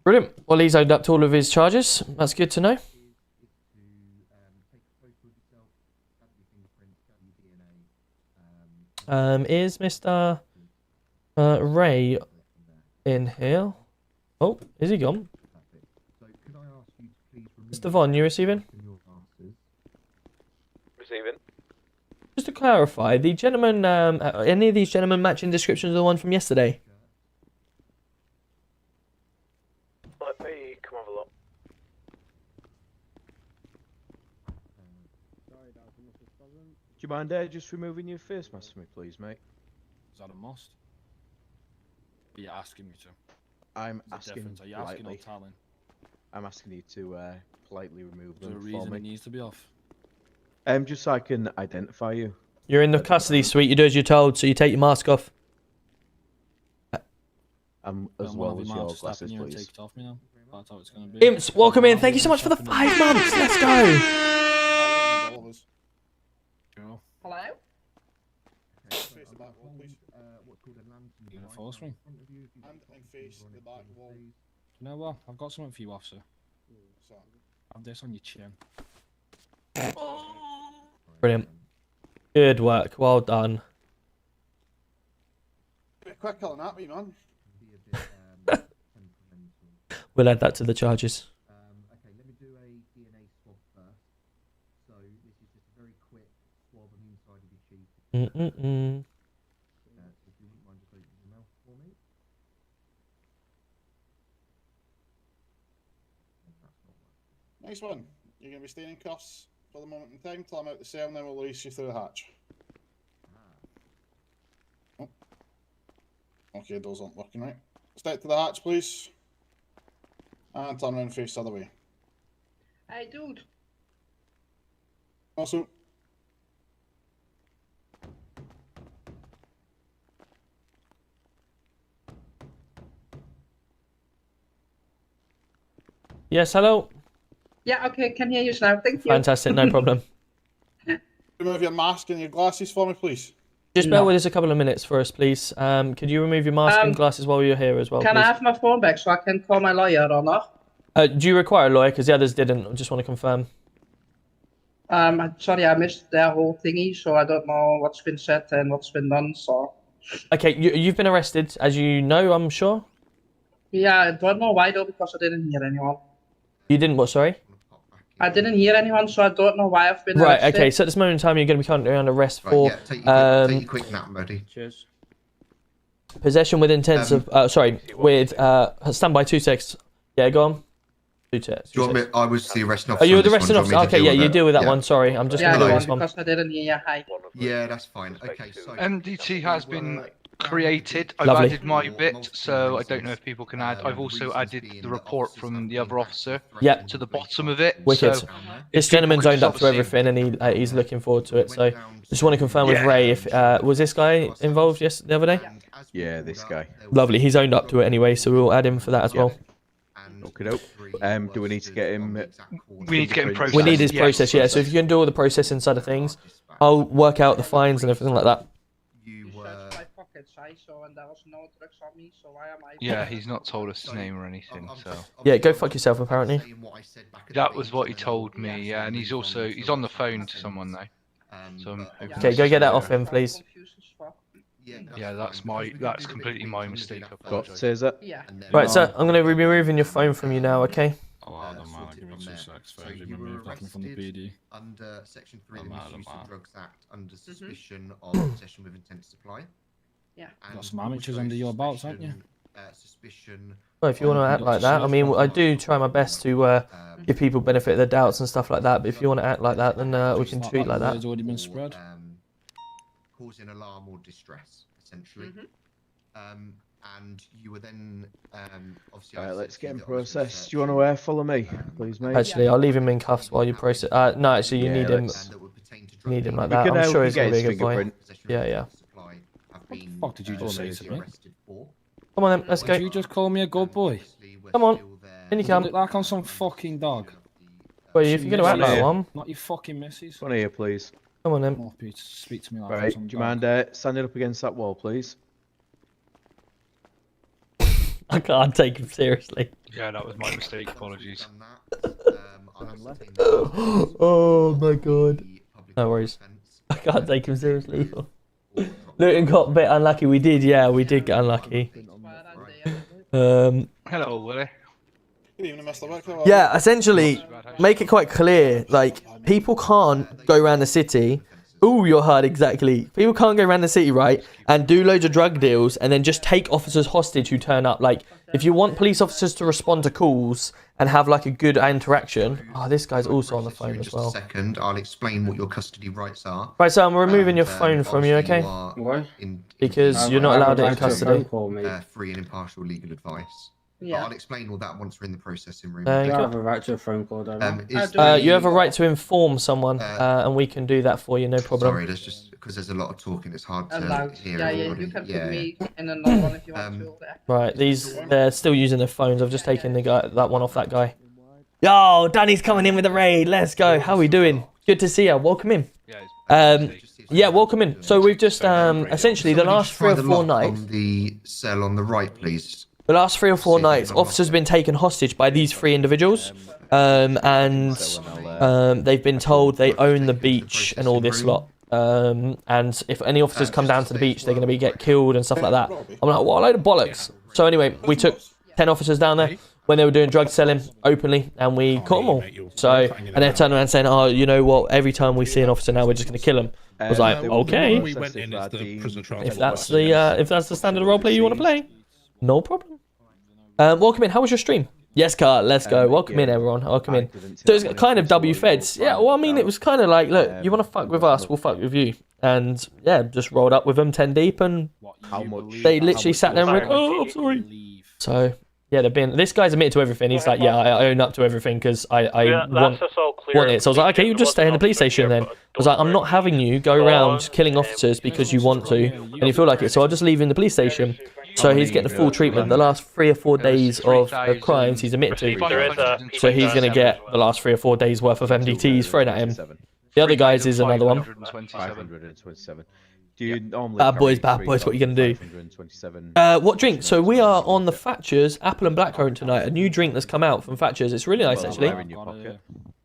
Brilliant. Well, he's owned up to all of his charges. That's good to know. Is Mr. Ray in here? Oh, is he gone? Mr. Vaughn, you receiving? Receiving. Just to clarify, the gentleman, any of these gentlemen matching descriptions of the one from yesterday? Let me come have a look. Do you mind just removing your face mask for me, please, mate? Is that a must? Are you asking me to? I'm Is it asking different? Are you asking or politely. telling? I'm asking you to politely remove There's a them for reason me. it needs to be off. Just so I can identify you. You're in the custody suite. You do as you're told, so you take your mask off. As well as your glasses, Take please. it off me now. That's how it's going to be. Imps, welcome in. Thank you so much for the 5 months. Let's go. Hello? You gonna force me? You know what? I've got something for you, officer. Have this on your chin. Brilliant. Good work. Well done. Bit quicker than that, man. We'll add that to the charges. Okay, let me do a DNA swab first. So this is just a very quick swab on the inside of your cheek. If you wouldn't mind just opening your mouth for me. Nice one. You're going to be staying in cuffs for the moment in time till I'm out the cell, and then we'll release you through the hatch. Oh. Okay, doors aren't working right. Step to the hatch, please. And turn around and face the other way. Hey, dude. Also. Yes, hello. Yeah, okay, can hear you now. Thank you. Fantastic, no problem. Remove your mask and your glasses for me, please. Just bear with us a couple of minutes for us, please. Could you remove your mask and glasses while you're here as well, Can please? I have my phone back so I can call my lawyer or not? Do you require a lawyer? Because the others didn't. I just want to confirm. Sorry, I missed their whole thingy, so I don't know what's been said and what's been done, so... Okay, you've been arrested, as you know, I'm sure? Yeah, I don't know why though, because I didn't hear anyone. You didn't what, sorry? I didn't hear anyone, so I don't know why I've been Right, arrested. okay, so at this moment in time, you're going to be currently under arrest for... Yeah, take your quick nap, buddy. Cheers. Possession with intent of... with... stand by 2 secs. Yeah, go on. 2 secs. Do you want me? I was the arresting officer. Oh, you were the on this arresting one. Do officer? you want me to Okay, yeah, you deal with that Yeah. one, sorry. I'm just Yeah, going to do go this on, one. because I didn't hear you. Hi. Yeah, that's fine. Okay, so... MDT has been created. I've Lovely. added my bit, so I don't know if people can add. I've also added the report from the other officer Yep. to the bottom of it. Wicked. So This gentleman's owned up to everything, and he's looking forward to it. So, just want to confirm with Ray if was this guy involved the other day? Yeah, this guy. Lovely. He's owned up to it anyway, so we'll add him for that as well. Okay, doke. Do we need to get him? We need to get him processed. We need his process, yeah. So if you can do all the processing side of things, I'll work out the fines and everything like that. say so, and there was no drugs on me, so why am I? Yeah, he's not told us his name or anything, so. Yeah, go fuck yourself, apparently. That was what he told me, yeah, and he's on the phone to someone now. So I'm hoping Okay, go get that off him, him. please. Yeah, that's completely my mistake. I Got apologise. Caesar. Right, so I'm going to be removing your phone from you now, okay? Oh, I don't mind. Give me 2 secs. So Phone you being were removed nothing from the arrested PD. under Section 3 of the I'm Misuse out. of Drugs Act under suspicion of possession with intent to supply. Yeah. Got some amateurs under your belts, haven't you? Suspicion. Well, if you want to act like that, I mean, I do try my best to give people benefit of their doubts and stuff like that, but if you want to act like that, then we can treat like that. It's already been spread. Causing alarm or distress, essentially. And you were then obviously. Right, let's get him processed. Do you want to follow me, please, mate? Actually, I'll leave him in cuffs while you process. No, actually, you need him. You need him like that. I'm sure he's gonna be a good boy. Yeah, yeah. What the fuck did you just say to me? Come on then, let's go. Did you just call me a good boy? Come on, in you come. Look like I'm some fucking dog. Well, if you're gonna act like one. Not your fucking missus. Come on here, please. Come on then. Oh, Pete, speak to me like Right, some do you dog. mind standing up against that wall, please? I can't take him seriously. Yeah, that was my mistake. Apologies. Oh my god. No worries. I can't take him seriously. Luton got a bit unlucky. We did get unlucky. Hello, Willie. Good evening, Mr. Wicklow. Yeah, essentially, make it quite clear. Like, people can't go around the city. Ooh, you're hard, exactly. People can't go around the city, right, and do loads of drug deals and then just take officers hostage who turn up. Like, if you want police officers to respond to calls and have, like, a good interaction... Oh, this guy's also on the phone as well. Just a second, I'll explain what your custody rights are. Right, so I'm removing your phone from you, okay? Why? Because you're not allowed it in custody. Free and impartial legal advice. Yeah. But I'll explain all that once we're in the processing room. Thank okay? you. have a right to a phone call, don't You have a right to inform someone, and we can do that for you, no problem. Sorry, there's just because there's a lot of talking, it's hard to hear Yeah, everybody. you can put me in another one if you want to. Right, they're still using their phones. I've just taken that one off that guy. Yo, Danny's coming in with the raid. Let's go. How are we doing? Good to see you. Welcome in. Yeah, welcome in. So we've just essentially the last 3 or 4 nights. On the cell on the right, please. The last 3 or 4 nights, officers have been taken hostage by these 3 individuals, and they've been told they own the beach and all this lot. And if any officers come down to the beach, they're going to get killed and stuff like that. I'm like, what a load of bollocks. So anyway, we took 10 officers down there when they were doing drug selling openly, and we caught them all. So, and they're turning around saying, oh, you know what, every time we see an officer now, we're just going to kill him. I was like, okay. If that's the standard role play you want to play, no problem. Welcome in. How was your stream? Yes, Carl. Let's go. Welcome in, everyone. Welcome in. So it's kind of W Feds. Yeah. Well, I mean, it was kind of like, look, you want to fuck with us, we'll fuck with you. And yeah, just rolled up with them 10 deep, and they literally sat there and went, oh, I'm sorry. So yeah, this guy's admitted to everything. He's like, yeah, I own up to everything because I want it. So I was like, okay, you just stay in the police station then. I was like, I'm not having you go around killing officers because you want to and you feel like it. So I'll just leave you in the police station. So he's getting the full treatment. The last 3 or 4 days of crimes he's admitted to. So he's going to get the last 3 or 4 days worth of MDTs thrown at him. The other guys is another one. 527. Do you normally Bad boys, what are you going to do? What drink? So we are on the Thatcher's Apple and Blackcurrant tonight. A new drink that's come out from Thatcher's. It's really nice, actually.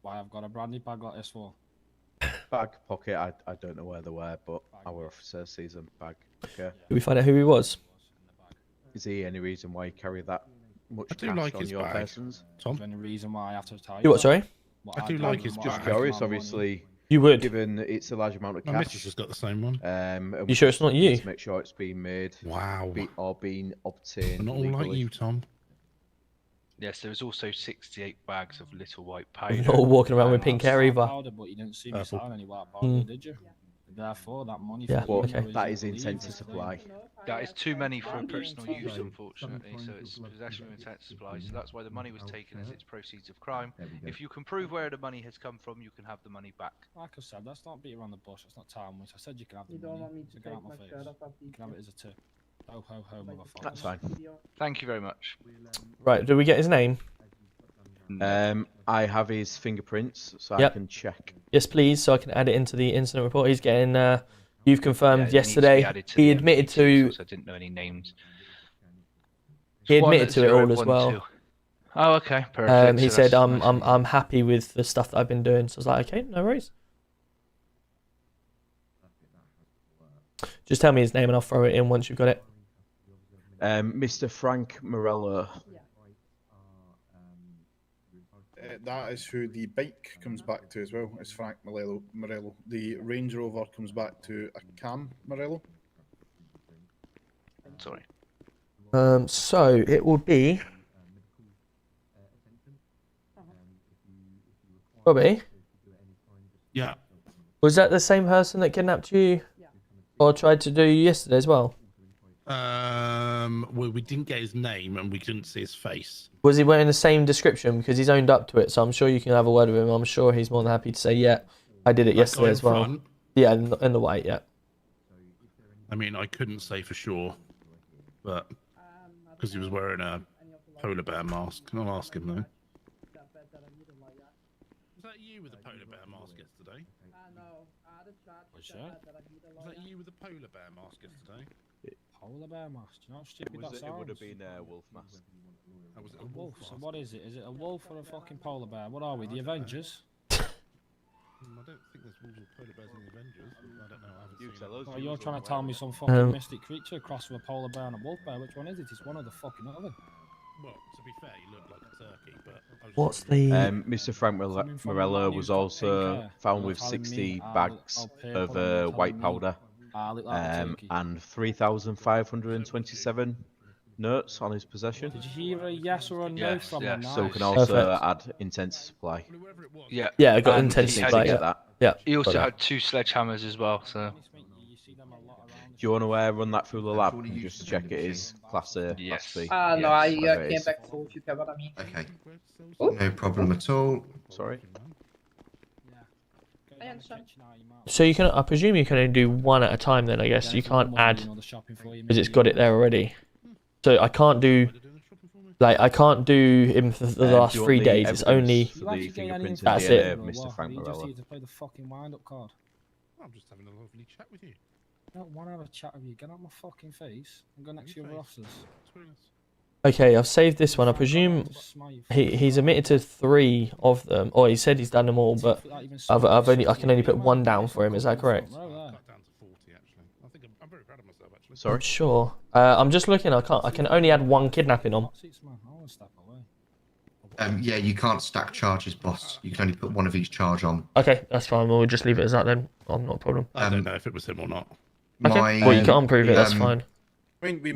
Why I've got a brandy bag like this for? Bag pocket, I don't know where they were, but our officer sees them. Bag. Okay. Did we find out who he was? Is there any reason why you carry that much cash like on his your bag. persons? Is there any reason why I have to tell you? You what, sorry? I do like his Just bag. curious, obviously. You would. Given it's a large amount of cash. My missus has got the same one. You sure it's not you? To make sure it's being made. Wow. Or being obtained. Not all like you, Tom. Yes, there was also 68 bags of little white powder. Not all walking around with pink hair either. Powder, but you didn't see me selling any white powder, did you? Therefore, that money. Yeah, for okay. That is intent to supply. That is too many for personal use, unfortunately. So it's possession with intent to supply. So that's why the money was taken as its proceeds of crime. If you can prove where the money has come from, you can have the money back. Like I said, let's not beat around the bush. It's not time waste. I said you can have the You don't money. want me to So get take out my my face. shirt off. You can have it as a tip. Ho ho ho, motherfucker. That's fine. Thank you very much. Right, do we get his name? I have his fingerprints, so Yep. I can check. Yes, please, so I can add it into the incident report. He's getting You've confirmed yesterday. He admitted to. I didn't know any names. He admitted to it all as well. Oh, okay, perfect. He So said, that's I'm happy with the stuff that I've been doing." So I was like, "Okay, no worries. Just tell me his name and I'll throw it in once you've got it." Mr. Frank Morello. That is who the bike comes back to as well. It's Frank Morello. The Range Rover comes back to a Cam Morello. Sorry. So it will be Robbie. Yeah. Was that the same person that kidnapped you, or tried to do you yesterday as well? Well, we didn't get his name and we couldn't see his face. Was he wearing the same description? Because he's owned up to it, so I'm sure you can have a word with him. I'm sure he's more than happy to say, "Yeah, I did it yesterday as well." Front? Yeah, in the white, yeah. I mean, I couldn't say for sure, but because he was wearing a polar bear mask. I'll ask him though. Was that you with the polar bear mask yesterday? What's that? Was that you with the polar bear mask yesterday? Polar bear mask. Do you know how stupid that sounds? It would have been a wolf mask. Was it A wolf. So what is it? Is it a wolf or a fucking polar bear? What are we? The Avengers? I don't think there's wolves or polar bears in the Avengers. I don't know. I haven't seen it. Oh, you're trying to tell me some fucking mystic creature crossed with a polar bear and a wolf bear. Which one is it? It's one of the fucking other. Well, to be fair, he looked like a turkey, but I was What's the? Mr. Frank Morello was also found with 60 bags of white powder and 3,527 notes on his possession. Did you hear a yes or a no from him? So we can also add intent to supply. Yeah. Yeah, I got And intent he to supply. had- Yeah. Yeah. He also got had 2 sledgehammers as well. So. Do you want to run that through the lab and just check it is Class A, Class B? No, I whatever it came is. back to you cover. I mean. Okay. No problem at all. Sorry. I understand. So you can, I presume you can only do one at a time. Then I guess you can't add because it's got it there already. So I can't do, like, I can't do him for the last do you 3 want the days. It's only evidence for the fingerprints and that's DNA it. of Mr. Frank You just Morello? need to play the fucking wind-up card. I'm just having a lovely chat with you. I don't want to have a chat with you. Get out my fucking face and go next to your officers. Okay, I've saved this one. I presume he's admitted to 3 of them, or he said he's done them all, but I can only put 1 down for him. Is that correct? Sorry. Sure. I'm just looking. I can only add 1 kidnapping on. Yeah, you can't stack charges, boss. You can only put 1 of each charge on. Okay, that's fine. We'll just leave it as that then. Not a problem. I don't know if it was him or not. Okay. Well, you can't prove it. That's fine. Robbie,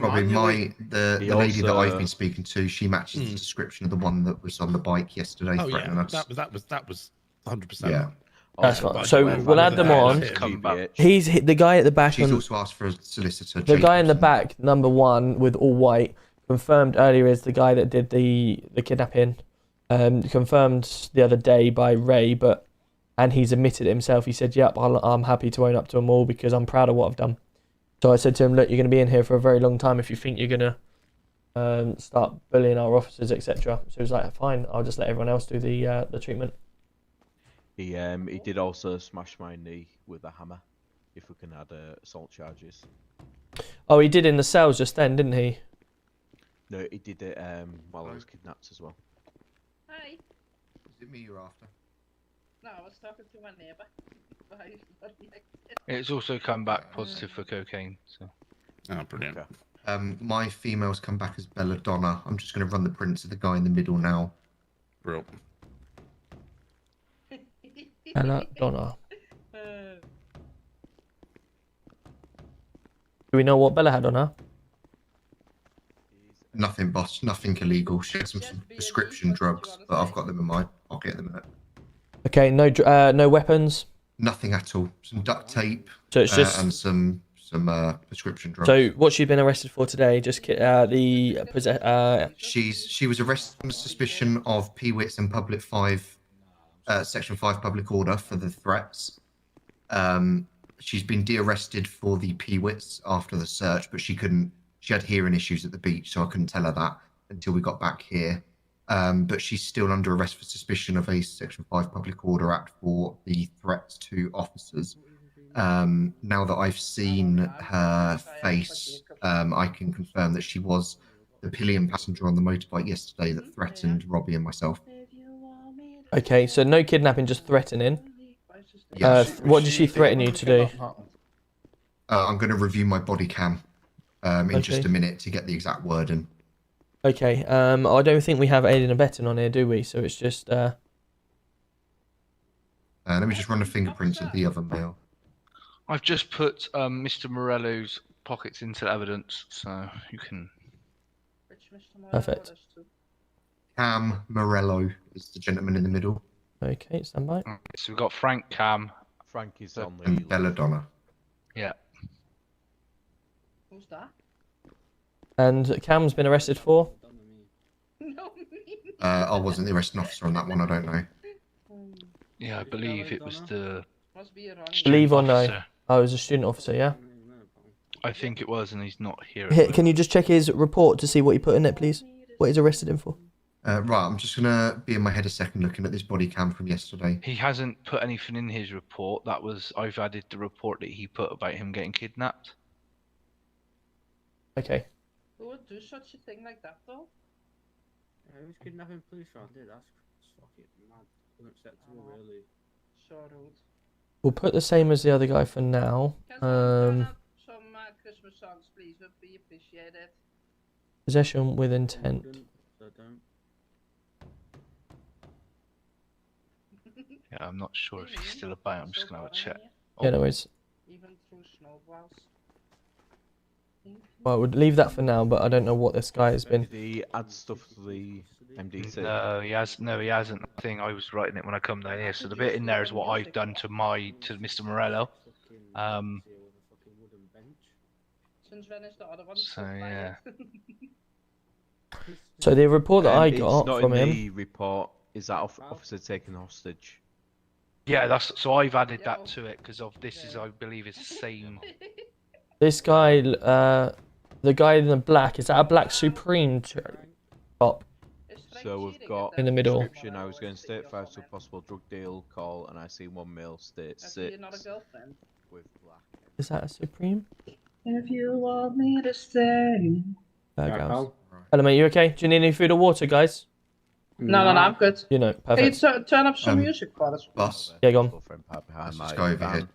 the lady that I've been speaking to, she matches the description of the one that was on the bike yesterday. Oh threatening yeah, us. that was 100%. Yeah. That's fine. So we'll add them on. He's the guy at the back. She's also asked for a solicitor. The guy in the back, number 1 with all white, confirmed earlier is the guy that did the kidnapping. Confirmed the other day by Ray, and he's admitted it himself. He said, "Yep, I'm happy to own up to them all because I'm proud of what I've done." So I said to him, "Look, you're going to be in here for a very long time if you think you're going to start bullying our officers, etc." So he was like, "Fine, I'll just let everyone else do the treatment." He did also smash my knee with a hammer. If we can add assault charges. Oh, he did in the cells just then, didn't he? No, he did it while I was kidnapped as well. Hi. Is it me you're after? No, I was talking to my neighbour. It's also come back positive for cocaine. So. Oh, brilliant. My females come back as Belladonna. I'm just going to run the prints of the guy in the middle now. Bro. Belladonna. Do we know what Bella had on her? Nothing, boss. Nothing illegal. She had some prescription drugs, but I've got them in my pocket at the minute. Okay, no weapons. Nothing at all. Some duct tape. So it's just and some prescription drugs. So what she's been arrested for today? Just She was arrested on suspicion of Peewits and Public 5, Section 5 public order for the threats. She's been de-arrested for the Peewits after the search, but she had hearing issues at the beach, so I couldn't tell her that until we got back here. But she's still under arrest for suspicion of a Section 5 Public Order Act for the threats to officers. now that I've seen her face, I can confirm that she was the pillion passenger on the motorbike yesterday that threatened Robbie and myself. Okay, so no kidnapping, just threatening. Yes. What did she threaten you to do? I'm going to review my body cam in just Okay. a minute to get the exact wording. Okay, I don't think we have aiding and abetting on here, do we? So it's just... Let me just run the fingerprints of the other male. I've just put Mr. Morello's pockets into evidence, so you can... Perfect. Cam Morello is the gentleman in the middle. Okay, stand by. Okay, so we've got Frank Cam. Frank is on the... And Belladonna. Yeah. Who's that? And Cam's been arrested for? I wasn't the arresting officer on that one, I don't know. Yeah, I believe it was the... Believe or no? officer. Oh, it was a student officer, yeah? I think it was, and he's not here. Here, can you just check his report to see what he put in it, please? What he's arrested him for? Right, I'm just going to be in my head a second looking at this body cam from yesterday. He hasn't put anything in his report. That was... I've added the report that he put about him getting kidnapped. Okay. Who would do such a thing like that, though? Who's kidnapping police around here? That's fucking mad. Unacceptable, really. So rude. We'll put the same as the other guy for now. Some Christmas songs, please, would be appreciated. Possession with intent. Yeah, I'm not sure if he's still about. I'm just going to have a check. Yeah, no worries. Even through snowballs. Well, we'll leave that for now, but I don't know what this guy has been. Did he add stuff to the MDT? No, he has. No, he hasn't. I think I was writing it when I come down here. So the bit in there is what I've done to Mr. Morello. So yeah. So the report that I got it's not from in him. the report. Is that officer taken hostage? Yeah, that's so I've added that to it because of this is I believe is the same. This guy, the guy in the black, is that a black Supreme top? So we've got in the middle. Description, I was going to state 5 to possible drug deal call, and I see one male state 6 with black. Is that a Supreme? If you want me to stay. Hello, mate. You okay? Do you need any food or water, guys? No, I'm good. You know, Hey, perfect. turn up some music for us. Boss. Yeah, go on. Let's just go over here.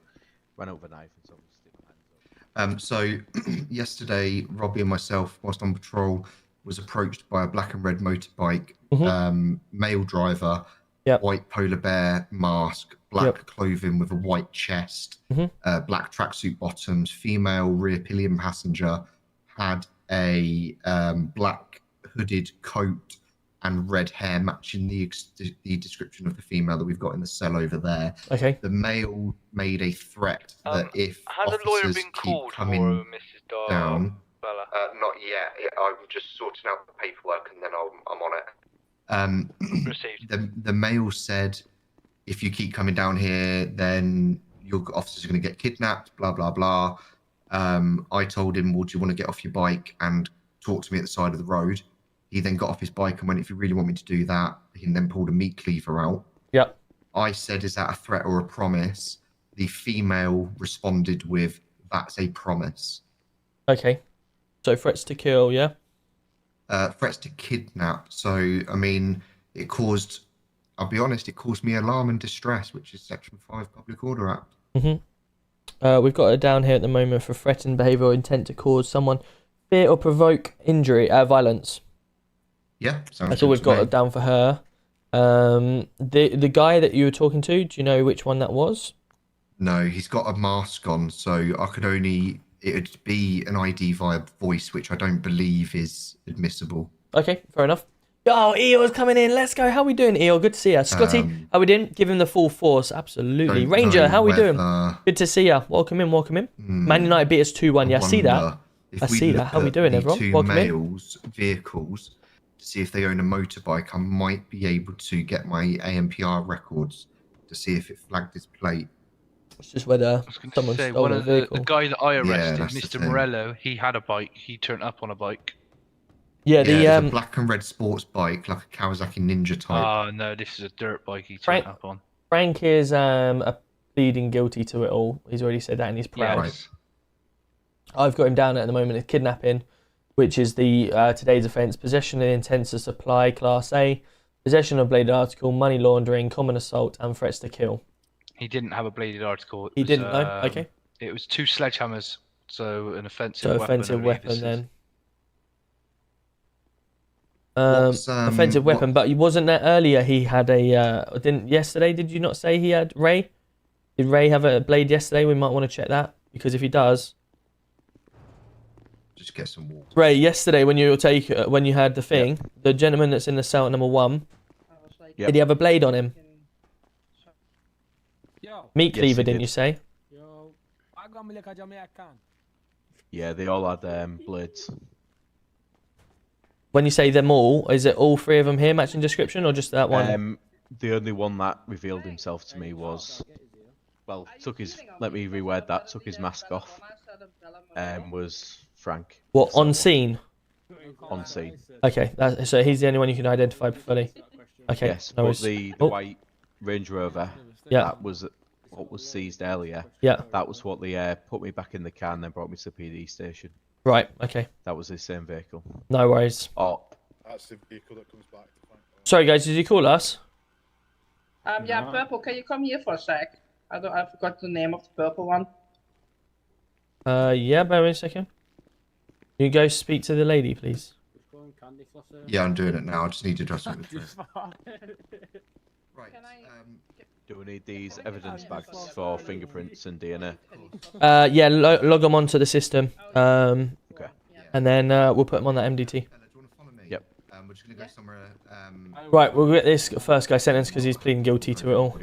Ran over knife and so So yesterday, Robbie and myself, whilst on patrol, was approached by a black and red motorbike, male driver, white polar bear mask, black clothing with a white chest, black tracksuit bottoms, female rear pillion passenger, had a black hooded coat and red hair matching the description of the female that we've got in the cell over there. Okay. The male made a threat that if officers keep coming down... not yet. I'm just sorting out the paperwork and then I'm on it. Received. The male said, if you keep coming down here, then your officers are going to get kidnapped, blah, blah, blah. I told him, well, do you want to get off your bike and talk to me at the side of the road? He then got off his bike and went, if you really want me to do that, he then pulled a meat cleaver out. Yep. I said, is that a threat or a promise? The female responded with, that's a promise. Okay. So threats to kill, yeah? Threats to kidnap. So, I mean, it caused, I'll be honest, it caused me alarm and distress, which is Section 5 Public Order Act. We've got it down here at the moment for threatened behaviour or intent to cause someone fear or provoke injury, violence. Yeah, that's all we've got it down for her. The guy that you were talking to, do you know which one that was? No, he's got a mask on, so I could only... It'd be an ID via voice, which I don't believe is admissible. Okay, fair enough. Oh, Eeyor's coming in. Let's go. How we doing, Eeyore? Good to see you. Scotty, how we doing? Give him the full force. Absolutely. Ranger, how we doing? Good to see you. Welcome in, welcome in. Man United beat us 2-1. Yeah, I see that. I see that. How we doing, everyone? Welcome in. Males' vehicles to see if they own a motorbike. I might be able to get my AMPR records to see if it flagged his plate. It's just whether someone stole a vehicle. The guy that I arrested, that's the Mr. thing. Morello, he had a bike. He turned up on a bike. Yeah, there's a black and red sports bike, like a Kawasaki Ninja type. Oh no, this is a dirt bike he turned up on. Frank is pleading guilty to it all. He's already said that and he's proud. Yes. I've got him down at the moment as kidnapping, which is the today's offence, possession of intent to supply, Class A, possession of bladed article, money laundering, common assault, and threats to kill. He didn't have a bladed article. He didn't, no? Okay. It was 2 sledgehammers, so an offensive So weapon. offensive only. weapon This then. is- Offensive weapon, but wasn't there earlier he had a, didn't yesterday, did you not say he had Ray? Did Ray have a blade yesterday? We might want to check that, because if he does... Just get some water. Ray, yesterday when you had the thing, the gentleman that's in the cell at number 1, did he have a blade on him? Meat Yes, cleaver, he didn't did. you say? Yeah, they all had blades. When you say them all, is it all 3 of them here matching description, or just that one? The only one that revealed himself to me was, well, let me reword that, took his mask off, was Frank. What, on scene? On scene. Okay, so he's the only one you can identify fully. Okay, Yes, no but worries. the Oh, white Range Rover, Yeah. that was what was seized earlier. Yeah. That was what they put me back in the car and then brought me to the PD station. Right, okay. That was the same vehicle. No worries. Oh, That's the vehicle that comes back to Frank. Sorry guys, did you call us? Yeah, purple. Can you come here for a sec? I forgot the name of the purple one. Yeah, bear with me a second. You go speak to the lady, please. Yeah, I'm doing it now. I just need to address it with Chris. Right. do we need these evidence bags for fingerprints and DNA? Yeah, log them onto the system. Okay. And then we'll put them on that MDT. Yep. We're just gonna go somewhere. Right, we'll get this first guy sentenced because he's pleading guilty to it all.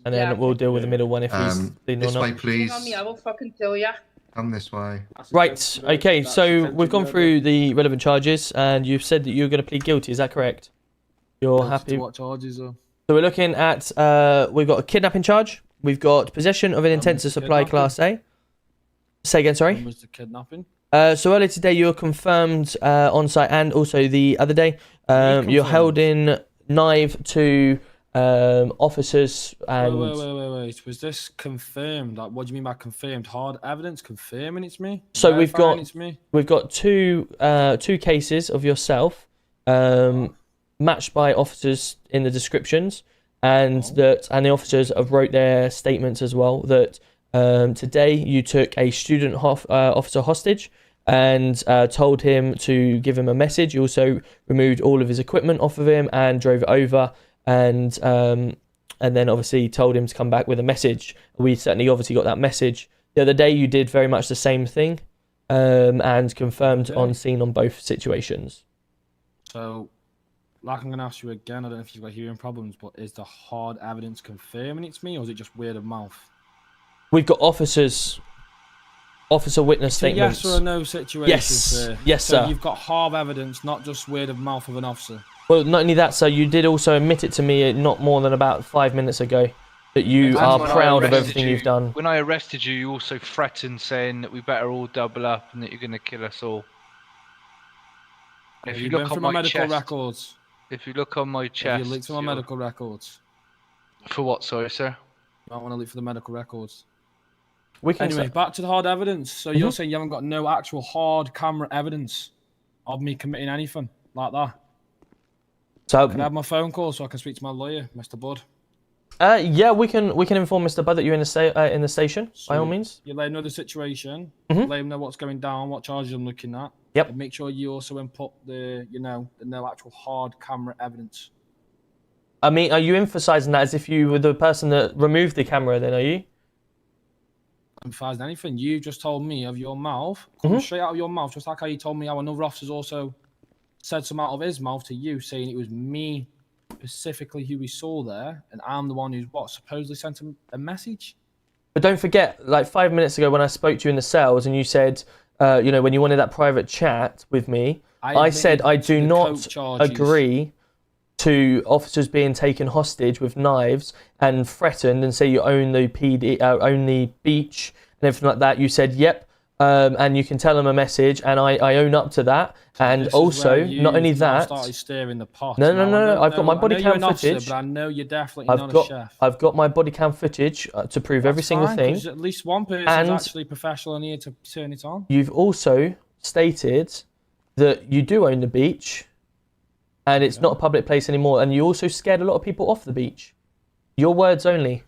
And then Yeah. we'll deal with the middle one if he's pleading or This not. way, please. On me, I will fucking tell ya. Come this way. Right, okay, so we've gone through the relevant charges and you've said that you're going to plead guilty, is that correct? You're happy? What charges are? So we're looking at, we've got a kidnapping charge, we've got possession of an intent to supply Class A. Say again, sorry? When was the kidnapping? So earlier today you were confirmed on site and also the other day. You're held in knife to officers and... Wait. Was this confirmed? Like, what do you mean by confirmed? Hard evidence confirming it's me? So Verifying it's me? we've got two cases of yourself matched by officers in the descriptions, and the officers have wrote their statements as well that today you took a student officer hostage and told him to give him a message. You also removed all of his equipment off of him and drove it over, and then obviously told him to come back with a message. We certainly obviously got that message. The other day you did very much the same thing and confirmed on scene on both situations. So, like I'm going to ask you again, I don't know if you've got hearing problems, but is the hard evidence confirming it's me, or is it just word of mouth? We've got officer witness It's a statements. yes or a no situation, Yes. sir. Yes, So sir. you've got hard evidence, not just word of mouth of an officer. Well, not only that, sir, you did also admit it to me not more than about 5 minutes ago that you And are when I proud of arrested everything you- you've done. When I arrested you, you also threatened saying that we better all double up and that you're going to kill us all. Have If you you been look through on my my medical chest, records? if you look on my Have chest, you looked through my you'll- medical records? For what, sorry, sir? I want to look for the medical records. We can Anyway, say- back to the hard evidence. So you're saying you haven't got no actual hard camera evidence of me committing anything like that? So Can I have my phone call so I can speak to my lawyer, Mr. Budd? Yeah, we can inform Mr. Budd that you're in the station by all means. You let him know the situation. Mhm. Let him know what's going down, what charges I'm looking at. Yep. And make sure you also input the no actual hard camera evidence. I mean, are you emphasising that as if you were the person that removed the camera? Then are you? Emphasizing anything. You just told me of your mouth, come straight out of your mouth, just like how you told me how another officer's also said some out of his mouth to you, saying it was me specifically who we saw there, and I'm the one who's supposedly sent him a message. But don't forget, like 5 minutes ago when I spoke to you in the cells and you said, when you wanted that private chat with me, I said I do not agree to officers being taken hostage with knives and threatened and say you own the beach and everything like that. You said, yep, and you can tell them a message, and I own up to that. And also, not only that, started stirring the pot. no, I've got my body cam footage. But I know you're definitely not a chef. I've got my body cam footage to prove every single thing. At least one person's actually professional and here to turn it on. You've also stated that you do own the beach, and it's not a public place anymore. And you also scared a lot of people off the beach. Your words only.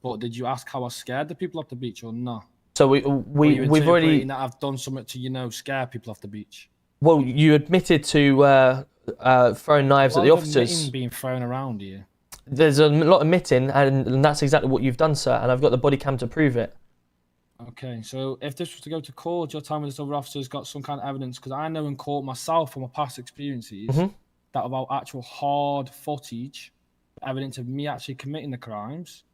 But did you ask how I scared the people off the beach or not? So we've already that I've done something to scare people off the beach. Well, you admitted to throwing knives at the officers. Being thrown around here. There's a lot of admitting, and that's exactly what you've done, sir. And I've got the body cam to prove it. Okay, so if this was to go to court, you're telling me this other officer's got some kind of evidence, because I know in court myself from my past experiences that without actual hard footage, evidence of me actually committing the crimes.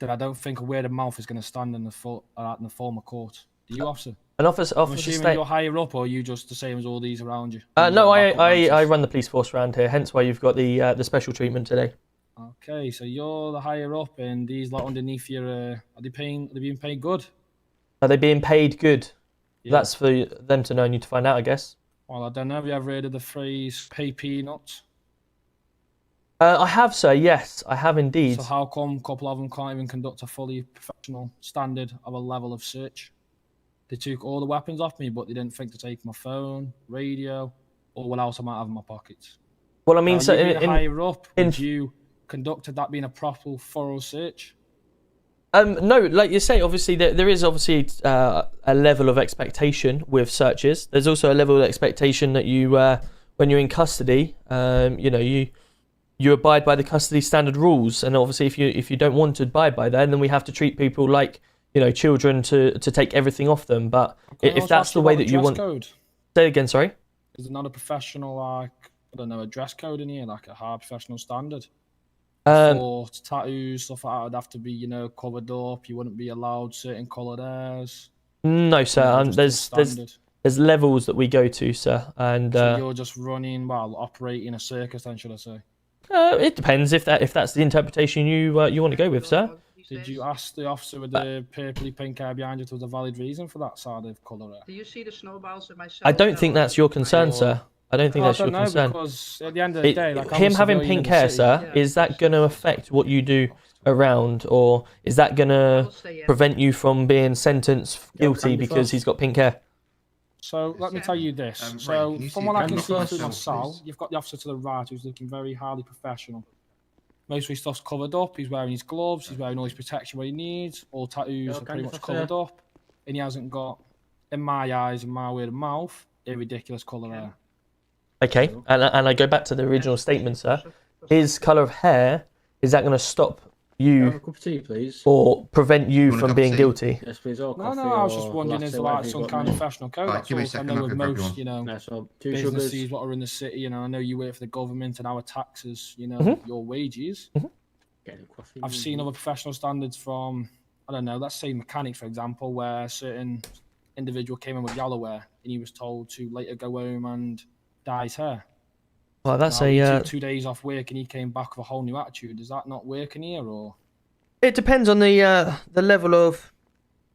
That I don't think a word of mouth is going to stand in the form of court. Do you, officer? An officer. I'm assuming you're higher up, or are you just the same as all these around you? No, I run the police force around here. Hence why you've got the special treatment today. Okay, so you're the higher up, and these lot underneath you are they being paid good? Are they being paid good? Yeah. That's for them to know and you to find out, I guess. Well, I don't know. Have you ever heard of the phrase "pay peanuts"? I have, sir. Yes, I have indeed. So how come a couple of them can't even conduct a fully professional standard of a level of search? They took all the weapons off me, but they didn't think to take my phone, radio, or what else I might have in my pockets. Well, I mean, so higher up, would you conducted that being a proper, thorough search? No, like you say, obviously there is obviously a level of expectation with searches. There's also a level of expectation that you, when you're in custody, you abide by the custody standard rules, and obviously if you don't want to abide by that, then we have to treat people like children to take everything off them. But if that's the way that you want, code? Say again, sorry. Is it not a professional a dress code in here, like a hard professional standard? For tattoos, stuff like that would have to be covered up. You wouldn't be allowed certain coloured hairs. No, sir. There's levels that we go to, sir, and so you're just operating a circus, then, should I say? It depends if that's the interpretation you want to go with, sir. Did you ask the officer with the purpley pink hair behind you if there was a valid reason for that side of colour hair? Do you see the snowballs in my cell? I don't think that's your concern, sir. I don't think that's your concern. Because at the end of the day, him having pink hair, sir, is that going to affect what you do around, or is that going to prevent you from being sentenced guilty because he's got pink hair? So let me tell you this. From what I can see through my cell, you've got the officer to the right who's looking very highly professional. Most of his stuff's covered up. He's wearing his gloves. He's wearing all his protection what he needs. All tattoos are pretty much covered up. And he hasn't got, in my eyes and my word of mouth, a ridiculous colour hair. Okay, and I go back to the original statement, sir. His colour of hair, is that going to stop you a cup of tea, please? Or prevent you from being guilty? Yes, please. Or no, coffee, I was just wondering, is there like some kind of professional code? Right, give me a second, I know I'll with go grab most, you businesses what are in the city, I know you work for the government and our taxes, your wages. I've seen other professional standards from, I don't know, let's say mechanics, for example, where a certain individual came in with yellow hair and he was told to later go home and dye his hair. Well, that's he took 2 days off work and he came back with a whole new attitude. Does that not work in here, or? It depends on the level of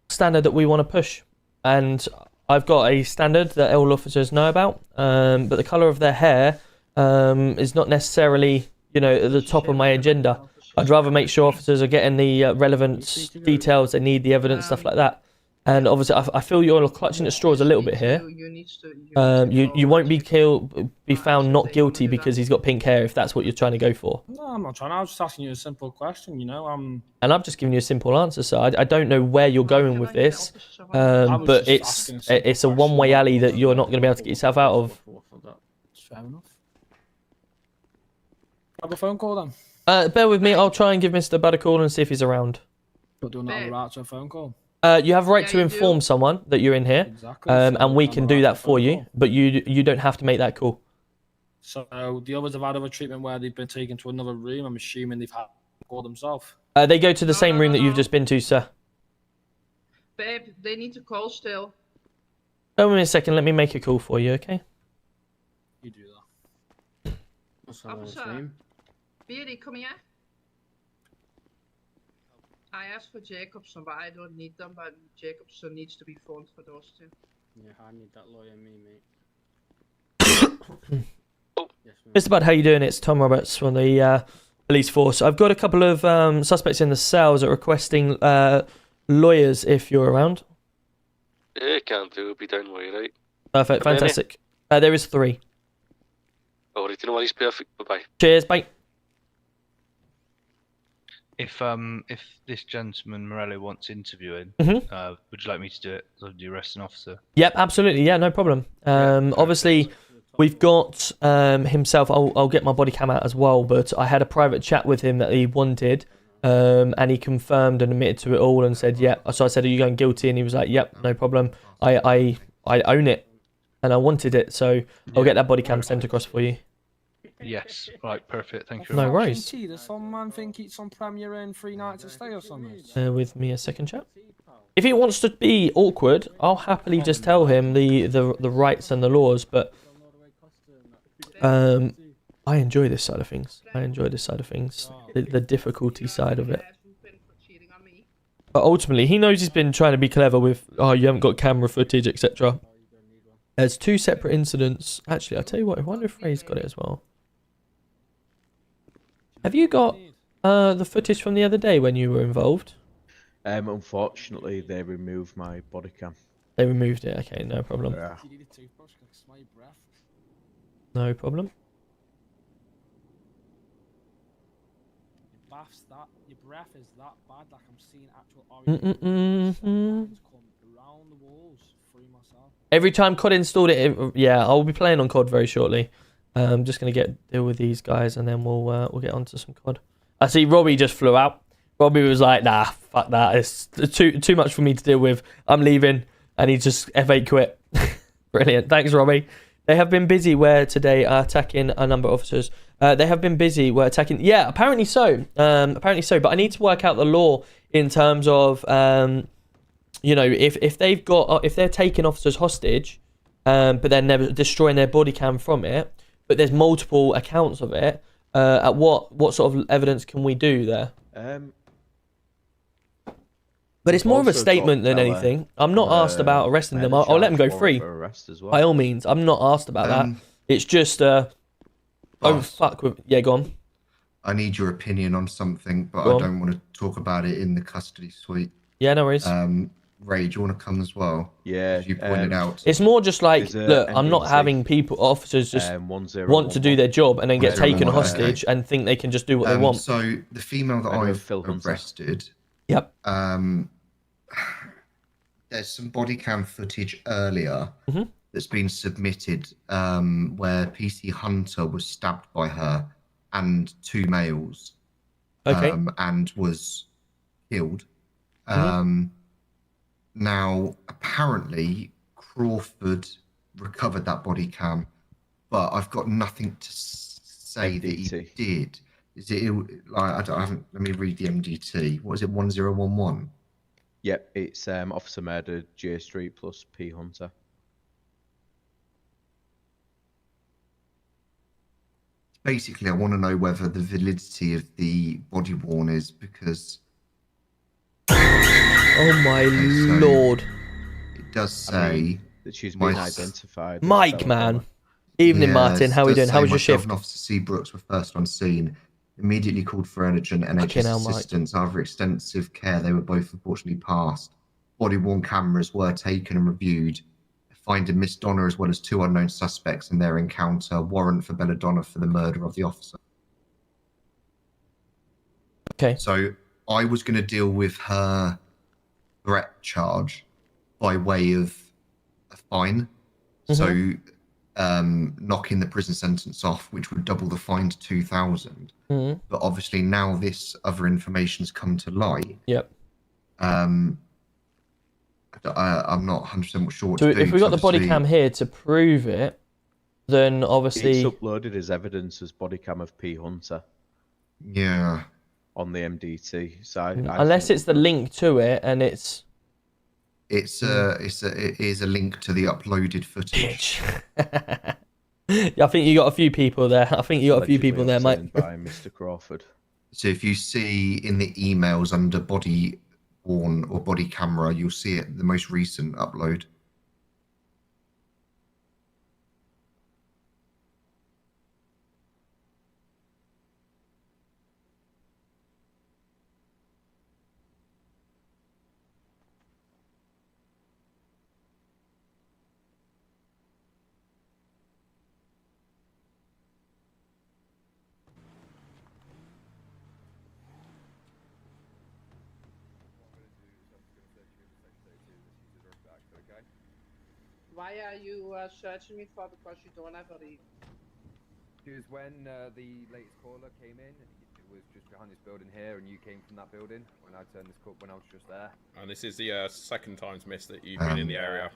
standard that we want to push, and I've got a standard that all officers know about, but the colour of their hair is not necessarily at the top of my agenda. I'd rather make sure officers are getting the relevant details they need, the evidence, stuff like that. And obviously, I feel you're clutching at straws a little bit here. You won't be found not guilty because he's got pink hair, if that's what you're trying to go for. No, I'm not trying. I was just asking you a simple question. And I'm just giving you a simple answer, so I don't know where you're going with this, but it's a one-way alley that you're not going to be able to get yourself out of. Fair enough. Have a phone call then. Bear with me. I'll try and give Mr. Bud a call and see if he's around. But do not have a right to a phone call. You have a right to inform someone that you're in here, and we can do that for you, but you don't have to make that call. So the others have had other treatment where they've been taken to another room. I'm assuming they've had to call themselves. They go to the same room that you've just been to, sir. Babe, they need to call still. Wait a second, let me make a call for you, okay? You do that. Officer, Beardy, come here. I asked for Jacobson, but I don't need them. But Jacobson needs to be phoned for those two. Yeah, I need that lawyer, me, mate. Mr. Bud, how you doing? It's Tom Roberts from the police force. I've got a couple of suspects in the cells that are requesting lawyers if you're around. Yeah, can do. It'll be down way, right? Perfect, fantastic. There is 3. Alright, no worries, perfect. Bye-bye. Cheers, bye. If this gentleman Morello wants interviewing, Mhm. would you like me to do it? Or do you arrest an officer? Yep, absolutely. Yeah, no problem. Obviously, we've got himself. I'll get my body cam out as well, but I had a private chat with him that he wanted, and he confirmed and admitted to it all and said, "Yep." So I said, "Are you going guilty?" And he was like, "Yep, no problem. I own it, and I wanted it, so I'll get that body cam sent across for you." Yes. Right. Perfect. Thank you. No worries. Does some man think it's on Premier and 3 nights to stay or something? Bear with me a second, chap. If he wants to be awkward, I'll happily just tell him the rights and the laws, but I enjoy this side of things. The difficulty side of it. But ultimately, he knows he's been trying to be clever with, oh, you haven't got camera footage, etc. There's 2 separate incidents. Actually, I'll tell you what, I wonder if Ray's got it as well. Have you got the footage from the other day when you were involved? Unfortunately, they removed my body cam. They removed it. Okay, no problem. Yeah. No problem. Your breath is that bad, like I'm seeing actual orange come around the walls through myself. Every time COD installed it, yeah, I'll be playing on COD very shortly. I'm just gonna deal with these guys, and then we'll get onto some COD. I see Robbie just flew out. Robbie was like, "Nah, fuck that. It's too much for me to deal with. I'm leaving," and he just F8 quit. Brilliant. Thanks, Robbie. They have been busy where today are attacking a number of officers. They have been busy where attacking. Yeah, apparently so. But I need to work out the law in terms of, you know, if they're taking officers hostage, but they're never destroying their body cam from it, but there's multiple accounts of it. At what sort of evidence can we do there? But it's more of a statement than anything. I'm not asked about arresting them. I'll let them go free. By all means, I'm not asked about that. It's just oh fuck with go on. I need your opinion on something, but I don't want to talk about it in the custody suite. Yeah, no worries. Ray, do you want to come as well? Yeah, as you pointed out. It's more just like, look, I'm not having officers just want to do their job and then get taken hostage and think they can just do what they want. So the female that I've arrested. Yep. There's some body cam footage earlier that's been submitted where PC Hunter was stabbed by her and 2 males. And was killed. Now, apparently, Crawford recovered that body cam, but I've got nothing to say that he did. Is it like I haven't? Let me read the MDT. What is it? 1011. Yep, it's Officer Murder, J Street plus P Hunter. Basically, I want to know whether the validity of the body worn is because. Oh my lord! It does say that she's been identified. Mike, man. Evening, Martin. How are we doing? How was your shift? And Officer Seabrooks were first on scene. Immediately called for urgent NHS assistance. After extensive care, they were both unfortunately passed. Body-worn cameras were taken and reviewed, finding Miss Donna as well as 2 unknown suspects in their encounter. Warrant for Belladonna for the murder of the officer. Okay. So I was going to deal with her threat charge by way of a fine. So knocking the prison sentence off, which would double the fine to 2,000. But obviously now this other information's come to light. Yep. I'm not 100% sure what so to do. If we got the body cam here to prove it, then obviously it's uploaded as evidence as body cam of P Hunter. Yeah. On the MDT. So unless it's the link to it and it is a link to the uploaded footage. Yeah, I think you got a few people there. Mate. By Mr. Crawford. So if you see in the emails under body worn or body camera, you'll see it, the most recent upload. Why are you searching me for? Because you don't have a read. Because when the latest caller came in, it was just behind this building here, and you came from that building when I turned this call when I was just there. And this is the second time's miss that you've been in the area.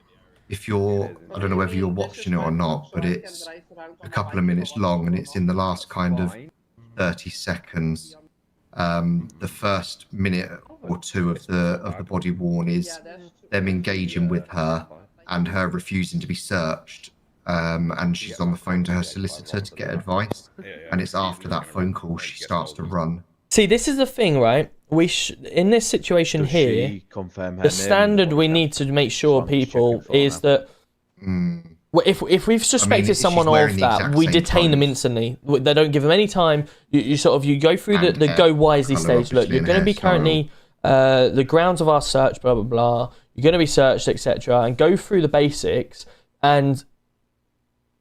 If you're, I don't know whether you're watching it or not, but it's a couple of minutes long, and it's in the last kind of 30 seconds. The first minute or two of the body worn is them engaging with her and her refusing to be searched, and she's on the phone to her solicitor to get advice, and it's after that phone call she starts to run. See, this is the thing, right? In this situation here, the standard we need to make sure people is that if we've suspected someone of that, we detain them instantly. They don't give them any time. You go through the go wisely stage. Look, you're going to be currently the grounds of our search, blah blah blah. You're going to be searched, etc., and go through the basics. And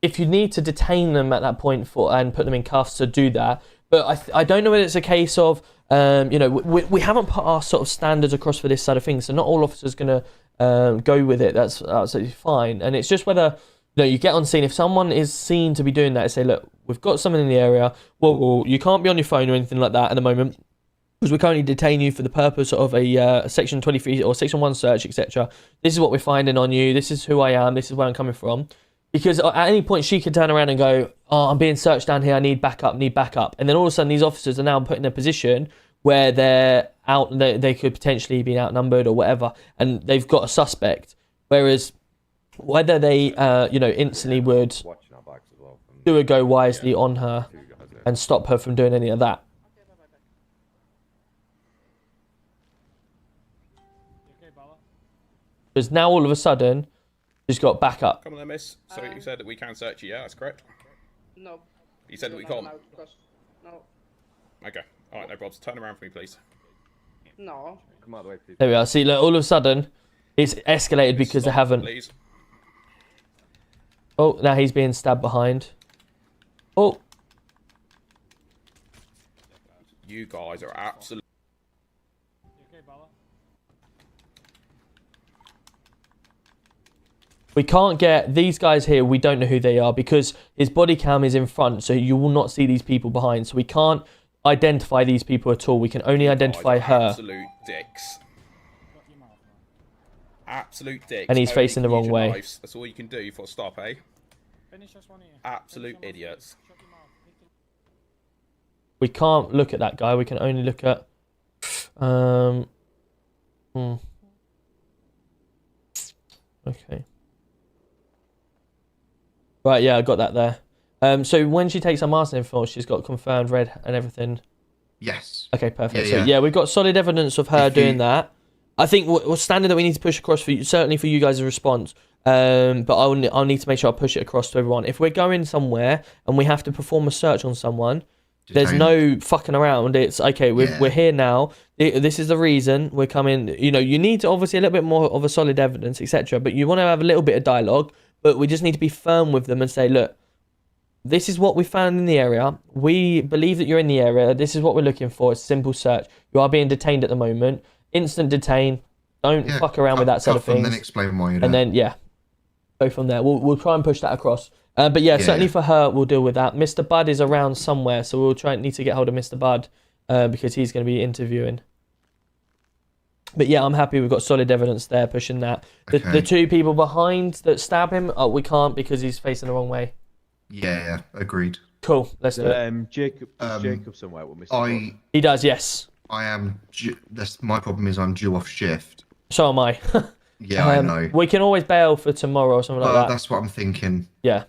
if you need to detain them at that point and put them in cuffs, to do that. But I don't know whether it's a case of we haven't put our sort of standards across for this side of things, so not all officers are going to go with it. That's absolutely fine. And it's just whether you get on scene. If someone is seen to be doing that, say, look, we've got someone in the area. Well, you can't be on your phone or anything like that at the moment, because we currently detain you for the purpose of a Section 23 or Section 1 search, etc. This is what we're finding on you. This is who I am. This is where I'm coming from. Because at any point she could turn around and go, oh, I'm being searched down here. I need backup, And then all of a sudden these officers are now put in a position where they're out. They could potentially be outnumbered or whatever, and they've got a suspect. Whereas whether they, instantly would do a go wisely on her and stop her from doing any of that. Because now all of a sudden, she's got backup. Come on then, miss. So you said that we can search you, yeah? That's correct? No. You said that we can't? No. Okay. Alright, no problems. Turn around for me, please. No. Come out of the way, please. There we are. See, look, all of a sudden, it's escalated because they haven't... Please. Oh, now he's being stabbed behind. Oh. You guys are absolutely... We can't get these guys here. We don't know who they are because his body cam is in front, so you will not see these people behind. So we can't identify these people at all. We can only identify her. Absolute dicks. Absolute dicks. And he's facing the wrong way. Knives. That's all you can do for a stop, eh? Absolute idiots. We can't look at that guy. We can only look at... Okay. Right, yeah, I got that there. So when she takes her mask and everything, she's got confirmed red and everything. Yes. Okay, perfect. Yeah, so yeah, we've got solid evidence of her doing that. I think what's standard that we need to push across for you, certainly for you guys' response. But I'll need to make sure I push it across to everyone. If we're going somewhere and we have to perform a search on someone, there's no fucking around. It's okay. We're here now. This is the reason we're coming. You need to obviously a little bit more of a solid evidence, etc. But you want to have a little bit of dialogue. But we just need to be firm with them and say, look, this is what we found in the area. We believe that you're in the area. This is what we're looking for. It's a simple search. You are being detained at the moment. Instant detain. Don't fuck around with that sort of thing. And then explain why you're and there. then go from there. We'll try and push that across. But certainly for her, we'll deal with that. Mr. Bud is around somewhere, so we'll need to get hold of Mr. Bud because he's going to be interviewing. But yeah, I'm happy we've got solid evidence there pushing that. The two people behind that stab him, we can't because he's facing the wrong way. Yeah, agreed. Cool, let's do it. Jacob somewhere with Mr. Bud. He does, yes. I am. My problem is I'm due off shift. So am I. Yeah, I know. We can always bail for tomorrow or something like that. That's what I'm thinking. Yeah.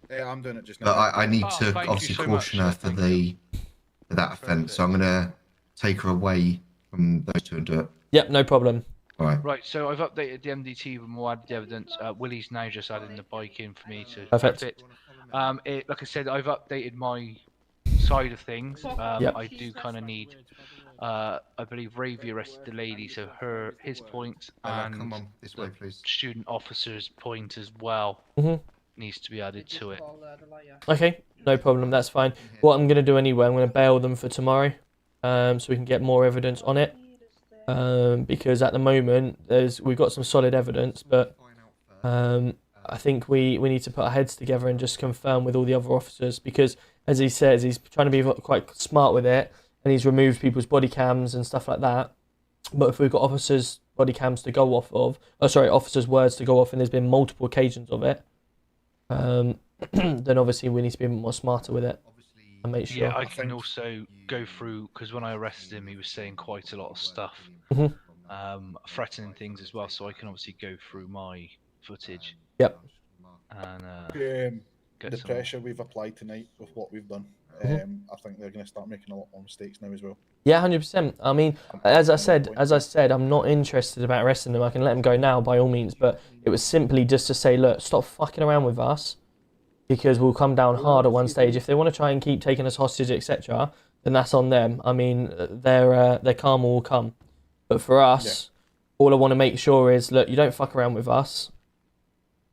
Yeah, I'm doing it just now. But I need to obviously caution her for the that offence. So I'm going to take her away from those two and do it. Yep, no problem. All right. Right, so I've updated the MDT with more added evidence. Willie's now just adding the bike in for me to Perfect. prep it. Like I said, I've updated my side of things. Yep. I do kind of need. I believe Ravy arrested the lady, so his point and come on, this way, please. student officer's point as well needs to be added to it. Okay, no problem. That's fine. What I'm going to do anyway, I'm going to bail them for tomorrow, so we can get more evidence on it. Because at the moment we've got some solid evidence, but I think we need to put our heads together and just confirm with all the other officers, because as he says, he's trying to be quite smart with it, and he's removed people's body cams and stuff like that. But if we've got officers' body cams to go off of, officers' words to go off, and there's been multiple occasions of it, then obviously we need to be more smarter with it and make sure. Yeah, I can also go through, because when I arrested him, he was saying quite a lot of stuff, threatening things as well. So I can obviously go through my footage. Yep. And the pressure we've applied tonight with what we've done, I think they're going to start making a lot more mistakes now as well. Yeah, 100%. I mean, as I said, I'm not interested about arresting them. I can let them go now by all means, but it was simply just to say, look, stop fucking around with us, because we'll come down hard at one stage. If they want to try and keep taking us hostage, etc., then that's on them. I mean, their karma will come. But for us, all I want to make sure is, look, you don't fuck around with us.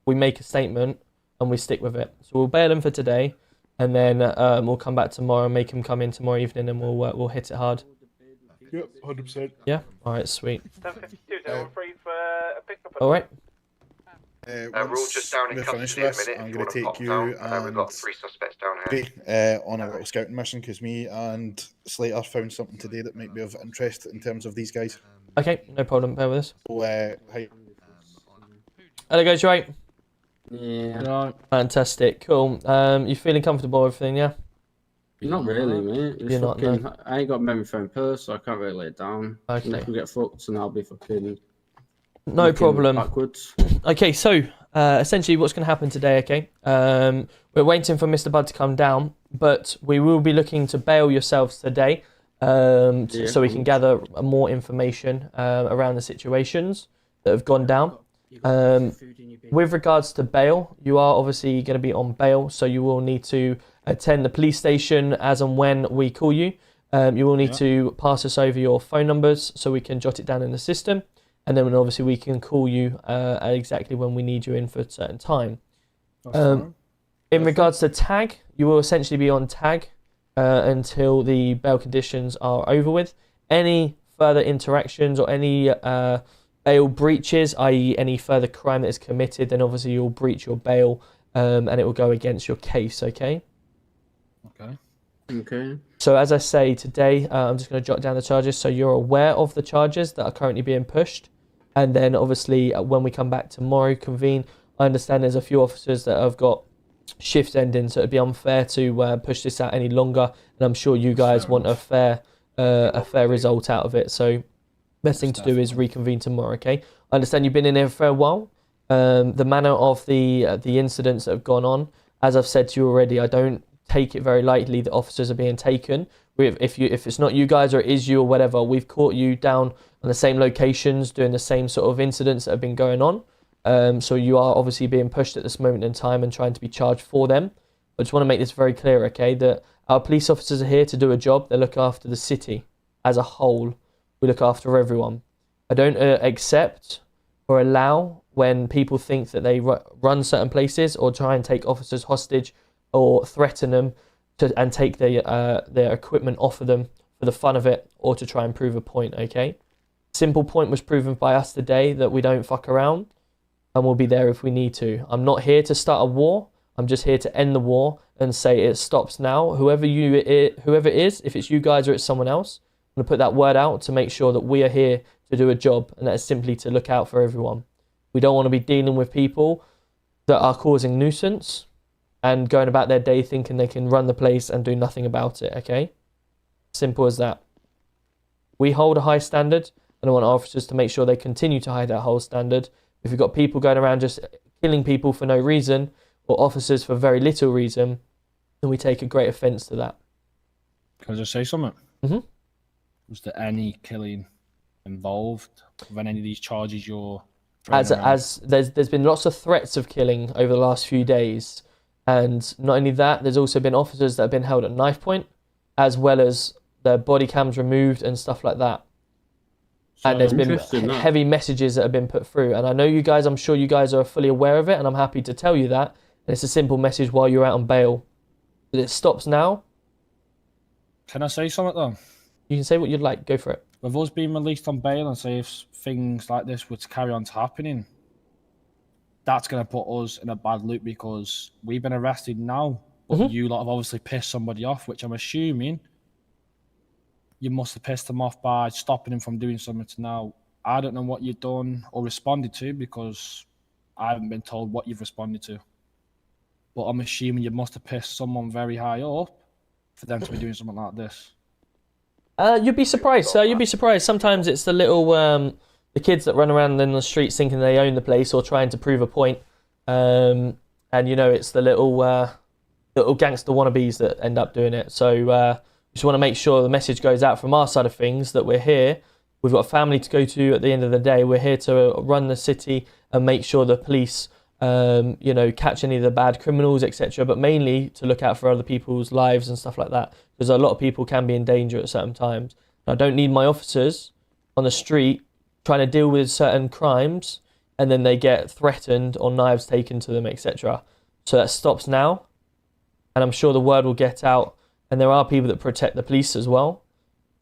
We make a statement and we stick with it. So we'll bail them for today, and then we'll come back tomorrow and make them come in tomorrow evening, and we'll hit it hard. Yep, 100%. Yeah. All right. Sweet. 10:52, free for a pickup. All right. We're all just down in custody in a minute. I'm going to take you and we've got 3 suspects down here on a little scouting mission, because me and Slater found something today that might be of interest in terms of these guys. Okay, no problem. Bear with us. So, hi. Hello, guys. You right? Yeah. Right. Fantastic. Cool. You feeling comfortable with everything? Yeah. Not really, mate. You're not, no. I ain't got a memory foam purse, so I can't really lay it down. Okay. Neck will get fucked, and I'll be fucking. No problem. Backwards. Okay, so essentially what's going to happen today, okay? We're waiting for Mr. Bud to come down, but we will be looking to bail yourselves today, so we can gather more information around the situations that have gone down. With regards to bail, you are obviously going to be on bail, so you will need to attend the police station as and when we call you. You will need to pass us over your phone numbers so we can jot it down in the system. And then obviously we can call you exactly when we need you in for a certain time. In regards to tag, you will essentially be on tag until the bail conditions are over with. Any further interactions or any bail breaches, i.e. any further crime that is committed, then obviously you'll breach your bail and it will go against your case, okay? Okay. So as I say today, I'm just going to jot down the charges so you're aware of the charges that are currently being pushed. And then obviously when we come back tomorrow, convene. I understand there's a few officers that have got shifts ending, so it'd be unfair to push this out any longer. And I'm sure you guys want a fair result out of it. So best thing to do is reconvene tomorrow, okay? I understand you've been in there for a while. The manner of the incidents that have gone on, as I've said to you already, I don't take it very lightly that officers are being taken. If it's not you guys or it is you or whatever, we've caught you down on the same locations doing the same sort of incidents that have been going on. So you are obviously being pushed at this moment in time and trying to be charged for them. I just want to make this very clear, okay, that our police officers are here to do a job. They look after the city as a whole. We look after everyone. I don't accept or allow when people think that they run certain places or try and take officers hostage or threaten them and take their equipment off of them for the fun of it or to try and prove a point, okay? Simple point was proven by us today that we don't fuck around and we'll be there if we need to. I'm not here to start a war. I'm just here to end the war and say it stops now. Whoever it is, if it's you guys or it's someone else, I'm going to put that word out to make sure that we are here to do a job, and that is simply to look out for everyone. We don't want to be dealing with people that are causing nuisance and going about their day thinking they can run the place and do nothing about it, okay? Simple as that. We hold a high standard, and I want our officers to make sure they continue to hide that whole standard. If you've got people going around just killing people for no reason, or officers for very little reason, then we take a great offence to that. Can I just say something? Mm-hmm. Was there any killing involved with any of these charges you're As there's been lots of threats of killing over the last few days, and not only that, there's also been officers that have been held at knife point, as well as their body cams removed and stuff like that. And there's been heavy messages that have been put through, and I know you guys, I'm sure you guys are fully aware of it, and I'm happy to tell you that. And it's a simple message while you're out on bail that it stops now. Can I say something though? You can say what you'd like. Go for it. With us being released on bail, and say if things like this were to carry on to happening, that's going to put us in a bad loop because we've been arrested now, but you lot have obviously pissed somebody off, which I'm assuming you must have pissed them off by stopping him from doing something to now. I don't know what you've done or responded to because I haven't been told what you've responded to. But I'm assuming you must have pissed someone very high up for them to be doing something like this. You'd be surprised, sir. You'd be surprised. Sometimes it's the little, the kids that run around in the streets thinking they own the place or trying to prove a point. And, you know, it's the little gangster wannabes that end up doing it. So just want to make sure the message goes out from our side of things that we're here. We've got a family to go to at the end of the day. We're here to run the city and make sure the police, you know, catch any of the bad criminals, etc. But mainly to look out for other people's lives and stuff like that. Because a lot of people can be in danger at certain times. I don't need my officers on the street trying to deal with certain crimes and then they get threatened or knives taken to them, etc. So that stops now. And I'm sure the word will get out. And there are people that protect the police as well.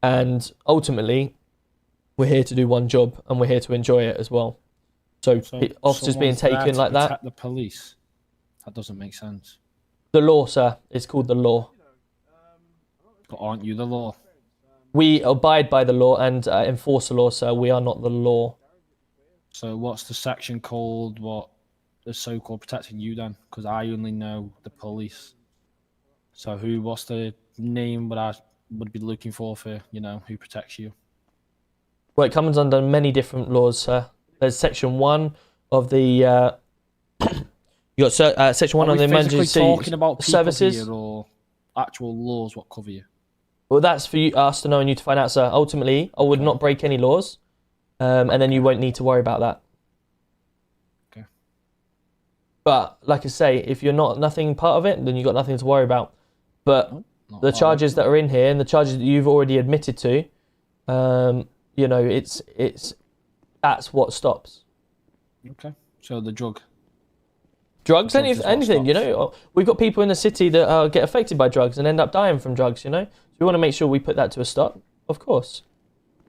And ultimately, we're here to do one job and we're here to enjoy it as well. So officers being taken like that. Protect the police. That doesn't make sense. The law, sir. It's called the law. But aren't you the law? We abide by the law and enforce the law, sir. We are not the law. So what's the section called? What is so-called protecting you then? Because I only know the police. So what's the name that I would be looking for, you know, who protects you? Well, it comes under many different laws, sir. There's section 1 of the you got section 1 of the emergency talking about people services here or actual laws what cover you? Well, that's for us to know and you to find out, sir. Ultimately, I would not break any laws, and then you won't need to worry about that. Okay. But like I say, if you're nothing part of it, then you've got nothing to worry about. But the charges that are in here and the charges that you've already admitted to, you know, that's what stops. Okay. So the drugs, anything, you know. We've got people in the city that get affected by drugs and end up dying from drugs, you know. So we want to make sure we put that to a stop, of course.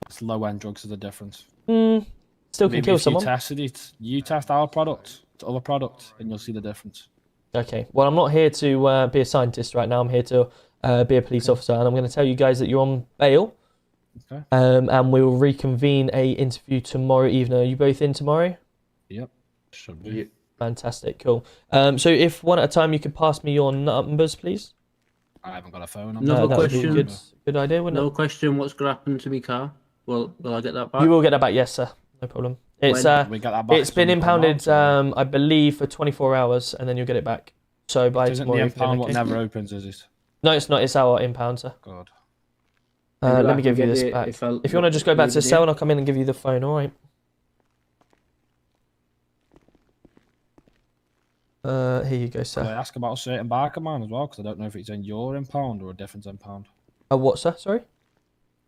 It's low-end drugs is the difference. Still can kill someone. You tested it. You test our product to other products, and you'll see the difference. Okay. Well, I'm not here to be a scientist right now. I'm here to be a police officer, and I'm going to tell you guys that you're on bail. Okay. And we will reconvene a interview tomorrow evening. Are you both in tomorrow? Yep. Should be. Yep. Fantastic. Cool. So if one at a time, you could pass me your numbers, please. I haven't got a phone. Another question. Good idea, wouldn't it? No question. What's going to happen to my car? Will I get that back? You will get that back, yes, sir. No problem. It's we get that back it's been impounded, I believe, for 24 hours, and then you'll get it back. So by Isn't tomorrow. the impound what never opens, is it? No, it's not. It's our impound, sir. God. Let me give you this back. If you want to just go back to the cell, and I'll come in and give you the phone. All right. Here you go, sir. Can I ask about a certain barker man as well? Because I don't know if it's in your impound or a different impound. What, sir? Sorry?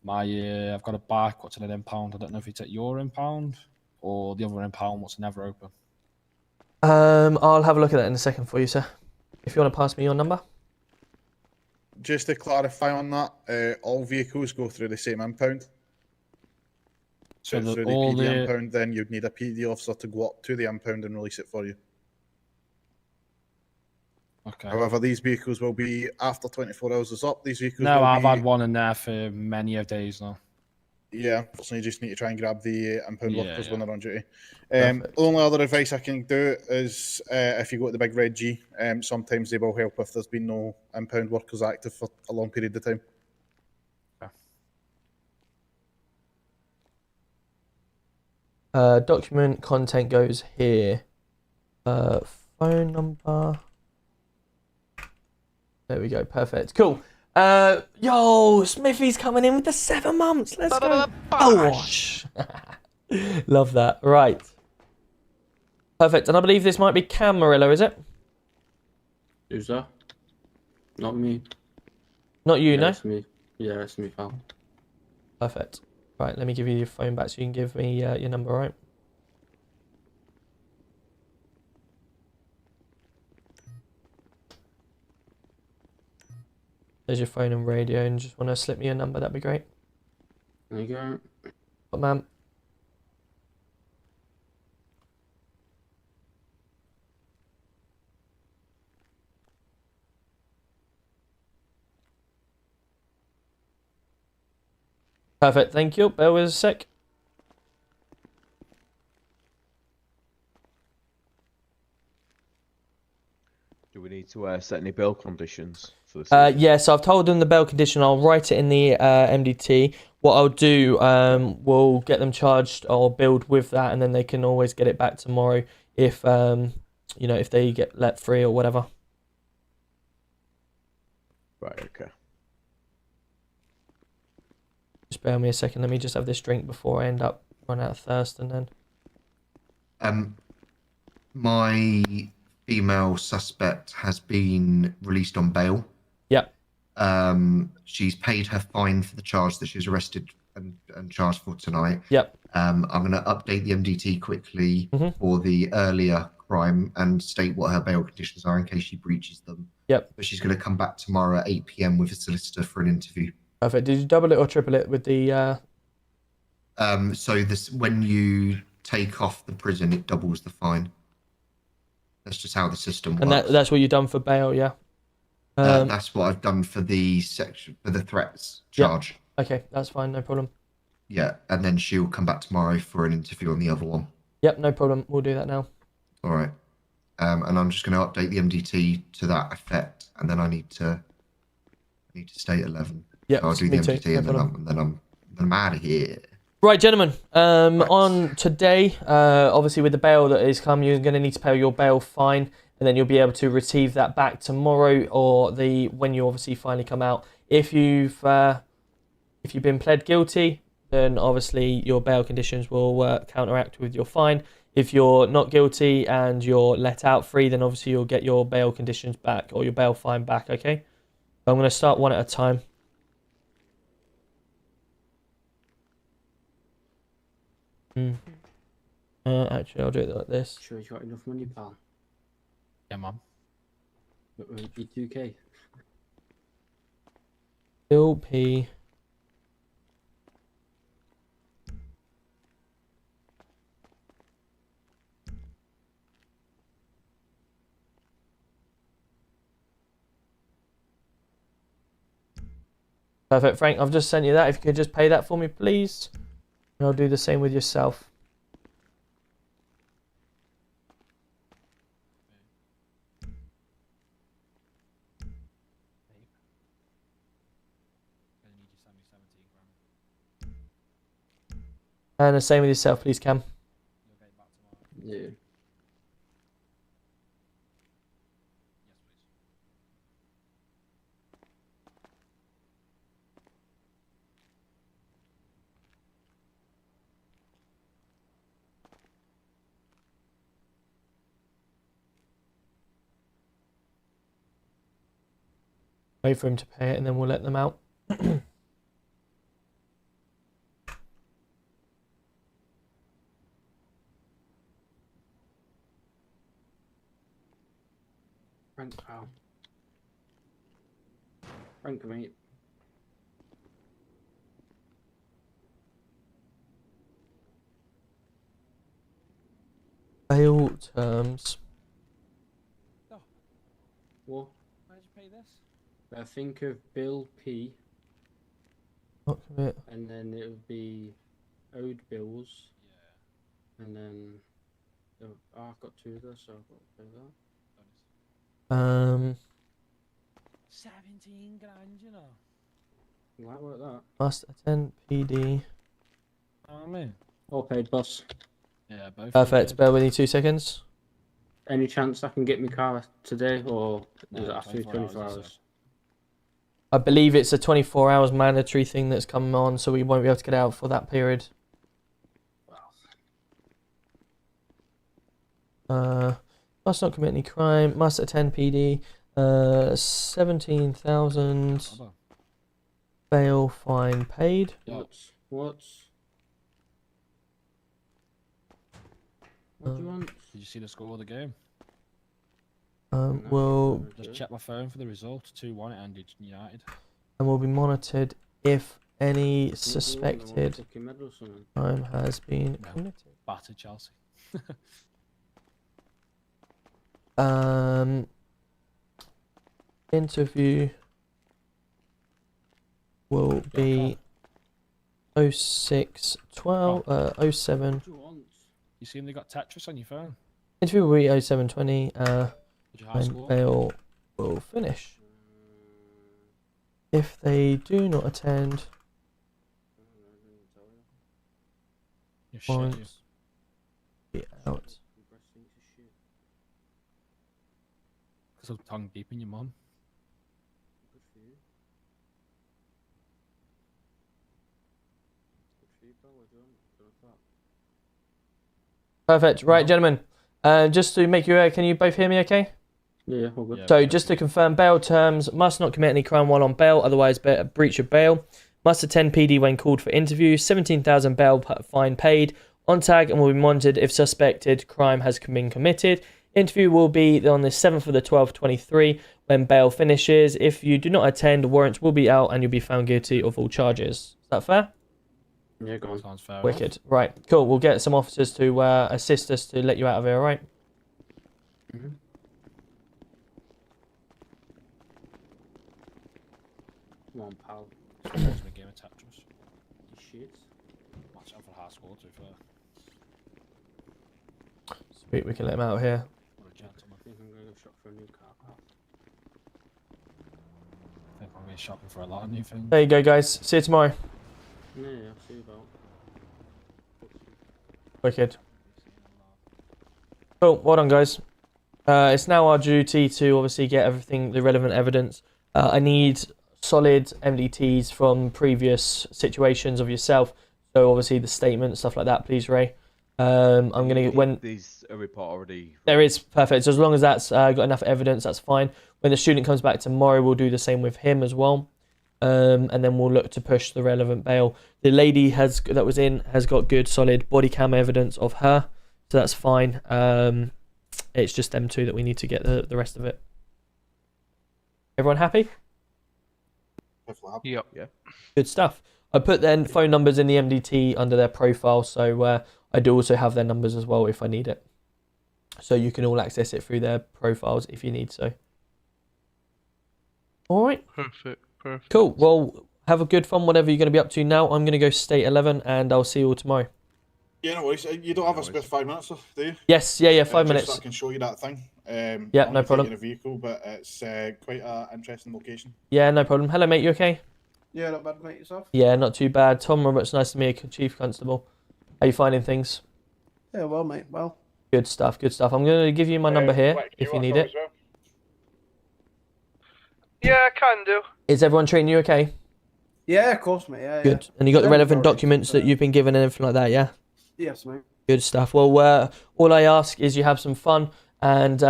I've got a bark what's in an impound. I don't know if it's at your impound or the other impound what's never open. I'll have a look at that in a second for you, sir. If you want to pass me your number. Just to clarify on that, all vehicles go through the same impound. So through the PD impound, then you'd need a PD officer to go up to the impound and release it for you. Okay. However, these vehicles will be after 24 hours is up. These vehicles. No, I've had one in there for many days now. Yeah, so you just need to try and grab the impound workers when they're on duty. Only other advice I can do is if you go to the big red G, sometimes they will help if there's been no impound workers active for a long period of time. Document content goes here. Phone number. There we go. Perfect. Cool. Yo, Smithy's coming in with the 7 months. Let's go. Bosh. Love that. Right. Perfect. And I believe this might be Camarilla, is it? Who's that? Not me. Not you, Yeah, no? it's me. Yeah, it's me, pal. Perfect. Right, let me give you your phone back so you can give me your number, right? There's your phone and radio, and just want to slip me your number, that'd be great. There you go. But man. Perfect, thank you. Bear with us a sec. Do we need to set any bail conditions for this? Yeah, so I've told them the bail condition. I'll write it in the MDT. What I'll do, we'll get them charged or billed with that, and then they can always get it back tomorrow if you know, if they get let free or whatever. Right. Okay. Just bear with me a second. Let me just have this drink before I end up running out of thirst, and then. My female suspect has been released on bail. Yep. She's paid her fine for the charge that she was arrested and charged for tonight. Yep. I'm going to update the MDT quickly for the earlier crime and state what her bail conditions are in case she breaches them. Yep. But she's going to come back tomorrow at 8 PM with a solicitor for an interview. Perfect. Did you double it or triple it with the? So this, when you take off the prison, it doubles the fine. That's just how the system works. And that's what you've done for bail, yeah. That's what I've done for the section for the threats charge. Yeah. Okay, that's fine, no problem. Yeah, and then she'll come back tomorrow for an interview on the other one. Yep, no problem. We'll do that now. All right. And I'm just going to update the MDT to that effect, and then I need to stay at 11. Yeah, so I'll do the MDT, no and then I'm out of here. Right, gentlemen. On today, obviously with the bail that is come, you're going to need to pay your bail fine, and then you'll be able to receive that back tomorrow or when you obviously finally come out. If you've been pled guilty, then obviously your bail conditions will counteract with your fine. If you're not guilty and you're let out free, then obviously you'll get your bail conditions back or your bail fine back. Okay. I'm going to start one at a time. Actually, I'll do it like this. Sure you got enough money, pal? Yeah, mum. But won't be 2K. Bill P. Perfect, Frank. I've just sent you that. If you could just pay that for me, please. And I'll do the same with yourself. And the same with yourself, please, Cam. Yeah. Wait for him to pay it, and then we'll let them out. Frank, pal. Frank, mate. Bail terms. What? Where'd you pay this? I think of Bill P. Not commit. And then it would be owed bills. Yeah. And then I've got 2 of those, so I've got to pay that. 17 grand, you know. You might work that. Must attend PD. Oh, man. All paid, boss. Yeah, both. Perfect. Bear with me 2 seconds. Any chance I can get my car today, or is it after 24 hours? I believe it's a 24 hours mandatory thing that's come on, so we won't be able to get out for that period. Must not commit any crime. Must attend PD. 17,000 bail fine paid. What do you want? Did you see the score of the game? Will Just check my phone for the result. 2-1 it ended United. and will be monitored if any suspected crime has been committed. Battered Chelsea. Interview will be 0612 07. You see them? They got Tetris on your phone. Interview will be 0720. high And score? bail will finish. If they do not attend, You're shit, you. points be out. Because I'm tongue deep in your mum. Perfect. Right, gentlemen. Just to make you aware, can you both hear me okay? Yeah, all good. So just to confirm, bail terms: must not commit any crime while on bail, otherwise breach of bail. Must attend PD when called for interview. 17,000 bail fine paid. On tag and will be monitored if suspected crime has been committed. Interview will be on the 7th of the 12th, 23, when bail finishes. If you do not attend, warrants will be out and you'll be found guilty of all charges. Is that fair? Yeah, go on. Sounds fair. Wicked. Right, cool. We'll get some officers to assist us to let you out of here, all right? Mm-hmm. Come on, pal. It's a game of Tetris. You shit. Watch out for high score, to be fair. Sweet, we can let him out of here. What a gentleman. I think I'm going to go shop for a new car. I think I'm going shopping for a lot of new things. There you go, guys. See you tomorrow. Yeah, I'll see you about. Wicked. Cool. Well done, guys. It's now our duty to obviously get everything, the relevant evidence. I need solid MDTs from previous situations of yourself. So obviously the statement, stuff like that, please, Ray. I'm gonna when There's a report already. there is perfect. So as long as that's got enough evidence, that's fine. When the student comes back tomorrow, we'll do the same with him as well. And then we'll look to push the relevant bail. The lady has got good solid body cam evidence of her, so that's fine. It's just them two that we need to get the rest of it. Everyone happy? Yep. Yeah. Good stuff. I put their phone numbers in the MDT under their profile, so I do also have their numbers as well if I need it. So you can all access it through their profiles if you need so. All right. Perfect. Cool. Well, have a good fun, whatever you're going to be up to now. I'm going to go state 11, and I'll see you all tomorrow. Yeah, no worries. You don't have a spare 5 minutes, do you? Yes, yeah, 5 Just minutes. so I can show you that thing. Yeah, I'm no gonna take problem. you in a vehicle, but it's quite an interesting location. Yeah, no problem. Hello, mate. You okay? Yeah, not bad, mate. Yourself? Yeah, not too bad. Tom Roberts, nice to meet you, Chief Constable. How you finding things? Yeah, well, mate. Well. Good stuff. Good stuff. I'm going to give you my number here if you need it. Yeah, I can do. Is everyone treating you okay? Yeah, of course, mate. Yeah, Good. yeah. And you got the Yeah, relevant sorry. documents that you've been given and everything like that, yeah? Yes, mate. Good stuff. Well, all I ask is you have some fun and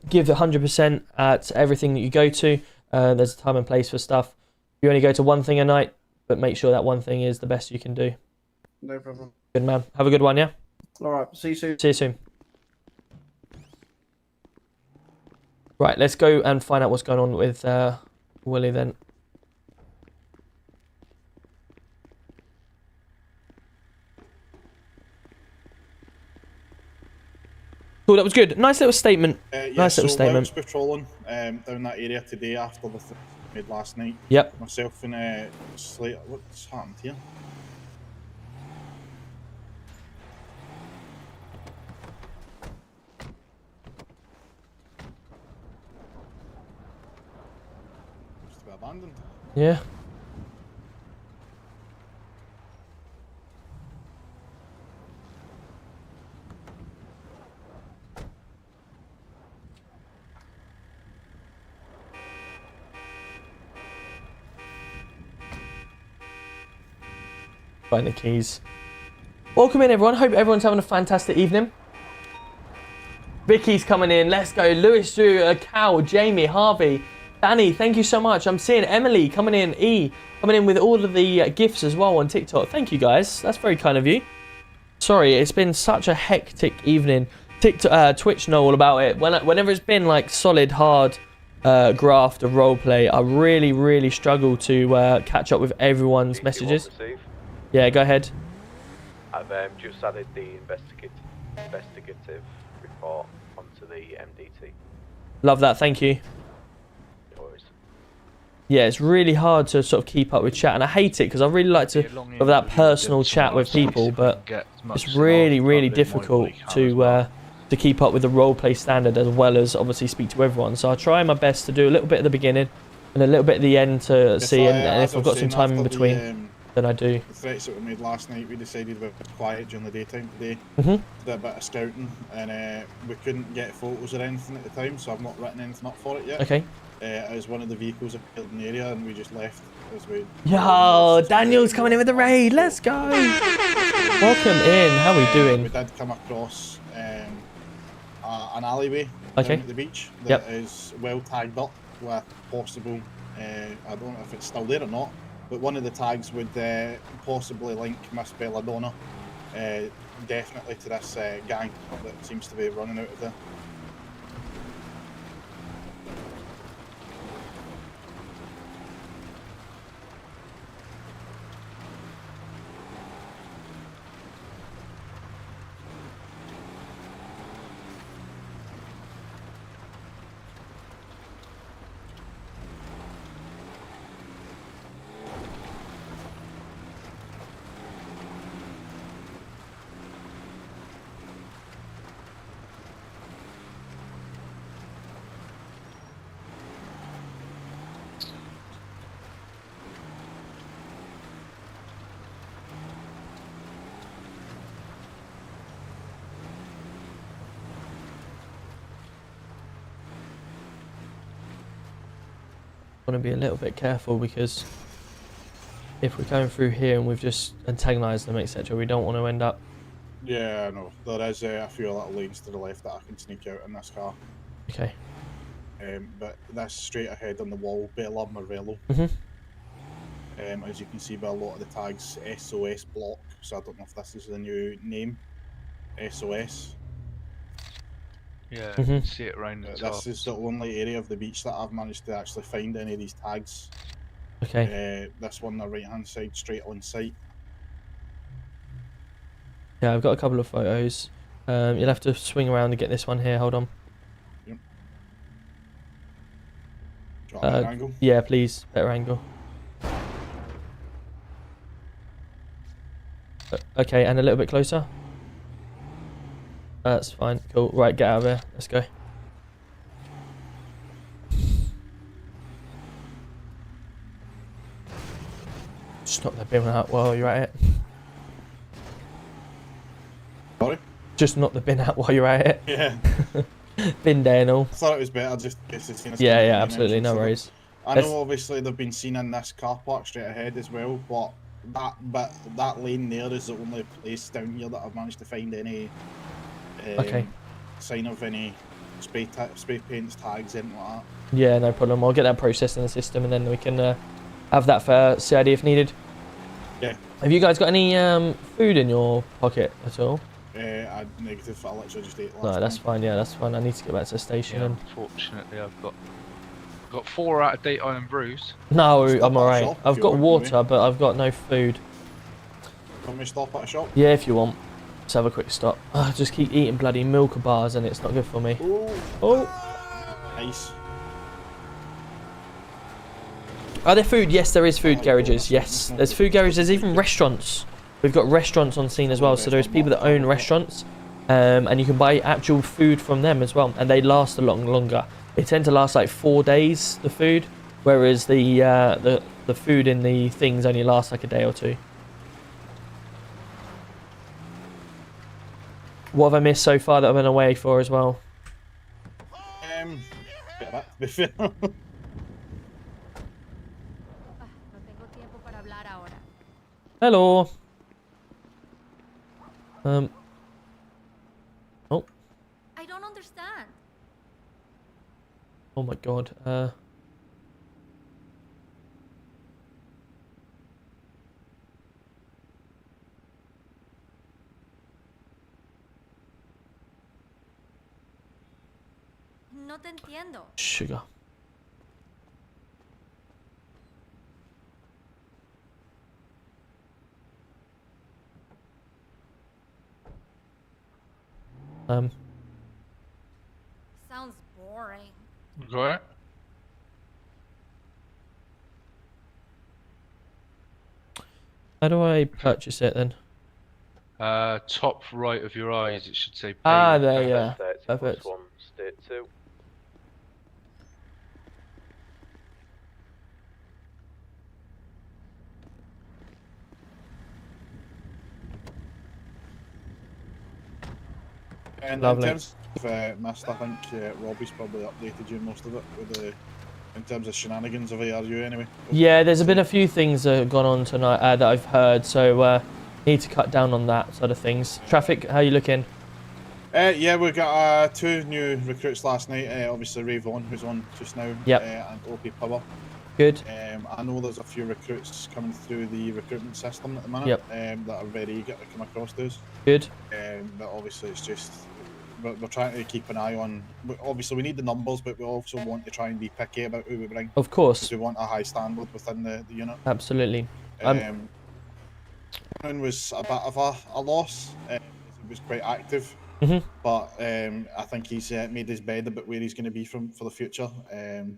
give 100% at everything that you go to. There's a time and place for stuff. You only go to one thing a night, but make sure that one thing is the best you can do. No problem. Good man. Have a good one, yeah? All right. See you soon. See you soon. Right, let's go and find out what's going on with Willie then. Cool, that was good. Nice little statement. Nice little statement. I was patrolling down that area today after the thing I made last night. Yep. Myself and Slater. What's happened here? Just to be abandoned. Yeah. Find the keys. Welcome in, everyone. Hope everyone's having a fantastic evening. Vicky's coming in. Let's go. Lewis, Drew, Cal, Jamie, Harvey, Danny. Thank you so much. I'm seeing Emily coming in. E coming in with all of the gifts as well on TikTok. Thank you, guys. That's very kind of you. Sorry, it's been such a hectic evening. Twitch know all about it. Whenever it's been like solid, hard graft of roleplay, I really struggle to catch up with everyone's messages. Yeah, go ahead. I've just added the investigative report onto the MDT. Love that, thank you. Yeah, it's really hard to sort of keep up with chat, and I hate it because I really like to have that personal chat with people, but it's really difficult to keep up with the roleplay standard as well as obviously speak to everyone. So I try my best to do a little bit at the beginning and a little bit at the end to see, and if I've got some time in between, then I do. The threats that were made last night, we decided we were quiet during the daytime today. Mhm. Did a bit of scouting, and we couldn't get photos or anything at the time, so I've not written anything up for it yet. Okay. As one of the vehicles appeared in the area, and we just left as we. Yo, Daniel's coming in with the raid. Let's go. Welcome in. How are we doing? We did come across an alleyway Okay. down at the beach that is well tagged up with possible. I don't know if it's still there or not, but one of the tags would possibly link Miss Belladonna definitely to this gang that seems to be running out of there. Want to be a little bit careful because if we're going through here and we've just antagonized them, etc., we don't want to end up. Yeah, no, there is a few little lanes to the left that I can sneak out in this car. Okay. But that's straight ahead on the wall, Bella Marvello. As you can see by a lot of the tags, SOS block, so I don't know if this is the new name, SOS. Yeah, you can see it around the top. This is the only area of the beach that I've managed to actually find any of these tags. Okay. This one on the right hand side, straight on site. Yeah, I've got a couple of photos. You'll have to swing around to get this one here. Hold on. Yep. Do you want a better angle? Yeah, please. Better angle. Okay, and a little bit closer. That's fine. Cool. Right, get out of here. Let's go. Just knock the bin out while you're at it. Sorry? Just knock the bin out while you're at it. Yeah. Bin day and all. I thought it was better just in case they've seen us. Yeah, absolutely. No worries. I know obviously they've been seen in this car park straight ahead as well, but that lane there is the only place down here that I've managed to find any sign of any spray paints, tags, anything like that. Yeah, no problem. I'll get that processed in the system and then we can have that for CID if needed. Yeah. Have you guys got any food in your pocket at all? I'm negative. I literally just ate last No, that's time. fine. Yeah, that's fine. I need to get back to the station. Yeah, And... unfortunately, I've got 4 out of date iron brews. No, I'm alright. I've got water, but I've got no food. Want me to stop at a shop? Yeah, if you want. Let's have a quick stop. I just keep eating bloody milk bars and it's not good for me. Ooh. Oh. Nice. Are there food? Yes, there is food garages. Yes, there's food garages. There's even restaurants. We've got restaurants on scene as well. So there's people that own restaurants, and you can buy actual food from them as well, and they last a lot longer. They tend to last like 4 days, the food, whereas the food in the things only lasts like a day or two. What have I missed so far that I've been away for as well? Bit of that, to be fair. Hello. Oh. I don't understand. Oh my god. No te entiendo. Sugar. Sounds boring. Right. How do I purchase it then? Top right of your eyes, it should say. Ah, payment. there, yeah. 30 Perfect. plus 1, state 2. And Lovely. in terms of Mist, I think Robbie's probably updated you most of it with the, in terms of shenanigans of ARU anyway. Yeah, there's been a few things that have gone on tonight that I've heard, so need to cut down on that sort of things. Traffic, how you looking? Yeah, we got 2 new recruits last night. Obviously Ray Vaughan, who's on just now, Yep. and OP Power. Good. I know there's a few recruits coming through the recruitment system at the minute. Yep. That are very eager to come across those. Good. But obviously it's just we're trying to keep an eye on. Obviously we need the numbers, but we also want to try and be picky about who we bring. Of course. Because we want a high standard within the unit. Absolutely. One was a bit of a loss. He was quite active. Mhm. But I think he's made his bed about where he's going to be for the future. We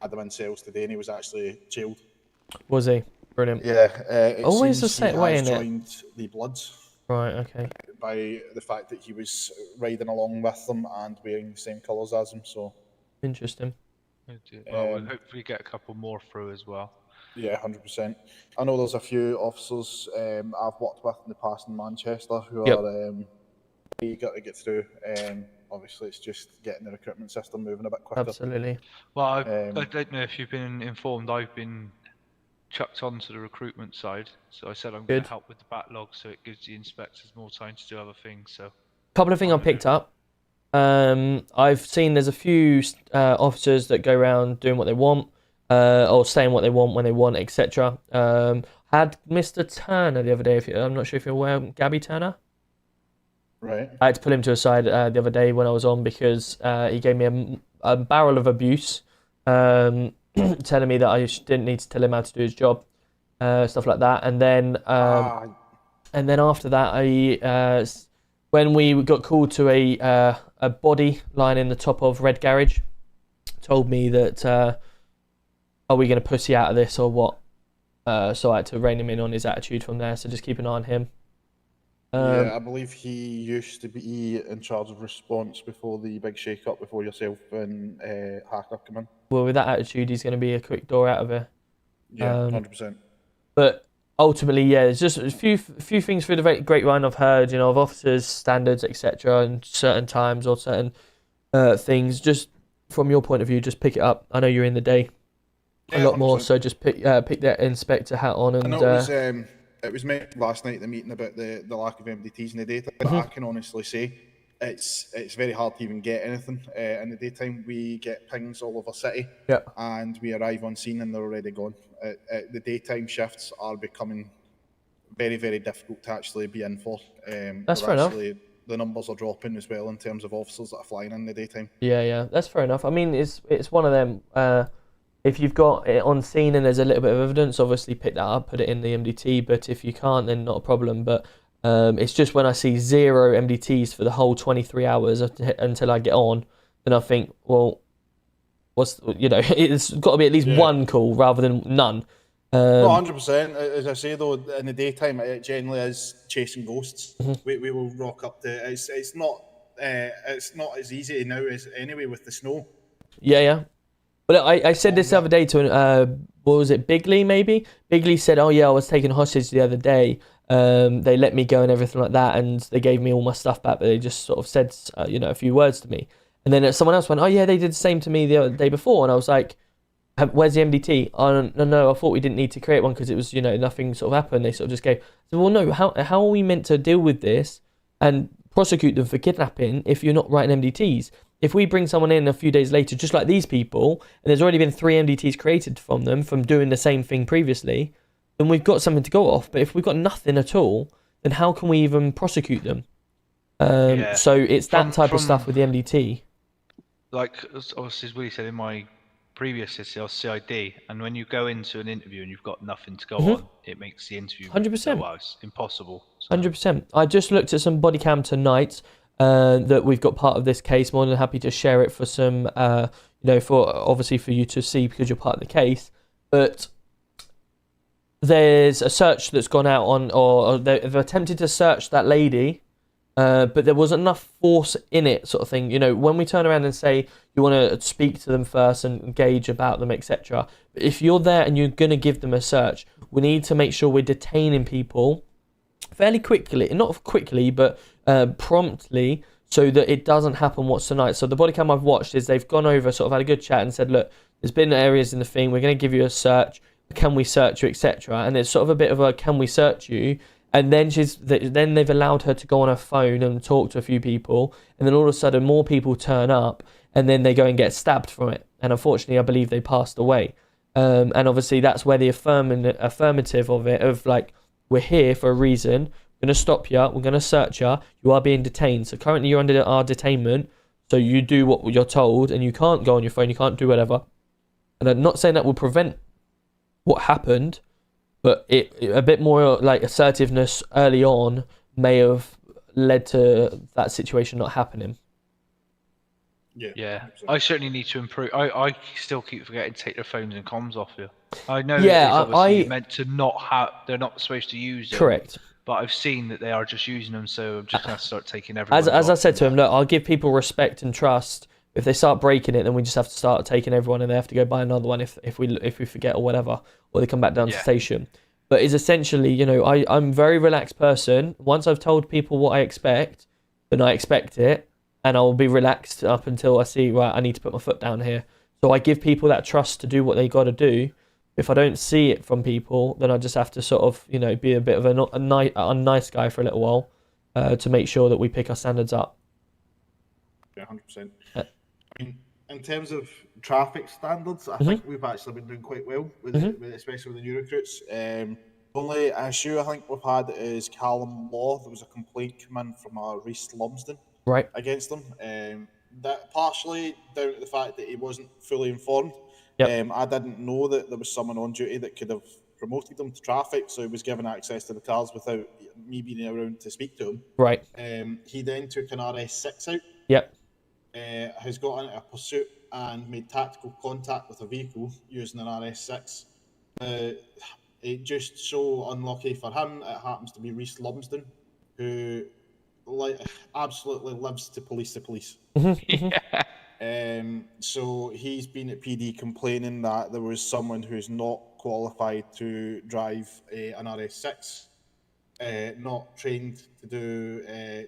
had him in sales today, and he was actually jailed. Was he? Brilliant. Yeah. Always the same way, in innit? joined the Bloods. Right. Okay. By the fact that he was riding along with them and wearing the same colours as them. So. Interesting. Well, we'll hopefully get a couple more through as well. Yeah, 100%. I know there's a few officers I've worked with in the past in Manchester who Yep. are eager to get through. Obviously, it's just getting the recruitment system moving a bit quicker. Absolutely. Well, I don't know if you've been informed. I've been chucked onto the recruitment side, so I said I'm going Good. to help with the backlog, so it gives the inspectors more time to do other things. So, Couple of things I picked up. I've seen there's a few officers that go around doing what they want, or saying what they want when they want, etc. Had Mr. Turner the other day. I'm not sure if you're aware, Gabby Turner. Right. I had to pull him to a side the other day when I was on because he gave me a barrel of abuse, telling me that I didn't need to tell him how to do his job, stuff like that. And then after that, when we got called to a body lying in the top of Red Garage, told me that are we going to pussy out of this or what? So I had to rein him in on his attitude from there. So just keep an eye on him. Yeah, I believe he used to be in charge of response before the big shake-up, before yourself and Hacker come in. Well, with that attitude, he's going to be a quick door out of here. Yeah, 100%. But ultimately, yeah, there's just a few things through the grapevine I've heard, of officers' standards, etc., and certain times or certain things. Just from your point of view, just pick it up. I know you're in the day a lot more, so just pick that inspector hat on and. I know it was mentioned last night at the meeting about the lack of MDTs in the daytime. But I can honestly say it's very hard to even get anything in the daytime. We get pings all over city, and we arrive on scene and they're already gone. The daytime shifts are becoming very, very difficult to actually be in for. That's fair enough. The numbers are dropping as well in terms of officers that are flying in the daytime. Yeah, that's fair enough. I mean, it's one of them. If you've got it on scene and there's a little bit of evidence, obviously pick that up, put it in the MDT. But if you can't, then not a problem. But it's just when I see 0 MDTs for the whole 23 hours until I get on, then I think, well, it's got to be at least one call rather than none. No, 100%. As I say though, in the daytime it generally is chasing ghosts. We will rock up to. It's not as easy now as anyway with the snow. Yeah. But I said this the other day to what was it, Bigley maybe? Bigley said, oh yeah, I was taken hostage the other day. They let me go and everything like that, and they gave me all my stuff back, but they just sort of said a few words to me. And then someone else went, oh yeah, they did the same to me the other day before, and I was like, where's the MDT? Oh no, I thought we didn't need to create one because it was nothing sort of happened. They sort of just gave. So well, no, how are we meant to deal with this and prosecute them for kidnapping if you're not writing MDTs. If we bring someone in a few days later, just like these people, and there's already been 3 MDTs created from them from doing the same thing previously, then we've got something to go off. But if we've got nothing at all, then how can we even prosecute them? So it's that type of stuff with the MDT. Like, obviously, as Willie said, in my previous CID, and when you go into an interview and you've got nothing to go on, it makes the interview 100%. It's impossible. 100%. I just looked at some body cam tonight that we've got part of this case. More than happy to share it for some, for obviously for you to see because you're part of the case. But there's a search that's gone out on, or they've attempted to search that lady. But there wasn't enough force in it, sort of thing. When we turn around and say you want to speak to them first and engage about them, etc. If you're there and you're going to give them a search, we need to make sure we're detaining people fairly quickly. Not quickly, but promptly, so that it doesn't happen what's tonight. So the body cam I've watched is they've gone over, sort of had a good chat and said, look, there's been areas in the thing, we're going to give you a search. Can we search you, etc. And it's sort of a bit of a, can we search you? And then then they've allowed her to go on her phone and talk to a few people, and then all of a sudden more people turn up, and then they go and get stabbed from it. And unfortunately, I believe they passed away. And obviously, that's where the affirmative of it, of like, we're here for a reason. We're going to stop you. We're going to search you. You are being detained. So currently, you're under our detainment. So you do what you're told, and you can't go on your phone. You can't do whatever. And I'm not saying that will prevent what happened, but a bit more like assertiveness early on may have led to that situation not happening. Yeah. I certainly need to improve. I still keep forgetting to take their phones and comms off you. I know Yeah, that it's obviously meant to not have. They're not supposed to use them. Correct. But I've seen that they are just using them, so I'm just gonna start taking everyone. As I said to him, look, I'll give people respect and trust. If they start breaking it, then we just have to start taking everyone, and they have to go buy another one if we forget or whatever, or they come back down to the station. But it's essentially, I'm a very relaxed person. Once I've told people what I expect, then I expect it, and I'll be relaxed up until I see, right, I need to put my foot down here. So I give people that trust to do what they got to do. If I don't see it from people, then I just have to sort of, be a bit of a nice guy for a little while to make sure that we pick our standards up. Yeah, 100%. I mean, in terms of traffic standards, I think we've actually been doing quite well, especially with the new recruits. Only issue I think we've had is Callum Law. There was a complaint come in from Reese Lumsden against him. That partially down to the fact that he wasn't fully informed. I didn't know that there was someone on duty that could have promoted him to traffic, so he was given access to the cars without me being around to speak to him. Right. He then took an RS6 out. Yep. Has got into a pursuit and made tactical contact with a vehicle using an RS6. It just so unlucky for him, it happens to be Reese Lumsden, who absolutely lives to police the police. So he's been at PD complaining that there was someone who's not qualified to drive an RS6, not trained to do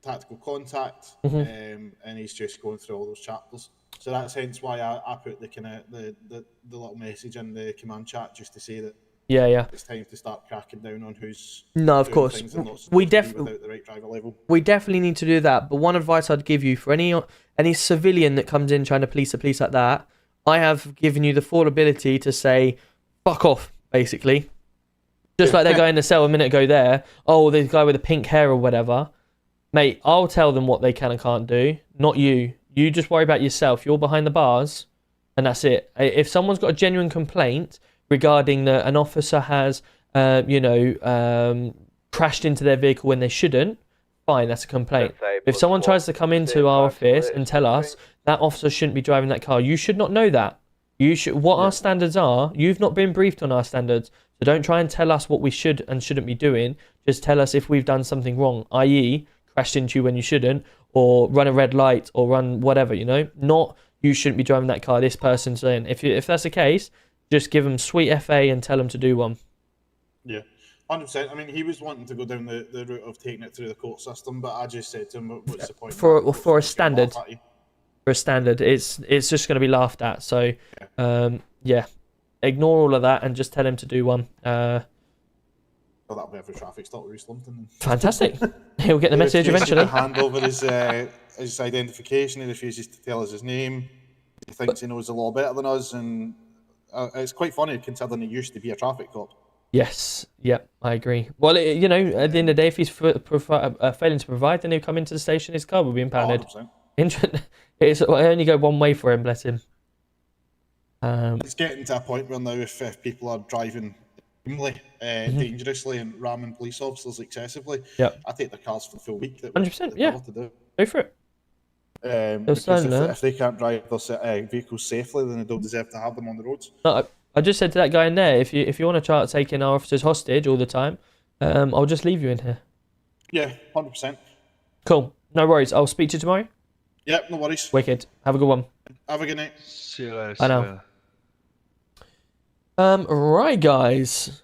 tactical contact, and he's just going through all those chapters. So that's hence why I put the kind of the little message in the command chat just to say that it's time to start cracking down on who's of course we definitely without the right driver level. We definitely need to do that. But one advice I'd give you for any civilian that comes in trying to police the police like that, I have given you the full ability to say fuck off, basically. Just like that guy in the cell a minute ago there. Oh, the guy with the pink hair or whatever. Mate, I'll tell them what they can and can't do, not you. You just worry about yourself. You're behind the bars, and that's it. If someone's got a genuine complaint regarding that an officer has, crashed into their vehicle when they shouldn't, fine, that's a complaint. If someone tries to come into our office and tell us that officer shouldn't be driving that car, you should not know that. You should. What our standards are, you've not been briefed on our standards, so don't try and tell us what we should and shouldn't be doing. Just tell us if we've done something wrong, i.e., crashed into you when you shouldn't, or run a red light, or run whatever, not you shouldn't be driving that car, this person's in. If that's the case, just give them sweet FA and tell them to do one. Yeah, 100%. I mean, he was wanting to go down the route of taking it through the court system, but I just said to him, what's the point? For a standard. For a standard, it's just going to be laughed at. So, ignore all of that and just tell him to do one. Well, that'll be every traffic stop with East Lumpton. Fantastic. He'll get the message eventually. Hand over his identification. He refuses to tell us his name. He thinks he knows the law better than us, and it's quite funny considering he used to be a traffic cop. Yes. Yep. I agree. Well, you know, at the end of the day, if he's failing to provide, then he'll come into the station. His car will be impounded. It's only go one way for him. Bless him. It's getting to a point where now, if people are driving dangerously and ramming police officers excessively, I take their cars for the full week. 100%. Yeah. Go for it. Because if they can't drive their vehicles safely, then they don't deserve to have them on the roads. No, I just said to that guy in there, if you want to try taking our officers hostage all the time, I'll just leave you in here. Yeah, 100%. Right. No worries. I'll speak to you tomorrow. Yep, no worries. Wicked. Have a good one. Have a good night. See you later. Bye now. Right, guys.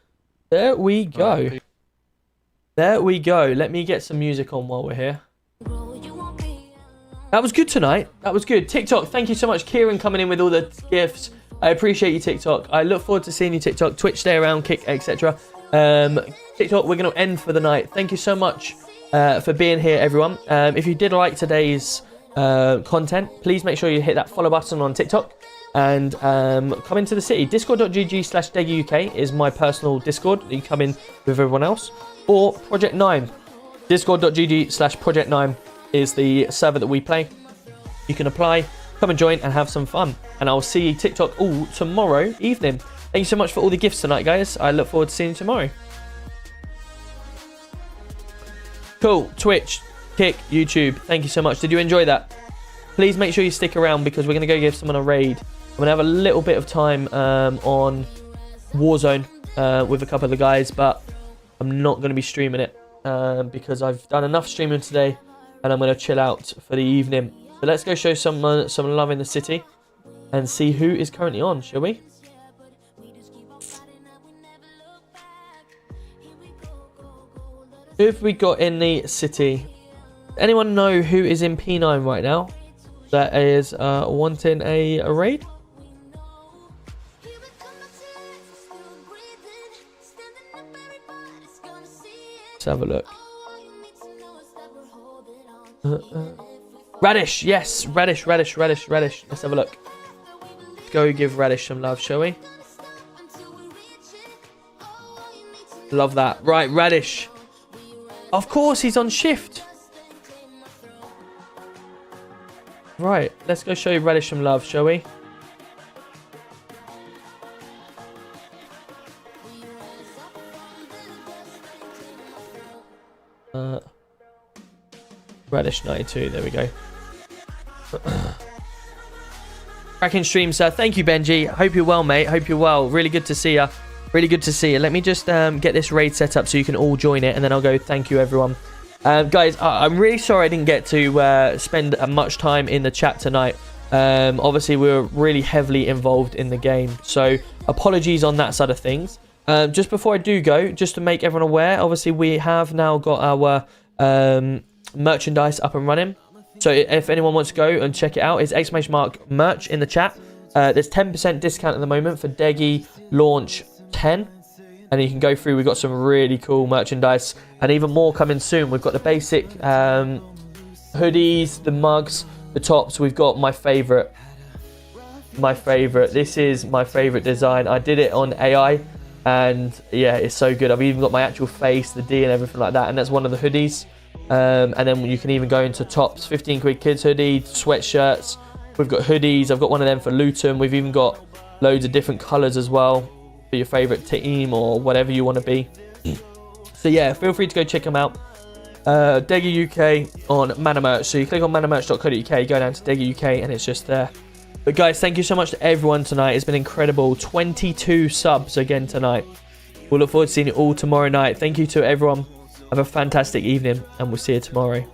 There we go. There we go. Let me get some music on while we're here. That was good tonight. That was good. TikTok, thank you so much. Kieran coming in with all the gifts. I appreciate you, TikTok. I look forward to seeing you, TikTok. Twitch, stay around, Kick, etc. TikTok, we're going to end for the night. Thank you so much for being here, everyone. If you did like today's content, please make sure you hit that follow button on TikTok and come into the city. Discord.gg/DeggyUK is my personal Discord. You come in with everyone else. Or Project9. Discord.gg/Project9 is the server that we play. You can apply, come and join and have some fun. And I'll see you TikTok all tomorrow evening. Thank you so much for all the gifts tonight, guys. I look forward to seeing you tomorrow. Cool. Twitch, Kick, YouTube. Thank you so much. Did you enjoy that? Please make sure you stick around because we're going to go give someone a raid. I'm going to have a little bit of time on Warzone with a couple of the guys, but I'm not going to be streaming it because I've done enough streaming today and I'm going to chill out for the evening. So let's go show some love in the city and see who is currently on, shall we? Who have we got in the city? Anyone know who is in P9 right now that is wanting a raid? Let's have a look. Radish, yes, Radish. Let's have a look. Let's go give Radish some love, shall we? Love that. Right, Radish. Of course, he's on shift. Right, let's go show Radish some love, shall we? Radish 92, there we go. Cracking stream, sir. Thank you, Benji. Hope you're well, mate. Hope you're well. Really good to see you. Really good to see you. Let me just get this raid set up so you can all join it, and then I'll go thank you, everyone. Guys, I'm really sorry I didn't get to spend much time in the chat tonight. Obviously, we were really heavily involved in the game, so apologies on that side of things. Just before I do go, just to make everyone aware, obviously, we have now got our merchandise up and running. So if anyone wants to go and check it out, it's !merch in the chat. There's 10% discount at the moment for Deggy Launch 10. And you can go through. We've got some really cool merchandise and even more coming soon. We've got the basic hoodies, the mugs, the tops. We've got my favorite. This is my favorite design. I did it on AI and yeah, it's so good. I've even got my actual face, the D and everything like that. And that's one of the hoodies. And then you can even go into tops, 15 quid kids hoodie, sweatshirts. We've got hoodies. I've got one of them for Luton. We've even got loads of different colors as well for your favorite team or whatever you want to be. So yeah, feel free to go check them out. Deggy UK on Mana Merch. So you click on manamerch.co.uk, go down to Deggy UK and it's just there. But guys, thank you so much to everyone tonight. It's been incredible. 22 subs again tonight. We'll look forward to seeing you all tomorrow night. Thank you to everyone. Have a fantastic evening and we'll see you tomorrow.